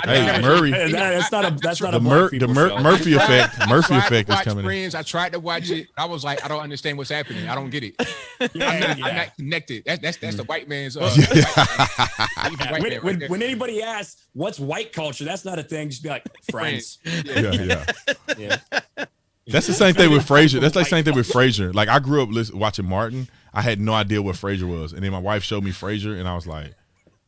Hey, Murray. That's not a Murphy effect. Murphy effect is coming Friends, I tried to watch it. I was like, I don't understand what's happening. I don't get it. I'm not connected. That's the white man's. When anybody asks what's white culture, that's not a thing. Just be like Friends. Yeah. That's the same thing with Frasier. That's like the same thing with Frasier. Like I grew up watching Martin. I had no idea what Frasier was, and then my wife showed me Frasier, and I was like,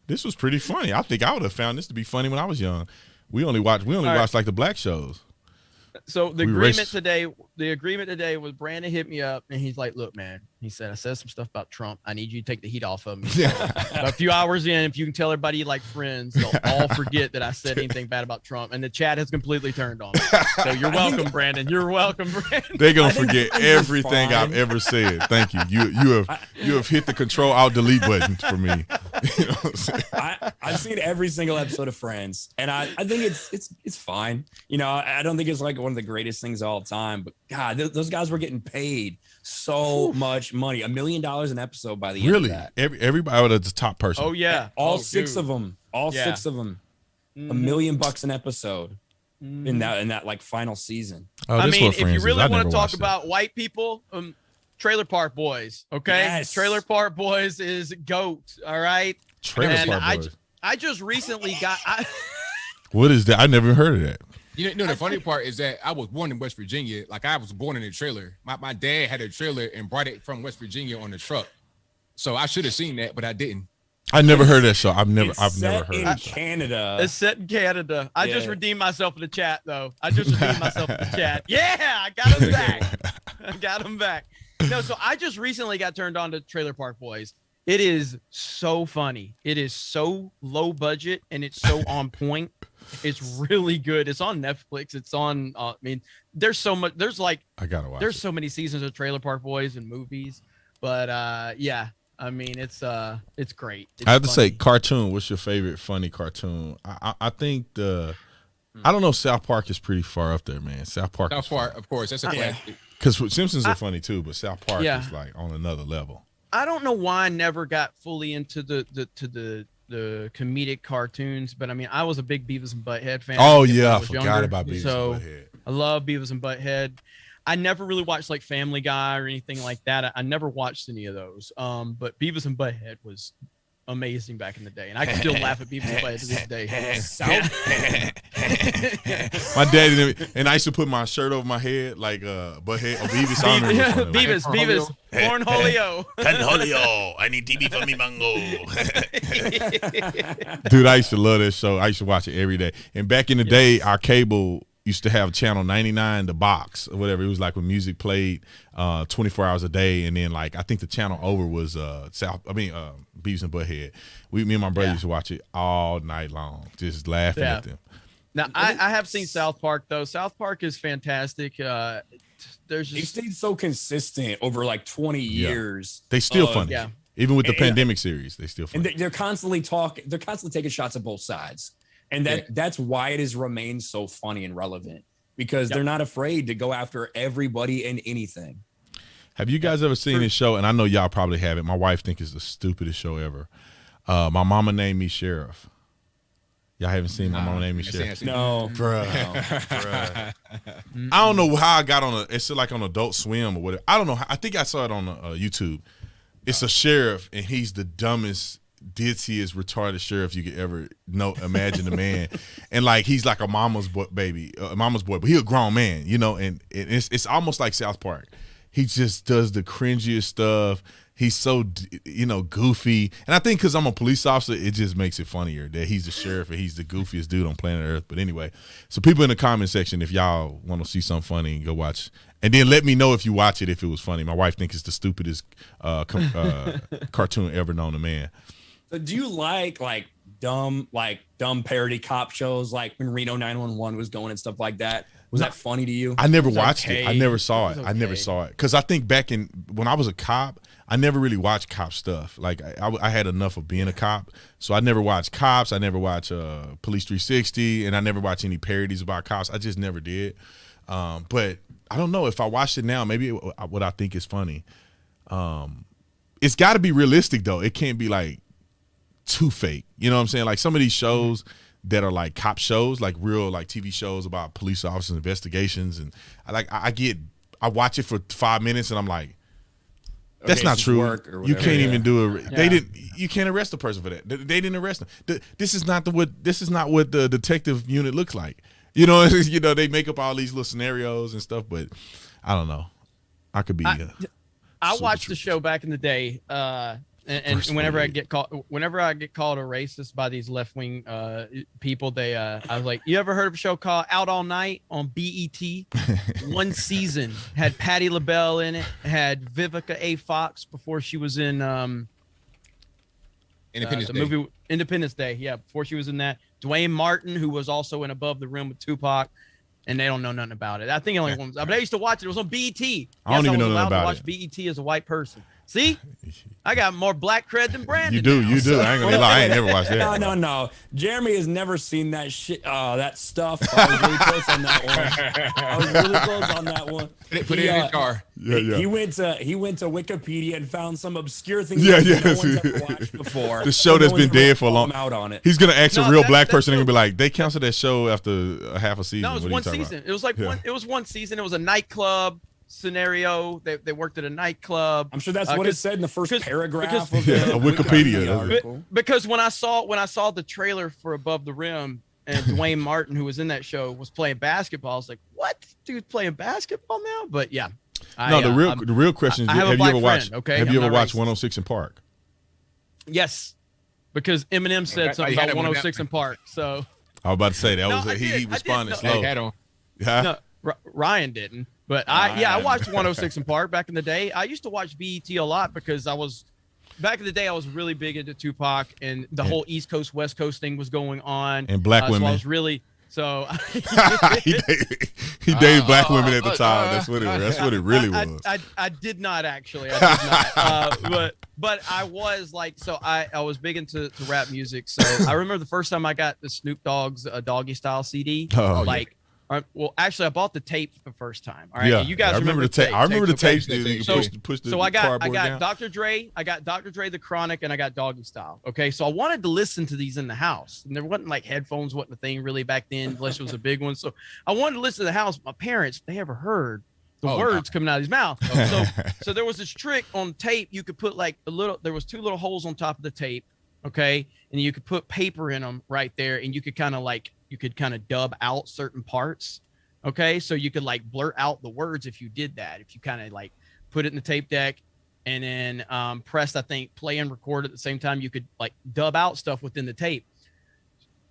this was pretty funny. I think I would have found this to be funny when I was young. We only watched like the black shows. So the agreement today was Brandon hit me up and he's like, look, man, he said, I said some stuff about Trump. I need you to take the heat off of me. So, a few hours in, if you can tell everybody you like Friends, they'll all forget that I said anything bad about Trump. And the chat has completely turned on. So you're welcome, Brandon. You're welcome, Brandon. They're going to forget everything I've ever said. Thank you. You have hit the Control-Alt-Delete button for me. You know what I'm saying? I've seen every single episode of Friends, and I think it's fine. You know, I don't think it's like one of the greatest things of all time, but God, those guys were getting paid so much money, $1 million an episode by the end of that. Everybody was the top person. Oh yeah, six of them, six of them, $1 million an episode in that like final season. I mean, if you really want to talk about white people, Trailer Park Boys, okay? Yes. Trailer Park Boys is GOAT, all right? Trailer Park Boys. I just recently got. What is that? I never heard of that. You know, the funny part is that I was born in West Virginia. Like I was born in a trailer. My dad had a trailer and brought it from West Virginia on the truck. So I should have seen that, but I didn't. I never heard that show. I've never heard it. Canada. It's set in Canada. I just redeemed myself in the chat, though. I just redeemed myself in the chat. Yeah, I got him back. I got him back. No, so I just recently got turned on to Trailer Park Boys. It is so funny. It is so low budget and it's so on point. It's really good. It's on Netflix. It's on. I mean, there's so much. There's like I gotta watch. There's so many seasons of Trailer Park Boys and movies, but yeah. I mean, it's great. It's I have to say, cartoon. What's your favorite funny cartoon? I think I don't know. South Park is pretty far up there, man. South Park, of course, that's a classic. Because Simpsons are funny too, but South Park is like on another level. I don't know why I never got fully into the comedic cartoons, but I mean, I was a big Beavis and Butthead fan. Oh yeah, I forgot about Beavis and Butthead. I love Beavis and Butthead. I never really watched like Family Guy or anything like that. I never watched any of those. But Beavis and Butthead was amazing back in the day, and I can still laugh at Beavis and Butthead to this day. My daddy and I used to put my shirt over my head like Butthead or Beavis. Beavis, Cornholio. Cornholio, I need TV for me mango. Dude, I used to love that show. I used to watch it every day. And back in the day, our cable used to have channel 99, the box or whatever. It was like when music played 24 hours a day. And then like, I think the channel over was Beavis and Butthead. Me and my brother used to watch it all night long, just laughing at them. Now I have seen South Park though. South Park is fantastic. They stayed so consistent over like 20 years. They still funny. Yeah. Even with the pandemic series, they still funny. And they're constantly talking. They're constantly taking shots at both sides. And that's why it has remained so funny and relevant, because they're not afraid to go after everybody and anything. Have you guys ever seen this show? And I know y'all probably haven't. My wife thinks it's the stupidest show ever. My Mama Named Me Sheriff. Y'all haven't seen My Mama Named Me Sheriff? No. Bruh. Bruh. I don't know how I got on it's like on Adult Swim or whatever. I don't know. I think I saw it on YouTube. It's a sheriff, and he's the dumbest, ditziest, retarded sheriff you could ever imagine a man. And like he's like a mama's boy, but he a grown man, you know, and it's almost like South Park. He just does the cringiest stuff. He's so, goofy. And I think because I'm a police officer, it just makes it funnier that he's the sheriff and he's the goofiest dude on planet Earth. But anyway, so people in the comment section, if y'all want to see something funny, go watch. And then let me know if you watch it, if it was funny. My wife thinks it's the stupidest cartoon ever known to man. So do you like dumb parody cop shows like when Reno 911 was going and stuff like that? Was that funny to you? I never watched it. I never saw it. I never saw it. Because I think back when I was a cop, I never really watched cop stuff. Like I had enough of being a cop. So I never watched Cops. I never watched Police 360. And I never watched any parodies about cops. I just never did. But I don't know. If I watched it now, maybe what I think is funny. It's got to be realistic, though. It can't be like too fake. You know what I'm saying? Like some of these shows that are like cop shows, like real like TV shows about police officers, investigations, and I watch it for 5 minutes and I'm like, that's not true. You can't even do it. You can't arrest a person for that. They didn't arrest them. This is not what the detective unit looks like. You know, they make up all these little scenarios and stuff, but I don't know. I could be. I watched the show back in the day. And whenever I get called a racist by these left wing people, I was like, you ever heard of a show called Out All Night on BET? One season had Patti LaBelle in it, had Vivica A. Fox before she was in Independence Day. Yeah, before she was in that. Dwayne Martin, who was also in Above the Rim with Tupac. And they don't know nothing about it. I think only one. But I used to watch it. It was on BET. I don't even know nothing about it. I was allowed to watch BET as a white person. See, I got more black cred than Brandon. You do. I ain't gonna lie. I ain't never watched that. No. Jeremy has never seen that shit. That stuff. I was really close on that one. Put it in his car. Yeah. He went to Wikipedia and found some obscure thing no one's ever watched before. The show that's been dead for a long. Out on it. He's gonna ask a real black person and gonna be like, they canceled that show after half a season. No, it was one season. It was like it was one season. It was a nightclub scenario. They worked at a nightclub. I'm sure that's what it said in the first paragraph of Wikipedia article. Because when I saw the trailer for Above the Rim and Dwayne Martin, who was in that show, was playing basketball, I was like, what? Dude's playing basketball now? But yeah. The real question is, have you ever watched 106 in Park? Yes. Because Eminem said something about 106 in Park. So I was about to say that he responded slow. No, Ryan didn't. But I watched 106 in Park back in the day. I used to watch BET a lot because back in the day I was really big into Tupac and the whole East Coast West Coast thing was going on. And black women. So I was really he dated black women at the time. That's what it really was. I did not actually. I did not. But I was like, so I was big into rap music. So I remember the first time I got the Snoop Dogg's Doggy Style CD. Well, actually, I bought the tape the first time. All right, yeah, you guys remember the tape. I remember the tapes. So I got Dr. Dre, the Chronic, and I got Doggy Style. Okay, so I wanted to listen to these in the house, and there wasn't like headphones, wasn't a thing really back then, unless it was a big one. So I wanted to listen to the house. My parents, they ever heard the words coming out of his mouth. So there was this trick on tape. You could put like there was 2 little holes on top of the tape. Okay, and you could put paper in them right there, and you could kind of dub out certain parts. Okay. So you could like blurt out the words if you did that. If you kind of like put it in the tape deck and then pressed, I think, play and record at the same time, you could like dub out stuff within the tape.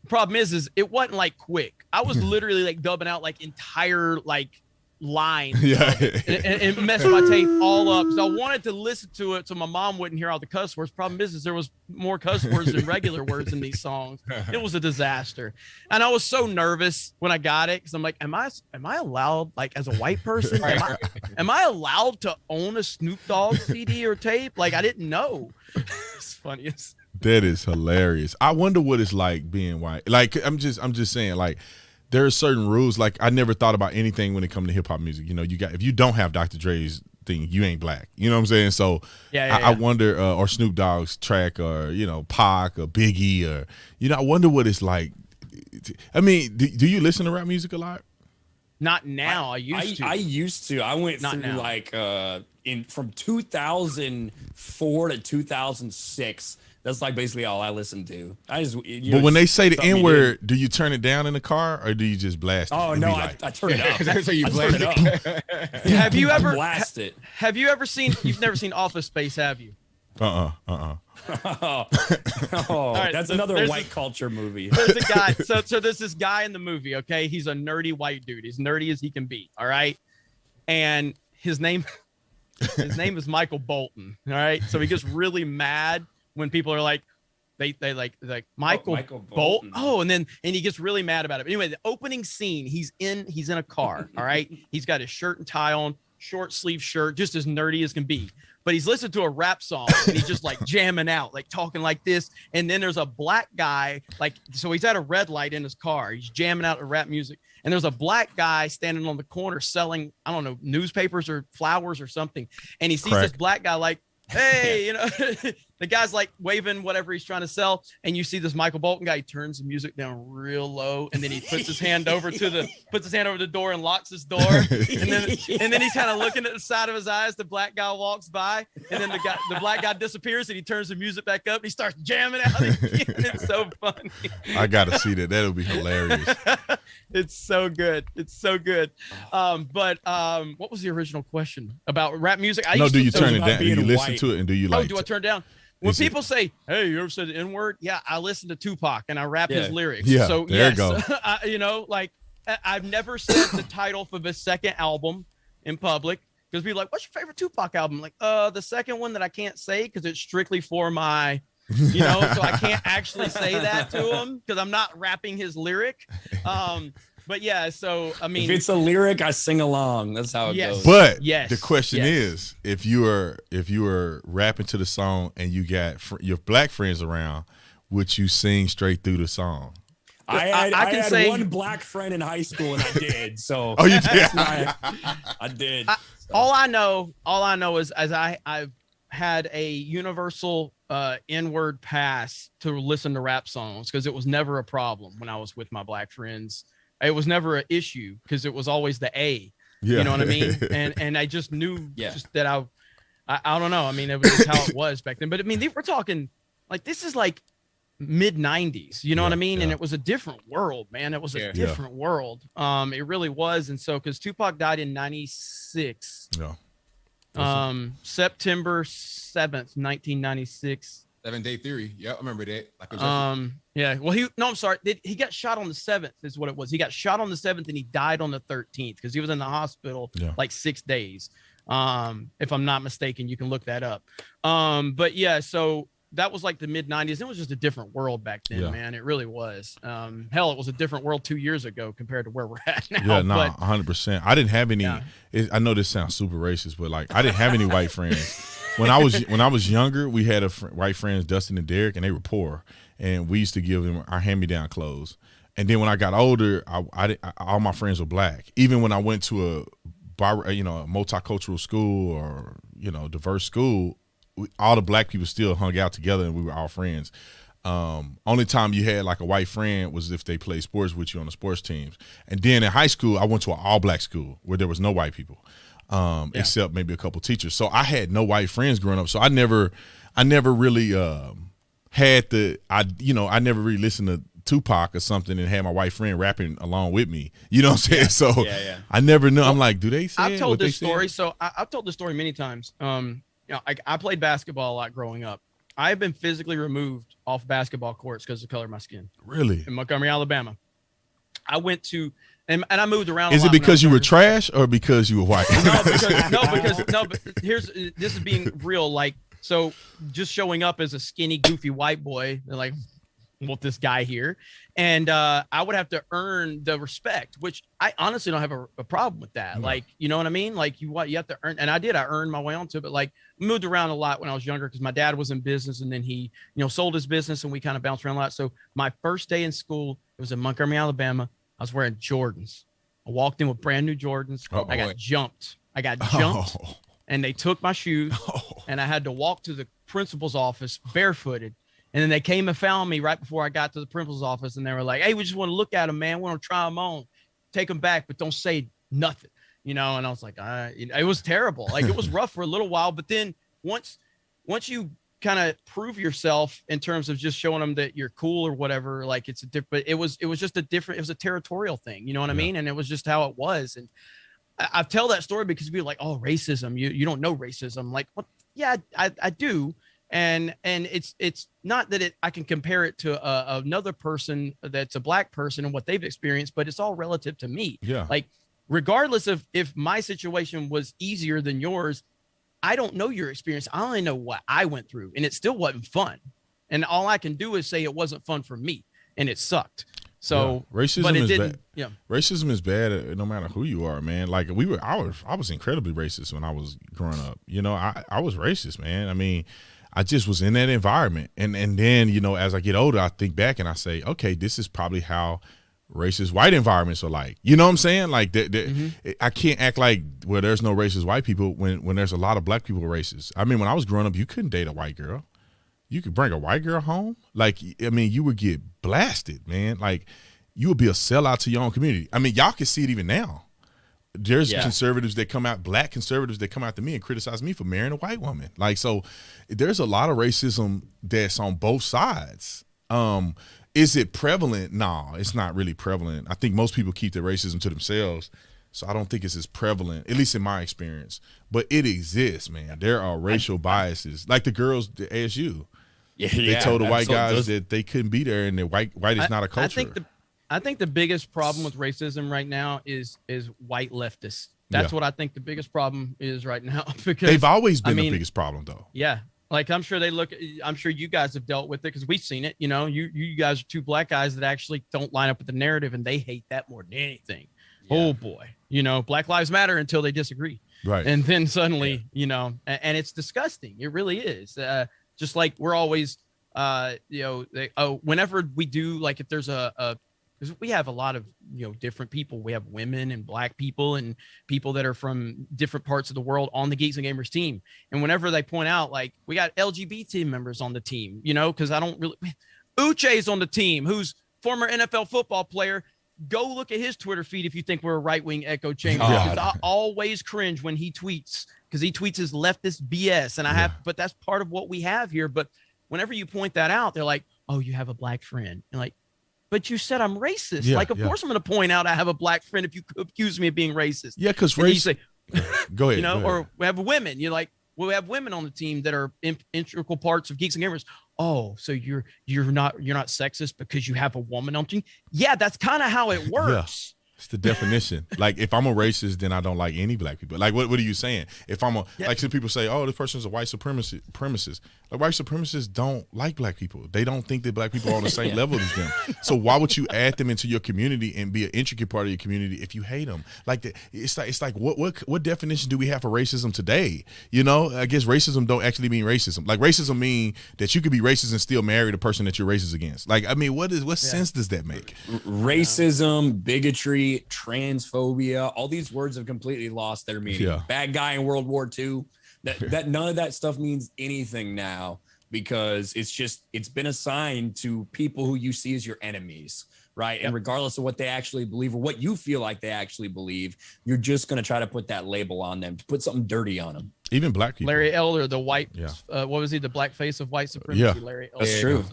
Problem is it wasn't like quick. I was literally like dubbing out like entire like line and messed my tape all up. So I wanted to listen to it so my mom wouldn't hear all the cuss words. Problem is there was more cuss words than regular words in these songs. It was a disaster. And I was so nervous when I got it because I'm like, am I allowed, like as a white person, am I allowed to own a Snoop Dogg CD or tape? Like I didn't know. It's funny. That is hilarious. I wonder what it's like being white. Like I'm just saying, like, there are certain rules. Like I never thought about anything when it comes to hip hop music. You know, if you don't have Dr. Dre's thing, you ain't black. You know what I'm saying? So I wonder, or Snoop Dogg's track, or Pac or Biggie, or I wonder what it's like. I mean, do you listen to rap music a lot? Not now. I used to. I went through now. Like from 2004 to 2006. That's like basically all I listened to. But when they say the N-word, do you turn it down in the car or do you just blast it? Oh no, I turn it up. So you blast it. Have you ever blast it? Have you ever seen? You've never seen Office Space, have you? Oh, right, that's another white culture movie. There's a guy. So there's this guy in the movie. Okay, he's a nerdy white dude. He's nerdy as he can be. All right, and his name is Michael Bolton. All right, so he gets really mad when people are like, they like Michael Bolton. Oh, and he gets really mad about it. But anyway, the opening scene, he's in a car. All right, he's got his shirt and tie on, short sleeve shirt, just as nerdy as can be. But he's listening to a rap song and he's just like jamming out, like talking like this. And then there's a black guy, so he's at a red light in his car. He's jamming out to rap music. And there's a black guy standing on the corner selling, I don't know, newspapers or flowers or something. And he sees this black guy like, hey, the guy's like waving whatever he's trying to sell. And you see this Michael Bolton guy, he turns the music down real low. And then he puts his hand over the door and locks his door. And then he's kind of looking at the side of his eyes. The black guy walks by and then the black guy disappears and he turns the music back up. And he starts jamming out again. It's so funny. I got to see that. That'll be hilarious. It's so good. It's so good. But what was the original question about rap music? Do you turn it down? Do you listen to it and do you like? Do I turn it down? When people say, "Hey, you ever said the N-word?" Yeah, I listen to Tupac and I rap his lyrics. Yeah, so there yes, you go. I've never said the title for the second album in public because people are like, "What's your favorite Tupac album?" Like, the second one that I can't say because it's strictly for my, so I can't actually say that to him because I'm not rapping his lyric. But yeah, so I mean, if it's a lyric, I sing along. That's how it goes. But the question is, if you were rapping to the song and you got your black friends around, would you sing straight through the song? I had one black friend in high school, and I did. So you did. I did. All I know is I've had a universal N-word pass to listen to rap songs because it was never a problem when I was with my black friends. It was never an issue because it was always the A. Yeah. You know what I mean? And I just knew just that I don't know. I mean, it was just how it was back then. But I mean, we're talking like this is like mid 90s. You know what I mean? And it was a different world, man. It was a different world. It really was. And so because Tupac died in 96. Yeah. September 7th, 1996. 7 Day Theory. Yeah, I remember that. Yeah. Well, I'm sorry. He got shot on the 7th is what it was. He got shot on the 7th and he died on the 13th because he was in the hospital like 6 days. If I'm not mistaken, you can look that up. But yeah, so that was like the mid 90s. It was just a different world back then, man. It really was. Hell, it was a different world 2 years ago compared to where we're at now. Yeah, no, 100%. I didn't have any. I know this sounds super racist, but like I didn't have any white friends. When I was younger, we had white friends, Dustin and Derek, and they were poor, and we used to give them our hand-me-down clothes. And then when I got older, all my friends were black. Even when I went to a multicultural school or diverse school, all the black people still hung out together, and we were all friends. Only time you had like a white friend was if they played sports with you on the sports teams. And then in high school, I went to an all-black school where there was no white people. Except maybe a couple teachers. So I had no white friends growing up. So I never really I never really listened to Tupac or something and had my white friend rapping along with me. You know what I'm saying? So I never knew. I'm like, do they say I've told this story. So I've told this story many times. I played basketball a lot growing up. I've been physically removed off basketball courts because of the color of my skin. Really? In Montgomery, Alabama. I went to and I moved around. Is it because you were trash or because you were white? But this is being real. Like, so just showing up as a skinny, goofy white boy, they're like, what this guy here? And I would have to earn the respect, which I honestly don't have a problem with that. No. Like, you know what I mean? Like you have to earn, and I earned my way onto it, but like moved around a lot when I was younger because my dad was in business and then he, sold his business and we kind of bounced around a lot. So my first day in school, it was in Montgomery, Alabama. I was wearing Jordans. I walked in with brand new Jordans. I got jumped. and they took my shoes, and I had to walk to the principal's office barefooted. And then they came and found me right before I got to the principal's office, and they were like, "Hey, we just want to look at them, man. We want to try them on. Take them back, but don't say nothing." And I was like, it was terrible. Like, it was rough for a little while, but then once you kind of prove yourself in terms of just showing them that you're cool or whatever, like it's a different, it was just a different, it was a territorial thing. You know what I mean? And it was just how it was. And I tell that story because people are like, "Oh, racism. You don't know racism." Like, what? Yeah, I do. And it's not that I can compare it to another person that's a black person and what they've experienced, but it's all relative to me. Yeah. Like, regardless of if my situation was easier than yours, I don't know your experience. I only know what I went through, and it still wasn't fun. And all I can do is say it wasn't fun for me, and it sucked. So racism is bad. Yeah. Racism is bad no matter who you are, man. Like I was incredibly racist when I was growing up. I was racist, man. I mean, I just was in that environment. And then, as I get older, I think back and I say, okay, this is probably how racist white environments are like. You know what I'm saying? Like I can't act like, well, there's no racist white people when there's a lot of black people racist. I mean, when I was growing up, you couldn't date a white girl. You could bring a white girl home. Like, I mean, you would get blasted, man. Like, you would be a sellout to your own community. I mean, y'all can see it even now. There's conservatives that come out, black conservatives that come out to me and criticize me for marrying a white woman. Like, so there's a lot of racism that's on both sides. Is it prevalent? No, it's not really prevalent. I think most people keep their racism to themselves. So I don't think it's as prevalent, at least in my experience. But it exists, man. There are racial biases. Like the girls at ASU. They told the white guys that they couldn't be there, and that white is not a culture. I think the biggest problem with racism right now is white leftists. That's what I think the biggest problem is right now. Because they've always been the biggest problem, though. Yeah. Like, I'm sure you guys have dealt with it because we've seen it. You guys are two black guys that actually don't line up with the narrative, and they hate that more than anything. Yeah. Oh boy. Black Lives Matter until they disagree. Right. And then suddenly, and it's disgusting. It really is. Just like we're always, whenever we do, like, if there's because we have a lot of, different people. We have women and black people and people that are from different parts of the world on the Geeks and Gamers team. And whenever they point out, like, we got LGBT members on the team, because I don't really, Uche's on the team, who's former NFL football player. Go look at his Twitter feed if you think we're a right-wing echo chamber. Because I always cringe when he tweets, because he tweets his leftist BS. And but that's part of what we have here. But whenever you point that out, they're like, "Oh, you have a black friend." And like, but you said I'm racist. Yeah, of course I'm going to point out I have a black friend if you accuse me of being racist. Yeah, because race. Say, go ahead. Go ahead. Or we have women. You're like, well, we have women on the team that are integral parts of Geeks and Gamers. Oh, so you're not sexist because you have a woman on the team? Yeah, that's kind of how it works. It's the definition. Like, if I'm a racist, then I don't like any black people. Like, what are you saying? If I'm like, some people say, "Oh, this person's a white supremacist." Like, white supremacists don't like black people. They don't think that black people are on the same level as them. So why would you add them into your community and be an intricate part of your community if you hate them? Like, it's like what definition do we have for racism today? I guess racism don't actually mean racism. Like, racism mean that you could be racist and still marry the person that you're racist against. Like, I mean, what sense does that make? Racism, bigotry, transphobia, all these words have completely lost their meaning. Yeah. Bad guy in World War II. That none of that stuff means anything now, because it's been assigned to people who you see as your enemies, right? Yep. And regardless of what they actually believe or what you feel like they actually believe, you're just going to try to put that label on them, to put something dirty on them. Even black people. Larry Elder, the white, what was he? The black face of white supremacy. Yeah. Larry Elder. That's true.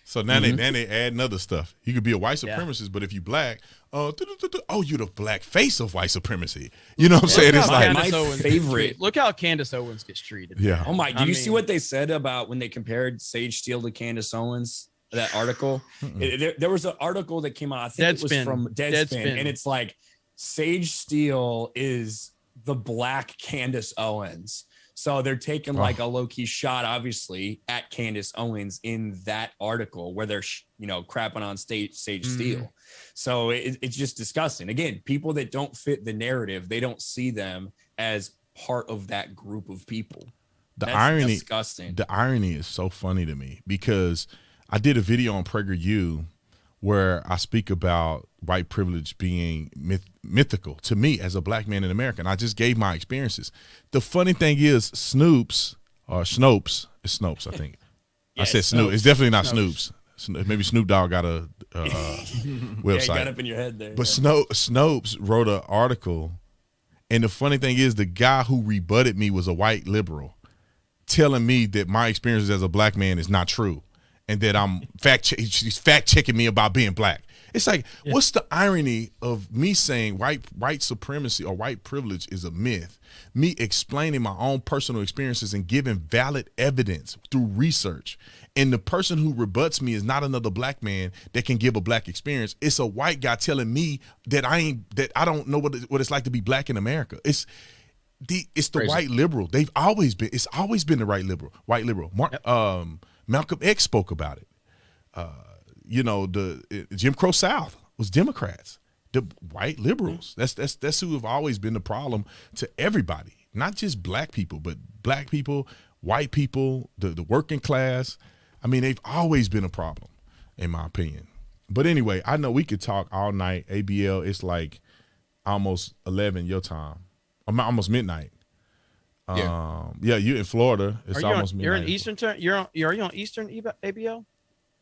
So now they add other stuff. You could be a white supremacist, but if you black, you're the black face of white supremacy. You know what I'm saying? It's like my favorite. Look how Candace Owens gets treated. Yeah. Oh my! Did you see what they said about when they compared Sage Steele to Candace Owens? That article. There was an article that came out. I think it was from Deadspin, and it's like Sage Steele is the black Candace Owens. So they're taking like a low-key shot, obviously, at Candace Owens in that article where they're, crapping on Sage Steele. So it's just disgusting. Again, people that don't fit the narrative, they don't see them as part of that group of people. That's disgusting. The irony is so funny to me, because I did a video on PragerU where I speak about white privilege being mythical to me as a black man in America. And I just gave my experiences. The funny thing is Snopes, it's Snopes, I think. Yeah, I said Snoop. It's definitely not Snoops. Maybe Snoop Dogg got a website. Yeah, you got up in your head there. But Snopes wrote an article. And the funny thing is the guy who rebutted me was a white liberal telling me that my experiences as a black man is not true. And that she's fact checking me about being black. It's like, what's the irony of me saying white supremacy or white privilege is a myth? Me explaining my own personal experiences and giving valid evidence through research. And the person who rebuts me is not another black man that can give a black experience. It's a white guy telling me that I don't know what it's like to be black in America. It's the white liberal. It's always been the white liberal. Malcolm X spoke about it. The Jim Crow South was Democrats, the white liberals. That's who have always been the problem to everybody, not just black people, but black people, white people, the working class. I mean, they've always been a problem, in my opinion. But anyway, I know we could talk all night. ABL, it's like almost 11 your time, almost midnight. Yeah, you in Florida. It's almost midnight. You're in Eastern time. Are you on Eastern ABL?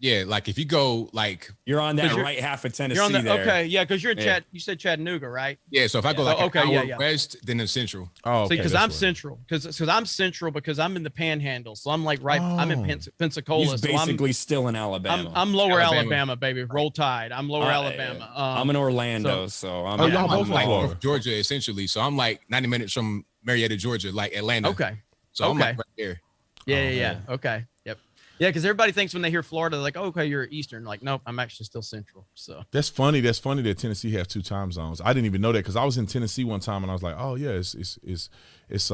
Yeah, like if you go like you're on that right half of Tennessee. You're on there. Okay, yeah, because you're in you said Chattanooga, right? Yeah, so if I go like an hour west, then it's central. Oh, okay. Because I'm central. Because I'm central because I'm in the Panhandle, so I'm like I'm in Pensacola. He's basically still in Alabama. I'm lower Alabama, baby. Roll Tide. I'm lower Alabama. I'm in Orlando, so I'm like Georgia essentially. So I'm like 90 minutes from Marietta, Georgia, like Atlanta. Okay. So I'm like right there. Yeah. Okay. Yep. Yeah, because everybody thinks when they hear Florida, they're like, oh, okay, you're Eastern. Like, nope, I'm actually still Central. So that's funny. That's funny that Tennessee has 2 time zones. I didn't even know that because I was in Tennessee one time and I was like, oh yeah, it's Central. It's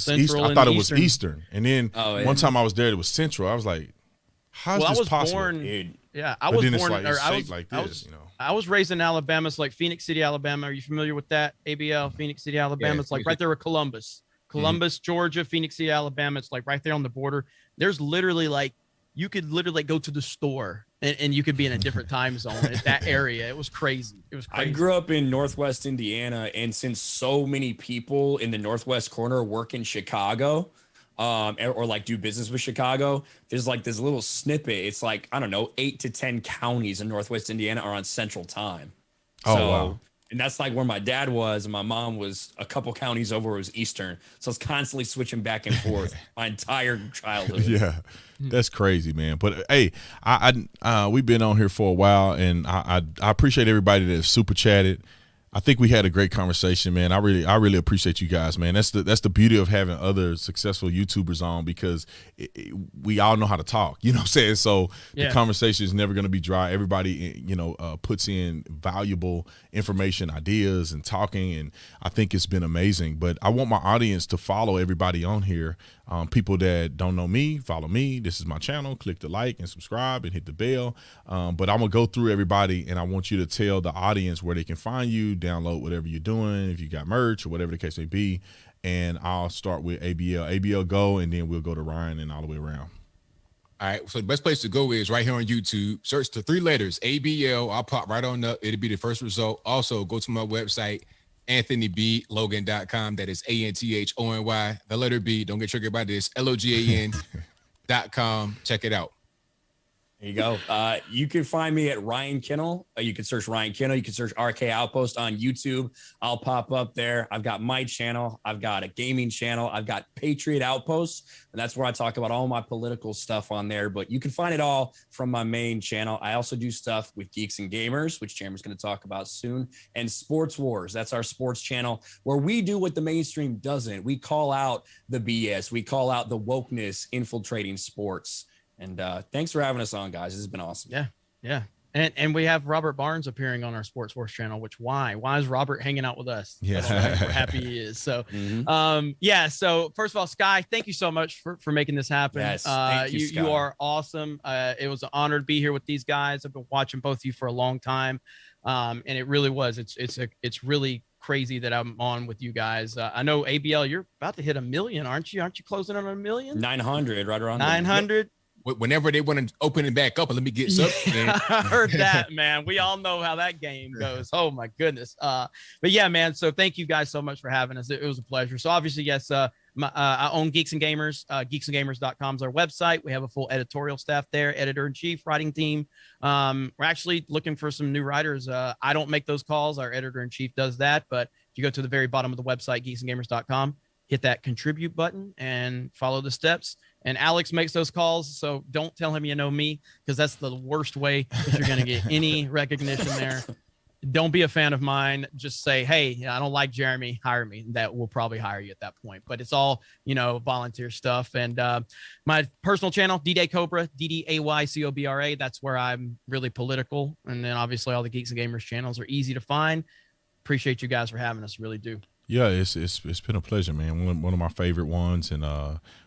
Central. I thought it was Eastern. And then one time I was there, it was Central. I was like, how's this possible? I was born. I was raised in Alabama. It's like Phoenix City, Alabama. Are you familiar with that? ABL, Phoenix City, Alabama. It's like right there with Columbus. Georgia, Phoenix City, Alabama. It's like right there on the border. There's literally you could literally go to the store and you could be in a different time zone in that area. It was crazy. I grew up in Northwest Indiana, and since so many people in the Northwest corner work in Chicago, or like do business with Chicago, there's like this little snippet. It's like, I don't know, 8 to 10 counties in Northwest Indiana are on Central Time. Wow. And that's like where my dad was, and my mom was a couple counties over. It was Eastern, so I was constantly switching back and forth my entire childhood. Yeah, that's crazy, man. But hey, we've been on here for a while, and I appreciate everybody that super chatted. I think we had a great conversation, man. I really appreciate you guys, man. That's the beauty of having other successful YouTubers on, because we all know how to talk, you know what I'm saying? So the conversation is never going to be dry. Everybody, puts in valuable information, ideas, and talking, and I think it's been amazing. But I want my audience to follow everybody on here. People that don't know me, follow me. This is my channel. Click the like and subscribe and hit the bell. But I'm going to go through everybody, and I want you to tell the audience where they can find you, download whatever you're doing, if you got merch or whatever the case may be. And I'll start with ABL go, and then we'll go to Ryan and all the way around. All right, so the best place to go is right here on YouTube. Search the 3 letters, ABL. I'll pop right on up. It'll be the first result. Also, go to my website, AnthonyBLogan.com. That is ANTHONY. The letter B. Don't get triggered by this. LOGAN.com. Check it out. There you go. You can find me at Ryan Kinnell. You can search Ryan Kinnell. You can search RK Outpost on YouTube. I'll pop up there. I've got my channel. I've got a gaming channel. I've got Patriot Outpost, and that's where I talk about all my political stuff on there. But you can find it all from my main channel. I also do stuff with Geeks and Gamers, which Chairman's going to talk about soon, and Sports Wars. That's our sports channel where we do what the mainstream doesn't. We call out the BS. We call out the wokeness infiltrating sports. And thanks for having us on, guys. This has been awesome. Yeah. And we have Robert Barnes appearing on our Sports Wars channel, which why is Robert hanging out with us? Yeah. We're happy he is. So, so first of all, Sky, thank you so much for making this happen. Yes, thank you, you are awesome. It was an honor to be here with these guys. I've been watching both of you for a long time. And it really was. It's really crazy that I'm on with you guys. I know ABL, you're about to hit 1 million, aren't you? Aren't you closing on 1 million? 900, right around 900. whenever they want to open it back up and let me get something. Yeah, I heard that, man. We all know how that game goes. Oh my goodness. But yeah, man. So thank you guys so much for having us. It was a pleasure. So obviously, yes, I own Geeks and Gamers. Geeksandgamers.com is our website. We have a full editorial staff there, editor-in-chief, writing team. We're actually looking for some new writers. I don't make those calls. Our editor-in-chief does that. But if you go to the very bottom of the website, geeksandgamers.com, hit that contribute button and follow the steps. And Alex makes those calls, so don't tell him you know me, because that's the worst way that you're going to get any recognition there. Don't be a fan of mine. Just say, hey, I don't like Jeremy. Hire me. That will probably hire you at that point. But it's all, volunteer stuff. And my personal channel, D-Day Cobra, DDAYCOBRA. That's where I'm really political. And then obviously all the Geeks and Gamers channels are easy to find. Appreciate you guys for having us. Really do. Yeah, it's been a pleasure, man. One of my favorite ones. And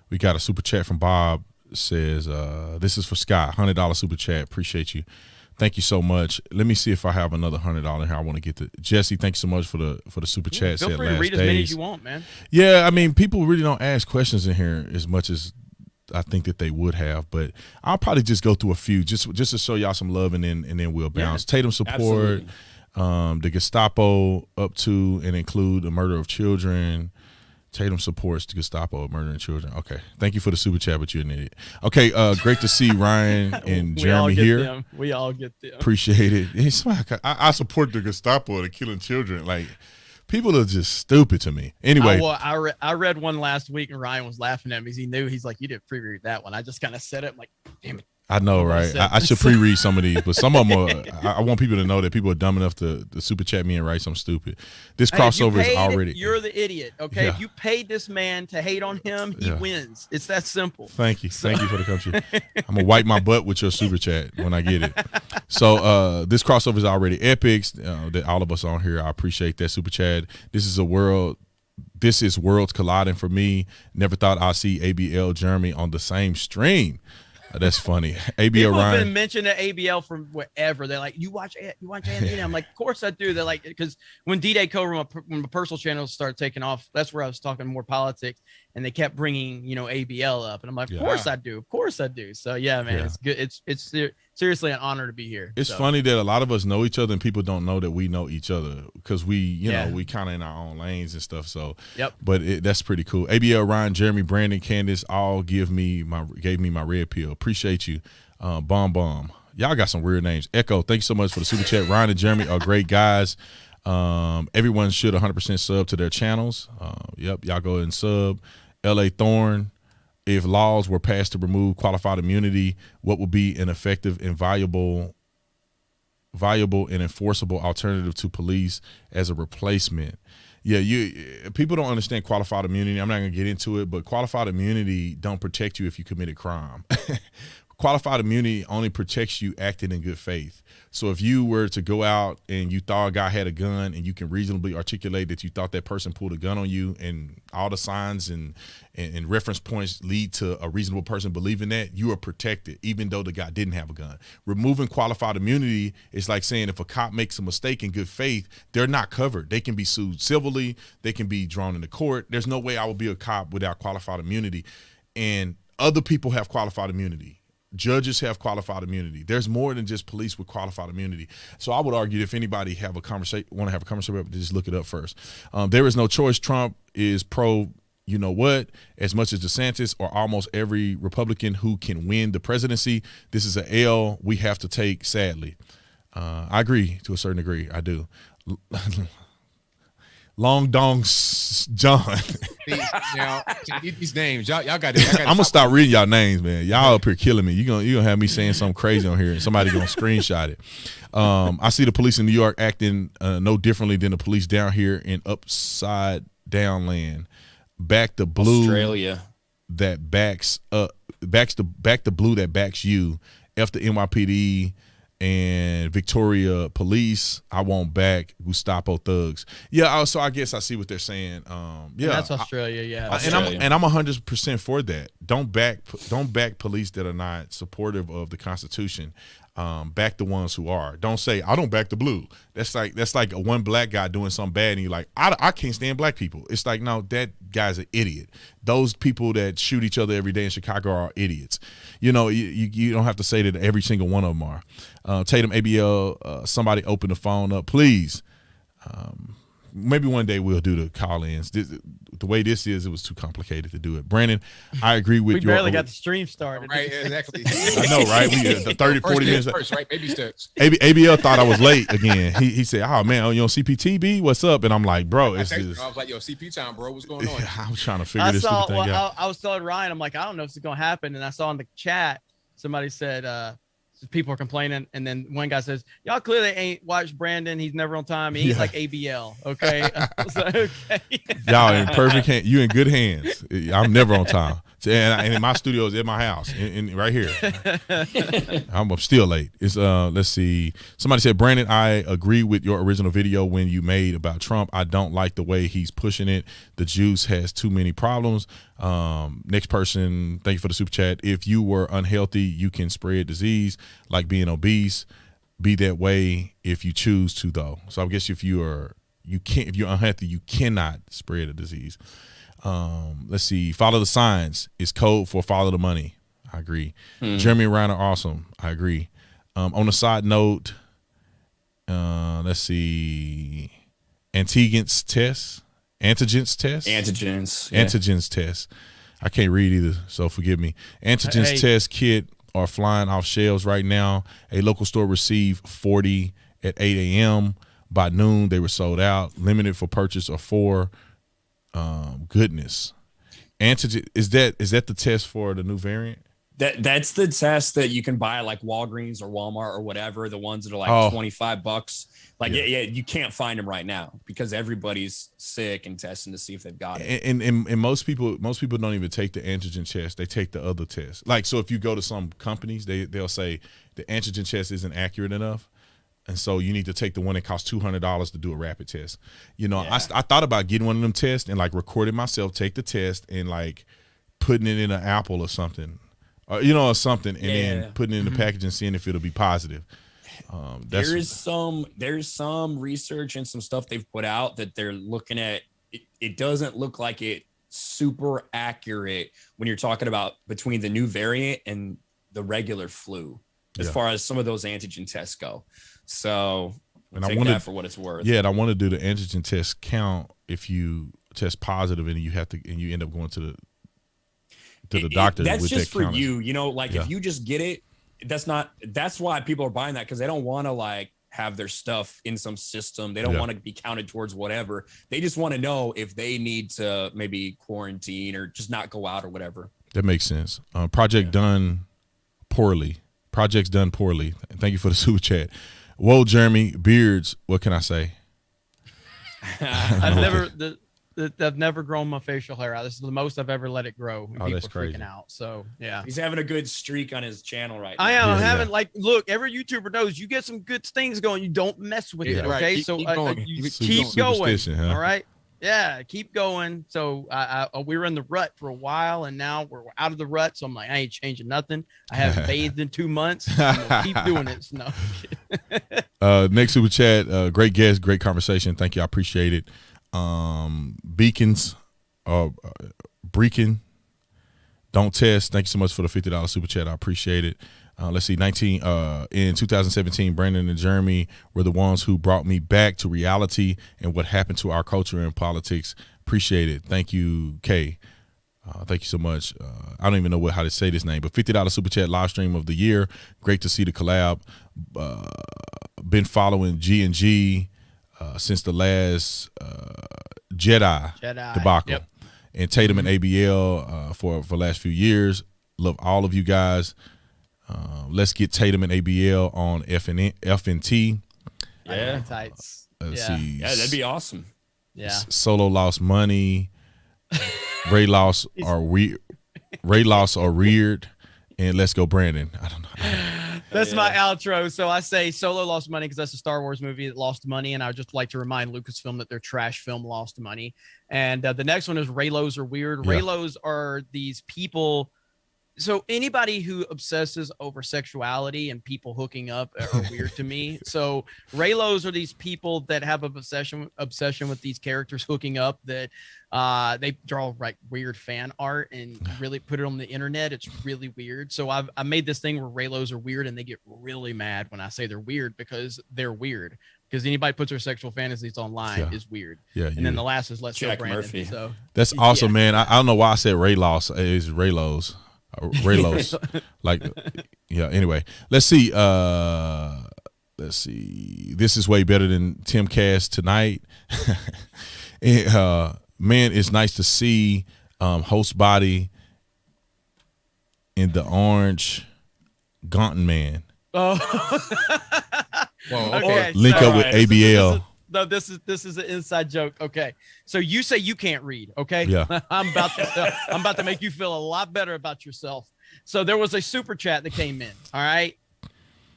we got a super chat from Bob. It says, this is for Scott, $100 super chat. Appreciate you. Thank you so much. Let me see if I have another $100 here. I want to get to Jesse. Thank you so much for the super chat. Feel free to read as many as you want, man. Yeah, I mean, people really don't ask questions in here as much as I think that they would have, but I'll probably just go through a few just to show y'all some love, and then we'll bounce. Yeah, Tatum support, the Gestapo up to and include the murder of children. Tatum supports the Gestapo murdering children. Okay. Thank you for the super chat, but you're an idiot. Okay. Great to see Ryan and Jeremy here. We all get them. Appreciate it. It's like, I support the Gestapo and killing children. Like, people are just stupid to me. Anyway. I read one last week and Ryan was laughing at me. He knew. He's like, you didn't pre-read that one. I just kind of said it. I'm like, damn it. I know, right? I should pre-read some of these, but some of them I want people to know that people are dumb enough to super chat me and write something stupid. This crossover is already. You're the idiot, okay? Yeah. If you paid this man to hate on him, he wins. It's that simple. Thank you. Thank you for the country. I'm going to wipe my butt with your super chat when I get it. So this crossover is already epic. That all of us on here, I appreciate that super chat. This is worlds colliding for me. Never thought I'd see ABL Jeremy on the same stream. That's funny. ABL People Ryan. have been mentioning ABL from wherever. They're like, you watch Anthony? I'm like, of course I do. They're like, because when D-Day Cobra, when my personal channels started taking off, that's where I was talking more politics, and they kept bringing, ABL up, and I'm like, of course I do. Of course I do. So yeah, man, it's good. It's seriously an honor to be here. It's funny that a lot of us know each other and people don't know that we know each other, because we we kind of in our own lanes and stuff. So but that's pretty cool. ABL Ryan, Jeremy, Brandon, Candace all gave me my red pill. Appreciate you. Bomb. Y'all got some weird names. Echo, thank you so much for the super chat. Ryan and Jeremy are great guys. Everyone should 100% sub to their channels. Y'all go ahead and sub. LA Thorn, if laws were passed to remove qualified immunity, what would be an effective and viable and enforceable alternative to police as a replacement? Yeah, people don't understand qualified immunity. I'm not going to get into it, but qualified immunity don't protect you if you commit a crime. Qualified immunity only protects you acting in good faith. So if you were to go out and you thought a guy had a gun and you can reasonably articulate that you thought that person pulled a gun on you, and all the signs and reference points lead to a reasonable person believing that, you are protected, even though the guy didn't have a gun. Removing qualified immunity is like saying if a cop makes a mistake in good faith, they're not covered. They can be sued civilly. They can be drawn into court. There's no way I would be a cop without qualified immunity. And other people have qualified immunity. Judges have qualified immunity. There's more than just police with qualified immunity. So I would argue that if anybody want to have a conversation, just look it up first. There is no choice. Trump is pro, you know what, as much as DeSantis or almost every Republican who can win the presidency. This is an L we have to take, sadly. I agree to a certain degree. I do. Long Dong John. These names, y'all got it. I'm gonna stop reading y'all names, man. Y'all up here killing me. You gonna have me saying something crazy on here, and somebody gonna screenshot it. I see the police in New York acting no differently than the police down here in upside down land. Back the blue Australia that backs up. Back the blue that backs you. F the NYPD and Victoria Police. I want back Gestapo thugs. Yeah, so I guess I see what they're saying. Yeah, that's Australia. And I'm 100% for that. Don't back police that are not supportive of the Constitution. Back the ones who are. Don't say I don't back the blue. That's like a one black guy doing something bad and you're like, I can't stand black people. It's like, no, that guy's an idiot. Those people that shoot each other every day in Chicago are idiots. You know, you don't have to say that every single one of them are. Tatum, ABL, somebody open the phone up, please. Maybe one day we'll do the call-ins. The way this is, it was too complicated to do it. Brandon, I agree with you. We barely got the stream started. Right, exactly. I know, right? We the 30, 40 minutes. First, right? Baby steps. ABL thought I was late again. He said, "Oh man, you on CPTB? What's up?" And I'm like, "Bro, it's just." I was like, "Yo, CP time, bro. What's going on?" I was trying to figure this stupid thing out. I was telling Ryan, I'm like, I don't know if it's gonna happen, and I saw in the chat somebody said, people are complaining, and then one guy says, y'all clearly ain't watched Brandon. He's never on time. He's like ABL. Okay. I was like, okay. Y'all in perfect hands. You in good hands. I'm never on time. And my studio is at my house, in right here. I'm still late. It's let's see. Somebody said, Brandon, I agree with your original video when you made about Trump. I don't like the way he's pushing it. The juice has too many problems. Next person, thank you for the super chat. If you were unhealthy, you can spread disease, like being obese. Be that way if you choose to, though. So I guess if you're unhealthy, you cannot spread a disease. Let's see. Follow the signs is code for follow the money. I agree. Jeremy and Ryan are awesome. I agree. On a side note, let's see. Antigens test. I can't read either, so forgive me. Antigens test kit are flying off shelves right now. A local store received 40 at 8 a.m. By noon, they were sold out. Limited for purchase of 4. Goodness. Antigen, is that the test for the new variant? That's the test that you can buy like Walgreens or Walmart or whatever, the ones that are like $25. Like yeah, you can't find them right now because everybody's sick and testing to see if they've got it. And most people don't even take the antigen test. They take the other test. Like, so if you go to some companies, they'll say the antigen test isn't accurate enough. And so you need to take the one that costs $200 to do a rapid test. You know, I thought about getting one of them tests and like recording myself, take the test and like putting it in an apple or something. Or something, and then putting it in the package and seeing if it'll be positive. There's some research and some stuff they've put out that they're looking at. It doesn't look like it's super accurate when you're talking about between the new variant and the regular flu, as far as some of those antigen tests go. So take that for what it's worth. Yeah, and I want to do the antigen test count if you test positive and you end up going to the doctor. That's just for you, if you just get it, that's why people are buying that, because they don't want to like have their stuff in some system. They don't want to be counted towards whatever. They just want to know if they need to maybe quarantine or just not go out or whatever. That makes sense. Projects done poorly. Thank you for the super chat. Whoa, Jeremy, beards. What can I say? I've never grown my facial hair out. This is the most I've ever let it grow. Oh, that's crazy. Freaking out. So yeah, he's having a good streak on his channel right now. I am. I'm having look, every YouTuber knows you get some good things going. You don't mess with it. Okay, right. So you keep going. Huh? All right. Yeah, keep going. So we were in the rut for a while, and now we're out of the rut. So I'm like, I ain't changing nothing. I haven't bathed in 2 months. I'm gonna keep doing it. No. Next super chat. Great guest, great conversation. Thank you. I appreciate it. Beacons, Breakin, don't test. Thank you so much for the $50 super chat. I appreciate it. Let's see, in 2017, Brandon and Jeremy were the ones who brought me back to reality and what happened to our culture and politics. Appreciate it. Thank you, Kay. Thank you so much. I don't even know how to say this name, but $50 super chat, live stream of the year. Great to see the collab. Been following G&G since the last Jedi debacle. Yep. And Tatum and ABL for the last few years. Love all of you guys. Let's get Tatum and ABL on FNT. Yeah. Let's see. Yeah, that'd be awesome. Yeah. Solo lost money. Ray lost or reared. And let's go, Brandon. I don't know. That's my outro. So I say Solo lost money because that's a Star Wars movie that lost money. And I would just like to remind Lucasfilm that their trash film lost money. And the next one is Raylos are weird. Yeah. Raylos are these people so anybody who obsesses over sexuality and people hooking up are weird to me. So Raylos are these people that have an obsession with these characters hooking up, that they draw like weird fan art and really put it on the internet. It's really weird. So I made this thing where Raylos are weird, and they get really mad when I say they're weird, because they're weird. Because anybody puts their sexual fantasies online is weird. Yeah. And then the last is Let's Go Brandon. Murphy. So that's awesome, man. I don't know why I said Raylos. It's Raylos. Raylos. Like, yeah. Anyway, let's see. This is way better than Tim Cass tonight. Man, it's nice to see host body in the orange Gaunton man. Oh. Well, okay. Link up with ABL. This is an inside joke. Okay, so you say you can't read. Okay, yeah. I'm about to make you feel a lot better about yourself. So there was a super chat that came in. All right,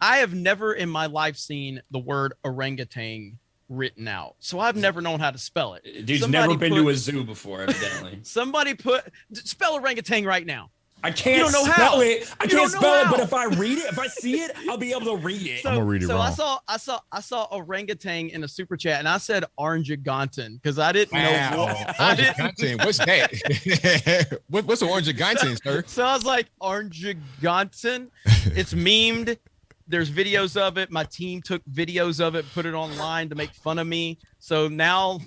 I have never in my life seen the word orangutan written out, so I've never known how to spell it. Dude's never been to a zoo before, evidently. Spell orangutan right now. I can't you don't know spell how. it. I can't spell it, but if I read it, if I see it, I'll be able to read it. So, I'm gonna read it wrong. I saw orangutan in a super chat, and I said orangutan because I didn't know. Orangutan, what's that? What's an orangutan, sir? So I was like, orangutan. It's memed. There's videos of it. My team took videos of it, put it online to make fun of me. So now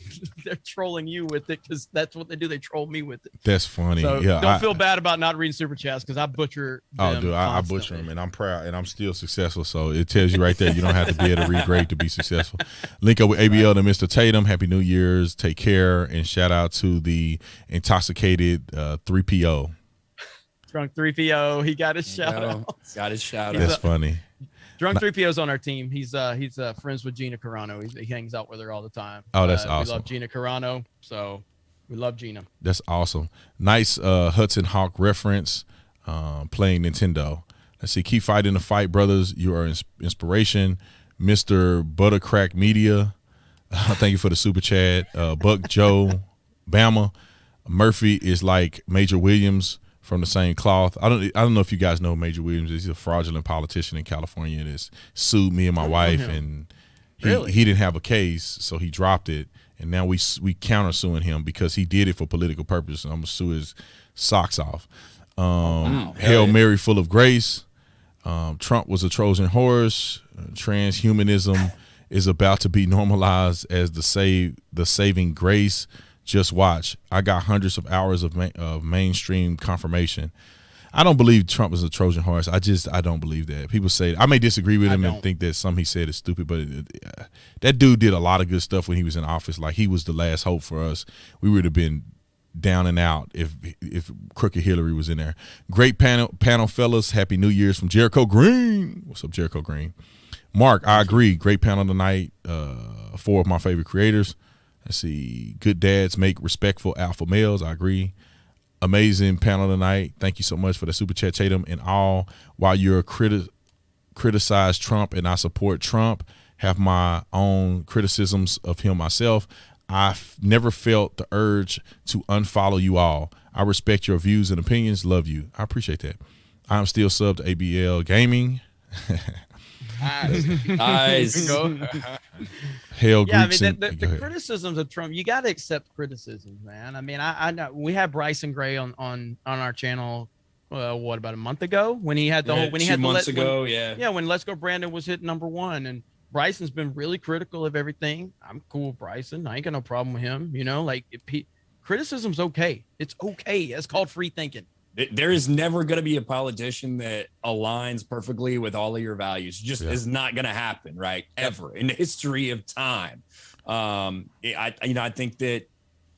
they're trolling you with it, because that's what they do. They troll me with it. That's funny. So yeah, don't feel bad about not reading super chats, because I butcher them. Oh, dude, I butcher them, and I'm proud, and I'm still successful. So it tells you right there, you don't have to be able to read great to be successful. Link up with ABL and Mr. Tatum. Happy New Year's. Take care, and shout out to the intoxicated 3PO. Drunk 3PO. He got his shout out. Got his shout out. That's funny. Drunk 3PO's on our team. He's friends with Gina Carano. He hangs out with her all the time. Oh, that's awesome. We love Gina Carano, so we love Gina. That's awesome. Nice Hudson Hawk reference. Playing Nintendo. Let's see. Keep fighting the fight, brothers. You are inspiration. Mr. Buttercrack Media. Thank you for the super chat. Buck Joe Bama. Murphy is like Major Williams from the same cloth. I don't know if you guys know Major Williams. He's a fraudulent politician in California that's sued me and my wife, and he didn't have a case, so he dropped it, and now we countersuing him because he did it for political purposes. I'm gonna sue his socks off. Hail Mary, full of grace. Trump was a Trojan horse. Transhumanism is about to be normalized as the saving grace. Just watch. I got hundreds of hours of mainstream confirmation. I don't believe Trump is a Trojan horse. I don't believe that. People say, I may disagree with him and think that something he said is stupid, but that dude did a lot of good stuff when he was in office. Like, he was the last hope for us. We would have been down and out if Crooked Hillary was in there. Great panel, fellas. Happy New Year's from Jericho Green. What's up, Jericho Green? Mark, I agree. Great panel tonight. 4 of my favorite creators. Let's see. Good dads make respectful alpha males. I agree. Amazing panel tonight. Thank you so much for the super chat, Tatum. And all, while you're criticize Trump and I support Trump, have my own criticisms of him myself, I've never felt the urge to unfollow you all. I respect your views and opinions. Love you. I appreciate that. I'm still sub to ABL Gaming. Nice. Hell, yeah, Greeks. I mean, the criticisms of Trump, you got to accept criticisms, man. I mean, I know we had Bryson Gray on our channel. What, about a month ago when he had the whole when he had 2 months ago, when Let's Go Brandon was hit #1, and Bryson's been really critical of everything. I'm cool with Bryson. I ain't got no problem with him. You know, like criticism's okay. It's okay. It's called free thinking. There is never going to be a politician that aligns perfectly with all of your values. Just is not going to happen, right? Ever in the history of time. I think that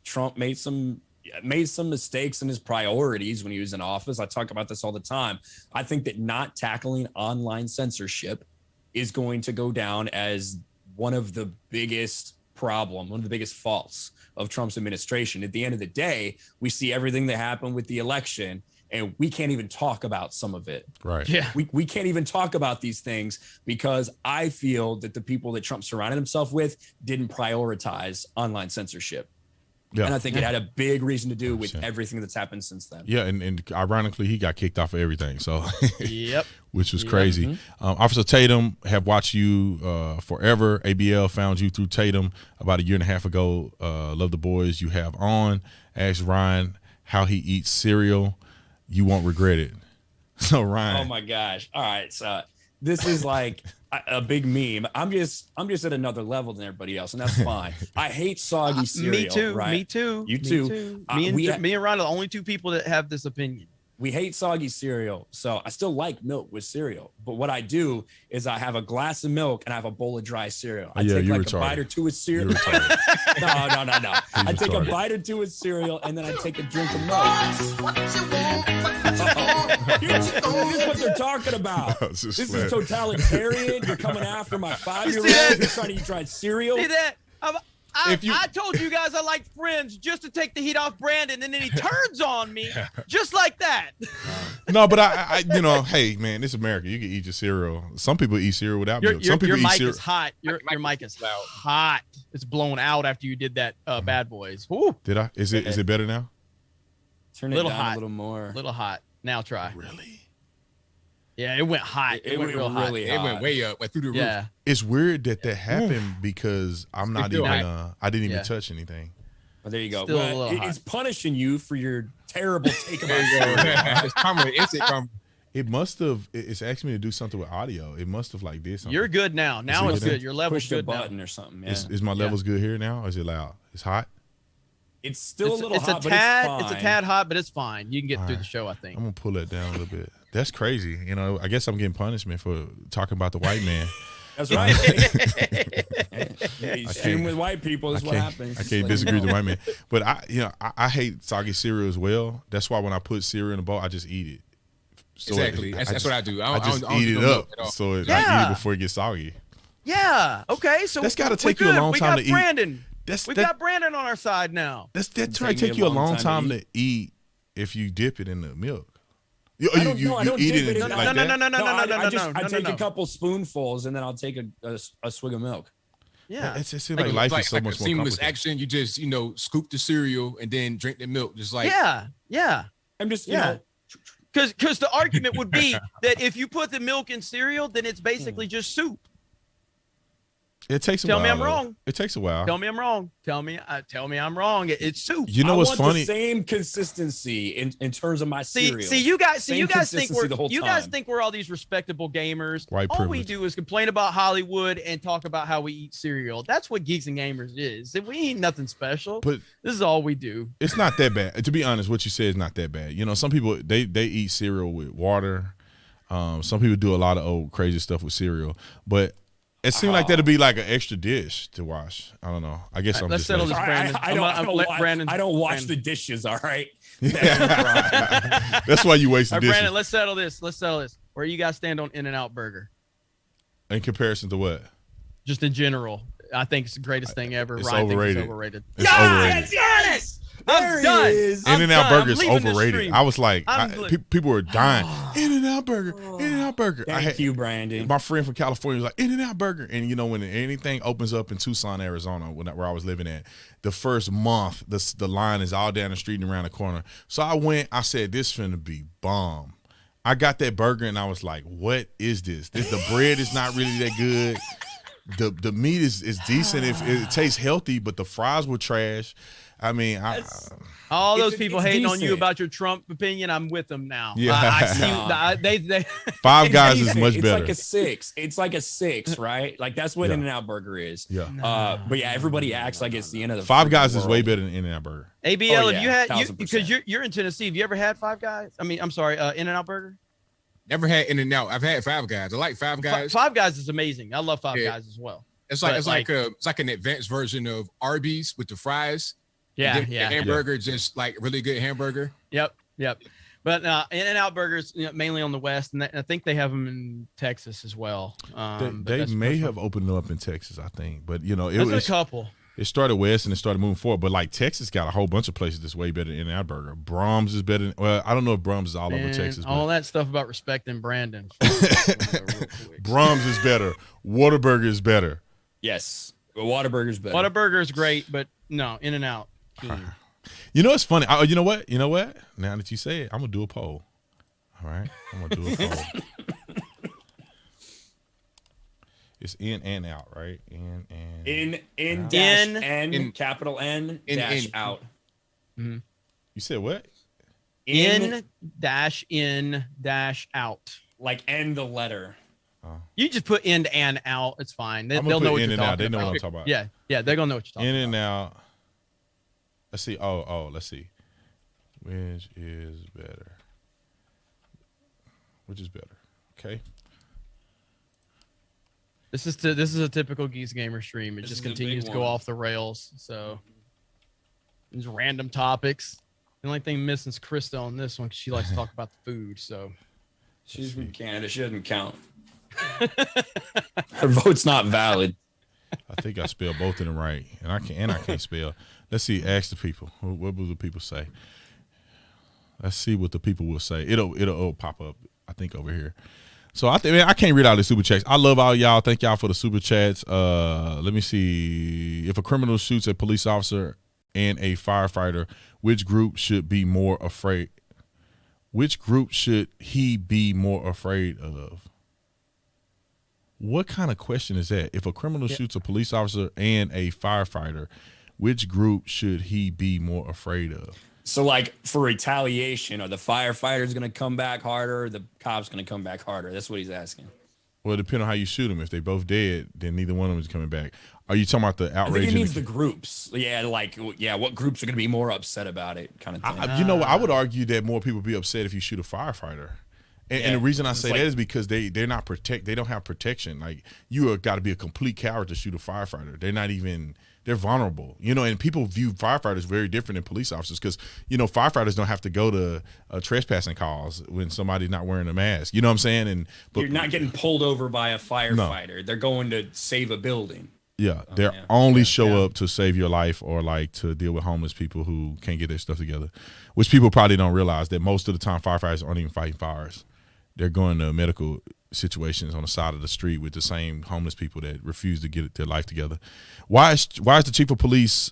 Trump made some mistakes in his priorities when he was in office. I talk about this all the time. I think that not tackling online censorship is going to go down as one of the biggest faults of Trump's administration. At the end of the day, we see everything that happened with the election, and we can't even talk about some of it. Right. Yeah. We can't even talk about these things because I feel that the people that Trump surrounded himself with didn't prioritize online censorship. Yeah. And I think it had a big reason to do with everything that's happened since then. Yeah, and ironically, he got kicked off of everything. So, yep, which was crazy. Mm-hmm. Officer Tatum, have watched you forever. ABL found you through Tatum about a year and a half ago. Love the boys you have on. Ask Ryan how he eats cereal. You won't regret it. So Ryan. Oh my gosh! All right, so this is like a big meme. I'm just at another level than everybody else, and that's fine. I hate soggy cereal. Me too. Right? Me too. You too. Me and Ryan are the only two people that have this opinion. We hate soggy cereal, so I still like milk with cereal. But what I do is I have a glass of milk and I have a bowl of dry cereal. I take like a bite or two of cereal. No. I take a bite or two of cereal and then I take a drink of milk. This is what they're talking about. This is totalitarian. You're coming after my 5-year-old. You're trying to eat dried cereal. See that? I told you guys I like Friends just to take the heat off Brandon, and then he turns on me just like that. No, but I hey man, this is America. You can eat your cereal. Some people eat cereal without milk. Some people your eat mic cereal. Is hot. Your mic is hot. It's blown out after you did that Bad Boys. Ooh. Did I? Is it better now? Turn it down a little more. Little hot. Now try. Really? Yeah, it went hot. It went real hot. It went way up, went through the roof. Yeah. It's weird that happened because I'm not even. I didn't even touch anything. Well, there you go. Still it's punishing you for your terrible take about It's coming. It must have. It's asking me to do something with audio. It must have like this. You're good now. Now it's good. Your level's good now. Push the button or something. Yeah. Is my levels good here now? Or is it loud? It's hot. It's still a little hot, but it's a tad hot, but it's fine. You can get through the show, I think. I'm gonna pull that down a little bit. That's crazy. I guess I'm getting punishment for talking about the white man. That's right. Stream with white people is what happens. I can't disagree with the white man, but I hate soggy cereal as well. That's why when I put cereal in a bowl, I just eat it. So exactly. That's what I do. I just eat it up. So I eat it before it gets soggy. Yeah. Okay. So that's got to take you a long time to eat. Brandon. We got Brandon on our side now. That's trying to take you a long time to eat if you dip it in the milk. You eat it like that? I take a couple spoonfuls and then I'll take a swig of milk. Yeah, it seems like life is so much more seamless action. You just scoop the cereal and then drink the milk, just like yeah. I'm just because the argument would be that if you put the milk in cereal, then it's basically just soup. It takes a while. Tell me I'm wrong. It takes a while. Tell me I'm wrong. Tell me I'm wrong. It's soup. You know what's funny? The same consistency in terms of my cereal. See, you guys think we're all these respectable gamers. White all privilege. we do is complain about Hollywood and talk about how we eat cereal. That's what Geeks and Gamers is. We ain't nothing special. But this is all we do. It's not that bad. To be honest, what you said is not that bad. Some people they eat cereal with water. Some people do a lot of old crazy stuff with cereal, but it seemed like that'd be like an extra dish to wash. I don't know. I guess let's settle this, Brandon. I don't wash the dishes. All right. That's why you waste the dishes. Brandon, let's settle this. Where you guys stand on In-N-Out Burger? In comparison to what? Just in general, I think it's the greatest thing ever. It's Ryan overrated. Thinks it's overrated. It's overrated. Yes! I'm done. In-N-Out Burger is overrated. I was like, people were dying. In-N-Out Burger. In-N-Out Burger. Thank you, Brandon. My friend from California was like, In-N-Out Burger. And when anything opens up in Tucson, Arizona, where I was living at, the first month, the line is all down the street and around the corner. So I said, this finna be bomb. I got that burger and I was like, what is this? The bread is not really that good. The meat is decent. It tastes healthy, but the fries were trash. I mean, all those people hating on you about your Trump opinion, I'm with them now. Yeah, I see. Five Guys is much better. It's like a 6, right? Like that's what In-N-Out Burger is. Yeah. But yeah, everybody acts like it's the end of the Five Guys is way better than In-N-Out Burger. ABL, have you had because you're in Tennessee? Have you ever had Five Guys? I mean, I'm sorry, In-N-Out Burger. Never had In-N-Out. I've had Five Guys. I like Five Guys. Five Guys is amazing. I love Five Guys as well. It's like an advanced version of Arby's with the fries. Yeah. The hamburger, just like really good hamburger. Yep. But In-N-Out Burgers, mainly on the West, and I think they have them in Texas as well. They may have opened them up in Texas, I think. But it was a couple. It started west and it started moving forward. But like Texas got a whole bunch of places that's way better than In-N-Out Burger. Brahms is better. Well, I don't know if Brahms is all over Texas. All that stuff about respecting Brandon. Brahms is better. Whataburger is better. Yes. Whataburger is better. Whataburger is great, but no, In-N-Out. king. You know, it's funny. You know what? Now that you say it, I'm going to do a poll. All right? I'm going to do a poll. It's in and out, right? In dash N, capital N, dash out. Mm-hmm. You said what? In dash out. Like N the letter. You just put in and out. It's fine. They'll know what you're talking about. They know what I'm talking about. Yeah, they're going to know what you're talking about. In and out. Let's see. Let's see. Which is better? Okay. This is a typical Geese Gamer stream. It just continues to go off the rails. So these random topics. The only thing missing is Krista on this one because she likes to talk about the food. So she's from Canada. She doesn't count. Her vote's not valid. I think I spelled both of them right, and I can't spell. Let's see. Ask the people. What will the people say? Let's see what the people will say. It'll pop up. I think over here. So I can't read all the super chats. I love all y'all. Thank y'all for the super chats. Let me see. If a criminal shoots a police officer and a firefighter, which group should be more afraid? Which group should he be more afraid of? What kind of question is that? If a criminal shoots a police officer and a firefighter, which group should he be more afraid of? So, like, for retaliation, are the firefighters going to come back harder, or the cops going to come back harder? That's what he's asking. Well, depending on how you shoot them. If they both dead, then neither one of them is coming back. Are you talking about the outrage? I think it means the groups. Yeah, what groups are going to be more upset about it, kind of thing. You know what? I would argue that more people be upset if you shoot a firefighter. And the reason I say that is because they're not they don't have protection. Like, you got to be a complete coward to shoot a firefighter. They're vulnerable, and people view firefighters very different than police officers because, firefighters don't have to go to trespassing calls when somebody's not wearing a mask. You know what I'm saying? But you're not getting pulled over by a firefighter. No. They're going to save a building. Yeah, they only show up to save your life or like to deal with homeless people who can't get their stuff together, which people probably don't realize that most of the time firefighters aren't even fighting fires. They're going to medical situations on the side of the street with the same homeless people that refuse to get their life together. Why is the chief of police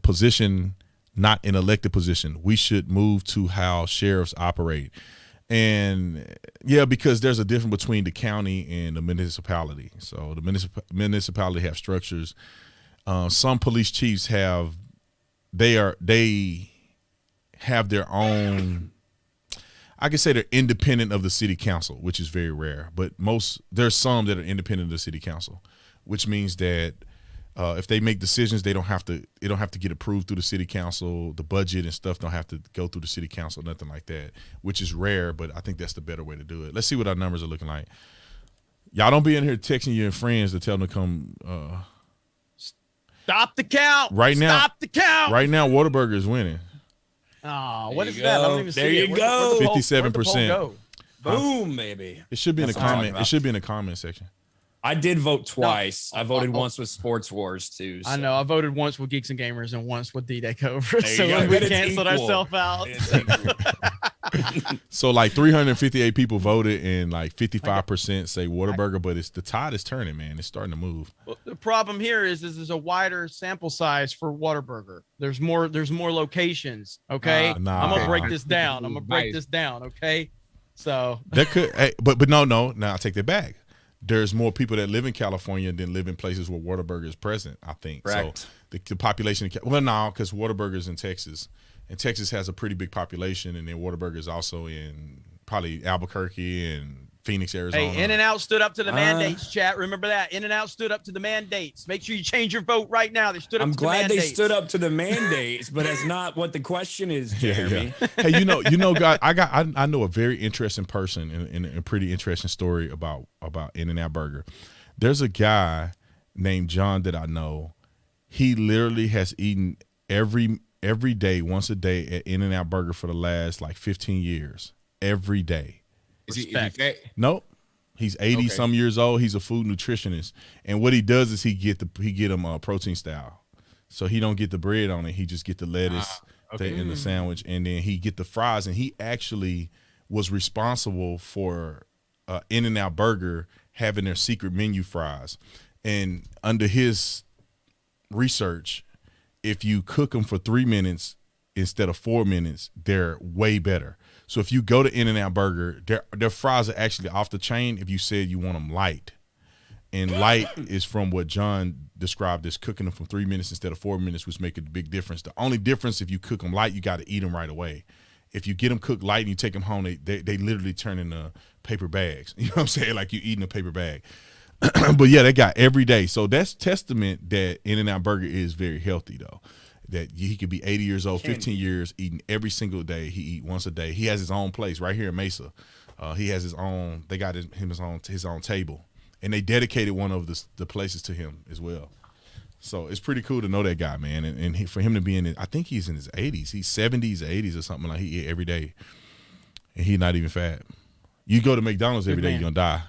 position not an elected position? We should move to how sheriffs operate. And because there's a difference between the county and the municipality. So the municipality have structures. Some police chiefs have their own. I can say they're independent of the city council, which is very rare. But there's some that are independent of the city council, which means that if they make decisions, they don't have to get approved through the city council. The budget and stuff don't have to go through the city council, nothing like that, which is rare. But I think that's the better way to do it. Let's see what our numbers are looking like. Y'all don't be in here texting your friends to tell them to come. Stop the count right now. Stop the count right now. Whataburger is winning. Oh, what is that? I don't even see it. There you go. 57%. Boom, baby. It should be in the comment. It should be in the comment section. I did vote twice. I voted once with Sports Wars too. So. I know. I voted once with Geeks and Gamers and once with D-Day Cover. So we canceled ourselves out. So like 358 people voted and like 55% say Whataburger, but the tide is turning, man. It's starting to move. Well, the problem here is there's a wider sample size for Whataburger. There's more locations. Okay. I'm gonna break this down. Okay. So that could, but no. Now I take that back. There's more people that live in California than live in places where Whataburger is present, I think. Correct. So the population, because Whataburger is in Texas, and Texas has a pretty big population, and then Whataburger is also in probably Albuquerque and Phoenix, Arizona. Hey, In-N-Out stood up to the mandates, chat. Remember that. In-N-Out stood up to the mandates. Make sure you change your vote right now. They stood up to the mandates. I'm glad they stood up to the mandates, but that's not what the question is, Jeremy. Yeah. Hey, guys, I know a very interesting person and a pretty interesting story about In-N-Out Burger. There's a guy named John that I know. He literally has eaten every day, once a day at In-N-Out Burger for the last like 15 years. Every day. Is he fat? Nope. He's 80 some years old. He's a food nutritionist, and what he does is he get him protein style, so he don't get the bread on it. He just get the lettuce in the sandwich, and then he get the fries. And he actually was responsible for In-N-Out Burger having their secret menu fries, and under his research, if you cook them for 3 minutes instead of 4 minutes, they're way better. So if you go to In-N-Out Burger, their fries are actually off the chain if you said you want them light. And light is from what John described as cooking them for 3 minutes instead of 4 minutes, which make a big difference. The only difference, if you cook them light, you got to eat them right away. If you get them cooked light and you take them home, they literally turn into paper bags. You know what I'm saying? Like you eating a paper bag. But yeah, they got every day. So that's testament that In-N-Out Burger is very healthy, though. That he could be 80 years old, 15 years, eating every single day. He eat once a day. He has his own place right here in Mesa. He has his own. They got his own table, and they dedicated one of the places to him as well. So it's pretty cool to know that guy, man. And for him to be I think he's in his 80s. He's 70s, 80s or something like. He eat every day, and he's not even fat. You go to McDonald's every day, you're gonna die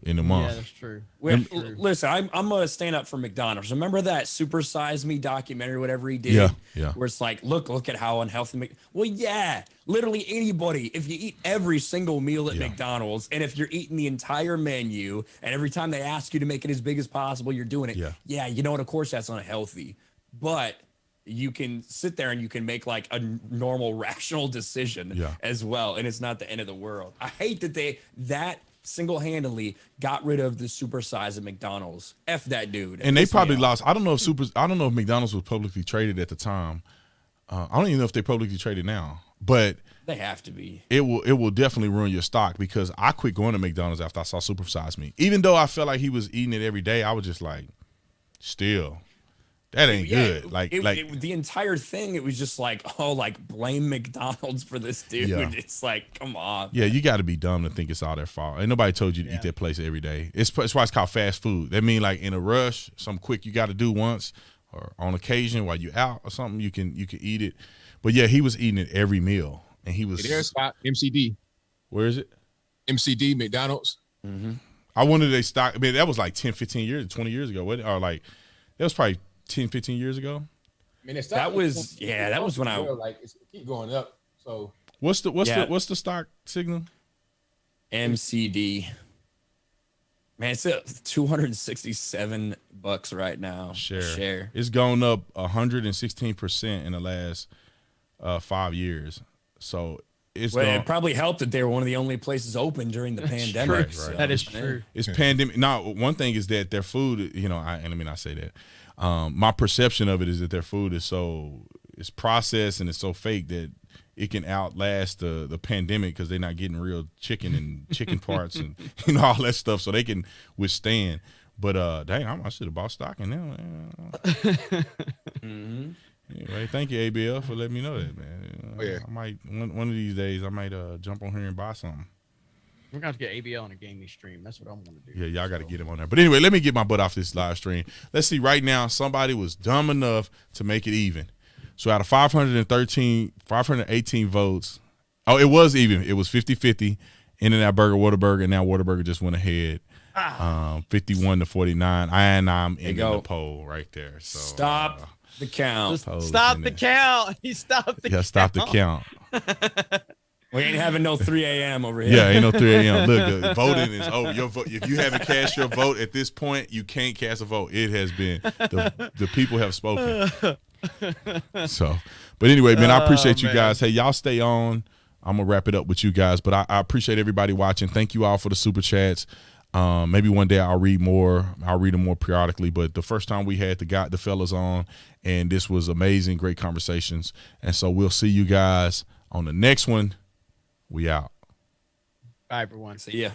in a month. Yeah, that's true. Listen, I'm gonna stand up for McDonald's. Remember that Super Size Me documentary, whatever he did? Yeah. Where it's like, look at how unhealthy. Well, yeah, literally anybody. If you eat every single meal at McDonald's, and if you're eating the entire menu, and every time they ask you to make it as big as possible, you're doing it. Yeah, you know what? Of course, that's unhealthy, but you can sit there and you can make like a normal, rational decision as well, and it's not the end of the world. I hate that single-handedly got rid of the super size at McDonald's. F that dude. And they probably lost. I don't know if McDonald's was publicly traded at the time. I don't even know if they're publicly traded now. But they have to be. It will definitely ruin your stock, because I quit going to McDonald's after I saw Super Size Me. Even though I felt like he was eating it every day, I was just like, still, that ain't good. The entire thing, it was just like, blame McDonald's for this dude. Yeah. It's like, come on. Yeah, you got to be dumb to think it's all their fault. Ain't nobody told you to eat that place every day. It's why it's called fast food. That mean like in a rush, something quick you got to do once, or on occasion while you out or something, you can eat it. But yeah, he was eating it every meal, and he was. There's spot MCD. Where is it? MCD McDonald's. Mm-hmm. I wanted they stock. I mean, that was like 10, 15 years, 20 years ago. Or like that was probably 10, 15 years ago. I mean, that was when I like it keep going up. So what's the stock signal? MCD. Man, it's at $267 right now. Share. It's gone up 116% in the last 5 years. So it probably helped that they were one of the only places open during the pandemic. Right. So. That is true. It's pandemic. Now, one thing is that their food, and let me not say that. My perception of it is that their food is it's processed and it's so fake that it can outlast the pandemic, because they're not getting real chicken and chicken parts and all that stuff, so they can withstand. But dang, I should have bought stock in them. Mm-hmm. Anyway, thank you, ABL, for letting me know that, man. I might one of these days I might jump on here and buy something. We're going to get ABL on a gaming stream. That's what I'm going to do. Yeah, y'all got to get him on there. But anyway, let me get my butt off this live stream. Let's see. Right now, somebody was dumb enough to make it even. So out of 518 votes, it was even. It was 50-50. In-N-Out Burger, Whataburger, and now Whataburger just went ahead, 51-49. I'm in the poll right there. So stop the count. Stop the count. He stopped the count. Yeah, stop the count. We ain't having no 3 a.m. over here. Yeah, ain't no 3 a.m. Look, the voting is over. Your vote, if you haven't cast your vote at this point, you can't cast a vote. It has been the people have spoken. So, but anyway, man, I appreciate you guys. Hey, y'all stay on. I'm gonna wrap it up with you guys, but I appreciate everybody watching. Thank you all for the super chats. Maybe one day I'll read more. I'll read them more periodically. But the first time we had the fellas on, and this was amazing, great conversations. And so we'll see you guys on the next one. We out. Bye, everyone. See ya.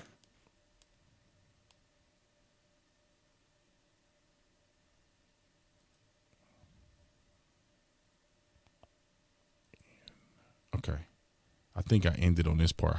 Okay. I think I ended on this part.